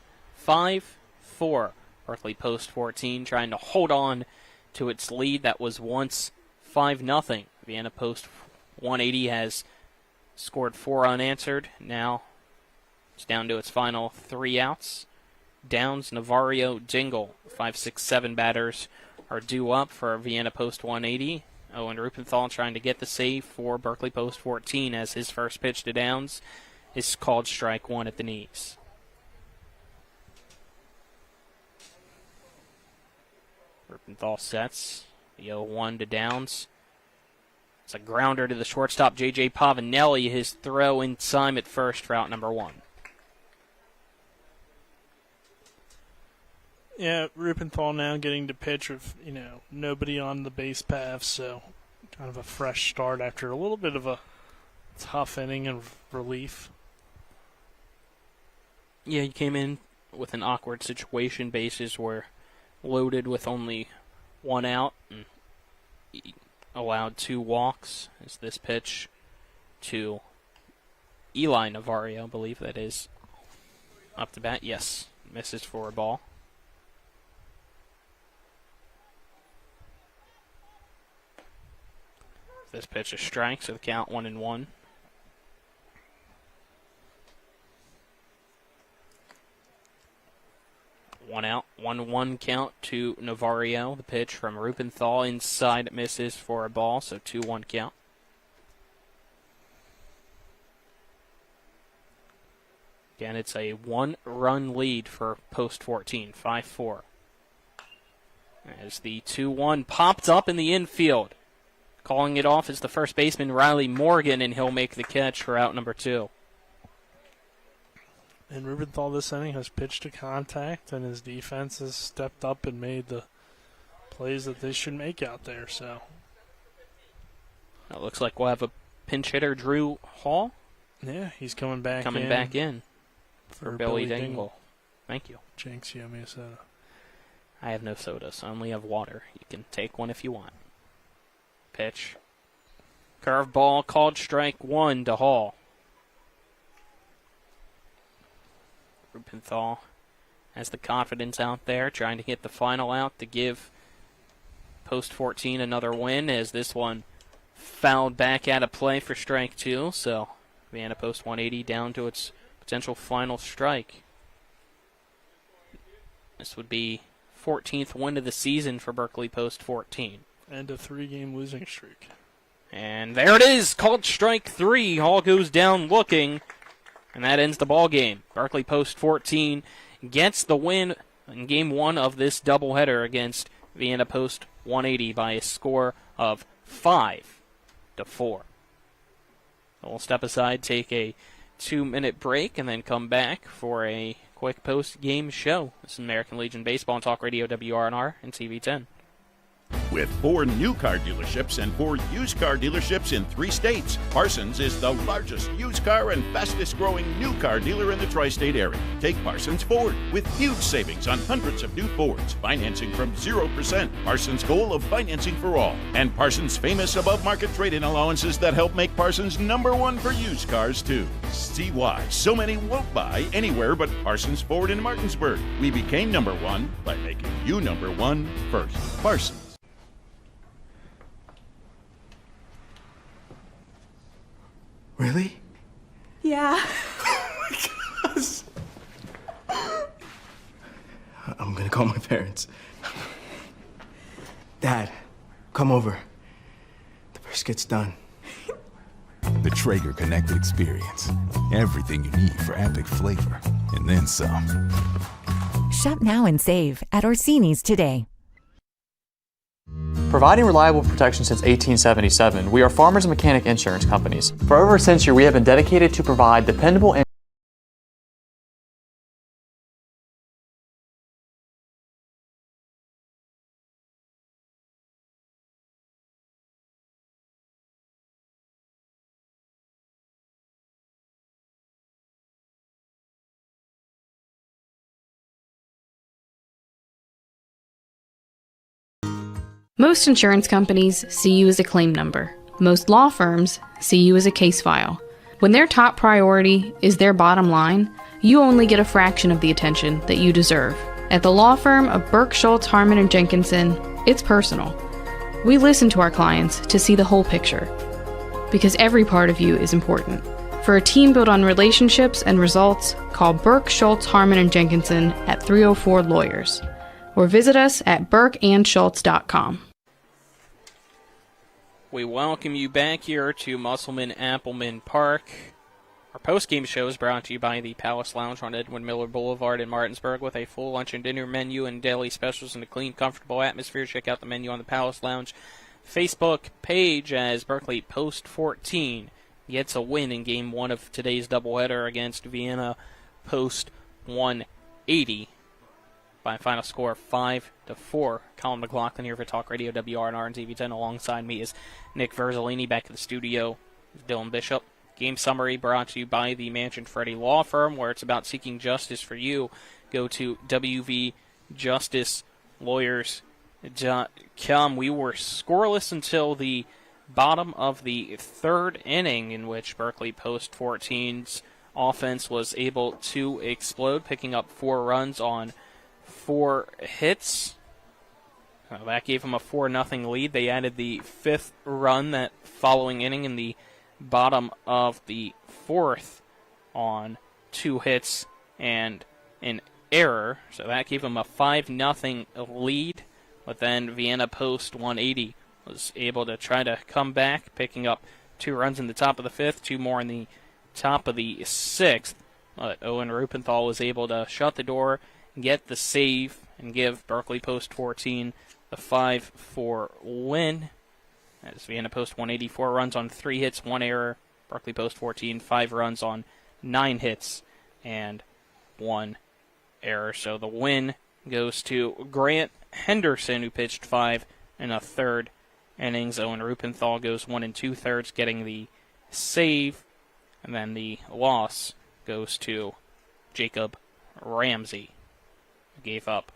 5-4. Berkeley Post 14 trying to hold on to its lead that was once 5-0. Vienna Post 180 has scored 4 unanswered. Now it's down to its final 3 outs. Downs, Navarro, Dingle. 5, 6, 7 batters are due up for Vienna Post 180. Owen Rupenthal trying to get the save for Berkeley Post 14 as his first pitch to Downs is called strike 1 at the knees. Rupenthal sets the 0-1 to Downs. It's a grounder to the shortstop, J.J. Pavanelli. His throw in time at first for out number 1. Yeah, Rupenthal now getting to pitch with, nobody on the base path, so kind of a fresh start after a little bit of a tough inning of relief. Yeah, he came in with an awkward situation. Bases were loaded with only 1 out, and he allowed 2 walks as this pitch to Eli Navarro, I believe that is, up to bat. Yes, misses for a ball. This pitch is strike, so the count 1-1. One out, 1-1 count to Navarro. The pitch from Rupenthal inside misses for a ball, so 2-1 count. Again, it's a 1-run lead for Post 14, 5-4. As the 2-1 popped up in the infield. Calling it off is the first baseman, Riley Morgan, and he'll make the catch for out number 2. And Rubenthal this inning has pitched to contact, and his defense has stepped up and made the plays that they should make out there. So it looks like we'll have a pinch hitter, Drew Hall. Yeah, he's coming back in for Billy Dingle. Thank you. Jinx, you owe me a soda. I have no sodas. I only have water. You can take one if you want. Pitch. Curveball called strike 1 to Hall. Rupenthal has the confidence out there, trying to get the final out to give Post 14 another win, as this one fouled back out of play for strike 2. So Vienna Post 180 down to its potential final strike. This would be 14th win of the season for Berkeley Post 14. And a 3-game losing streak. And there it is, called strike 3. Hall goes down looking, and that ends the ball game. Berkeley Post 14 gets the win in Game 1 of this doubleheader against Vienna Post 180 by a score of 5-4. So we'll step aside, take a 2-minute break, and then come back for a quick post-game show. This is American Legion Baseball on Talk Radio WRNR and TV10. With 4 new car dealerships and 4 used car dealerships in 3 states, Parsons is the largest used car and fastest growing new car dealer in the tri-state area. Take Parsons Ford with huge savings on hundreds of new Fords, financing from 0%. Parsons' goal of financing for all. And Parsons' famous above-market trade-in allowances that help make Parsons #1 for used cars, too. See why so many won't buy anywhere but Parsons Ford in Martinsburg. We became #1 by making you #1 first. Parsons. Really? Yeah. I'm gonna call my parents. Dad, come over. The brisket's done. The Traeger Connected Experience. Everything you need for epic flavor. And then some. Shop now and save at Orsini's today. Providing reliable protection since 1877, we are Farmers and Mechanic Insurance Companies. For over a century, we have been dedicated to provide dependable Most insurance companies see you as a claim number. Most law firms see you as a case file. When their top priority is their bottom line, you only get a fraction of the attention that you deserve. At the law firm of Burke, Schultz, Harmon, and Jenkinson, it's personal. We listen to our clients to see the whole picture, because every part of you is important. For a team built on relationships and results, call Burke, Schultz, Harmon, and Jenkinson at 304 Lawyers. Or visit us at burkeandschultz.com. We welcome you back here to Musselman Appleman Park. Our post-game show is brought to you by the Palace Lounge on Edward Miller Boulevard in Martinsburg with a full lunch and dinner menu and daily specials in a clean, comfortable atmosphere. Check out the menu on the Palace Lounge Facebook page as Berkeley Post 14 gets a win in Game 1 of today's doubleheader against Vienna Post 180. By a final score of 5-4. Colin McLaughlin here for Talk Radio WRNR and TV10. Alongside me is Nick Verzolini. Back in the studio is Dylan Bishop. Game summary brought to you by the Mansion Freddie Law Firm, where it's about seeking justice for you. Go to wvjusticelawyers.com. We were scoreless until the bottom of the third inning, in which Berkeley Post 14's offense was able to explode, picking up 4 runs on 4 hits. That gave them a 4-0 lead. They added the 5th run that following inning in the bottom of the 4th on 2 hits and an error. So that gave them a 5-0 lead. But then Vienna Post 180 was able to try to come back, picking up 2 runs in the top of the 5th, 2 more in the top of the 6th. But Owen Rupenthal was able to shut the door, get the save, and give Berkeley Post 14 the 5-4 win. As Vienna Post 184 runs on 3 hits, 1 error. Berkeley Post 14, 5 runs on 9 hits and 1 error. So the win goes to Grant Henderson, who pitched 5 1/3 innings. Owen Rupenthal goes 1 2/3, getting the save. And then the loss goes to Jacob Ramsey, gave up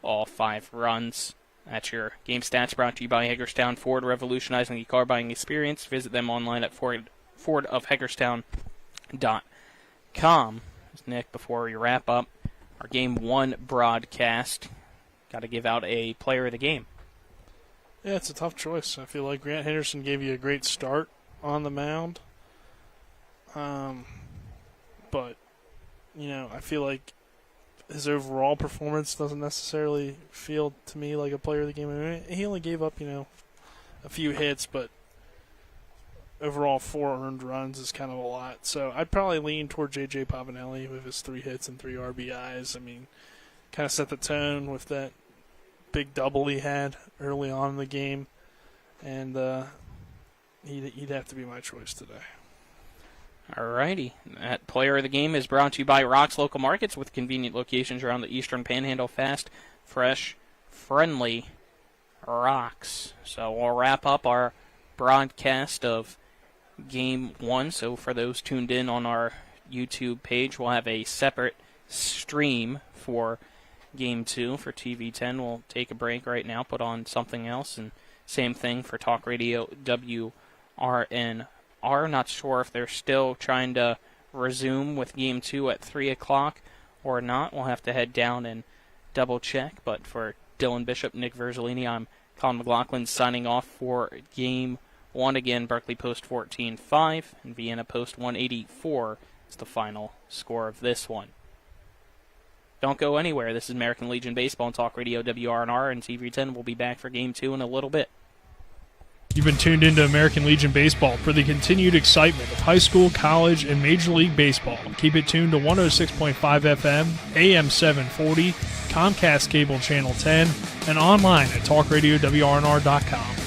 all 5 runs. That's your game stats brought to you by Hagerstown Ford, revolutionizing the car buying experience. Visit them online at fordofhagerstown.com. Nick, before we wrap up our Game 1 broadcast, got to give out a player of the game. Yeah, it's a tough choice. I feel like Grant Henderson gave you a great start on the mound. But, I feel like his overall performance doesn't necessarily feel to me like a player of the game. I mean, he only gave up, a few hits, but overall 4 earned runs is kind of a lot. So I'd probably lean toward J.J. Pavanelli with his 3 hits and 3 RBIs. I mean, kind of set the tone with that big double he had early on in the game. And he'd have to be my choice today. Alrighty. That player of the game is brought to you by Rock's Local Markets with convenient locations around the Eastern Panhandle. Fast, fresh, friendly Rocks. So we'll wrap up our broadcast of Game 1. So for those tuned in on our YouTube page, we'll have a separate stream for Game 2 for TV10. We'll take a break right now, put on something else, and same thing for Talk Radio WRNR. Not sure if they're still trying to resume with Game 2 at 3 o'clock or not. We'll have to head down and double check. But for Dylan Bishop, Nick Verzolini, I'm Colin McLaughlin signing off for Game 1 again. Berkeley Post 14-5 and Vienna Post 184 is the final score of this one. Don't go anywhere. This is American Legion Baseball on Talk Radio WRNR and TV10. We'll be back for Game 2 in a little bit. You've been tuned into American Legion Baseball for the continued excitement of high school, college, and Major League Baseball. Keep it tuned to 106.5 FM, AM 740, Comcast Cable Channel 10, and online at talkradiowrnr.com.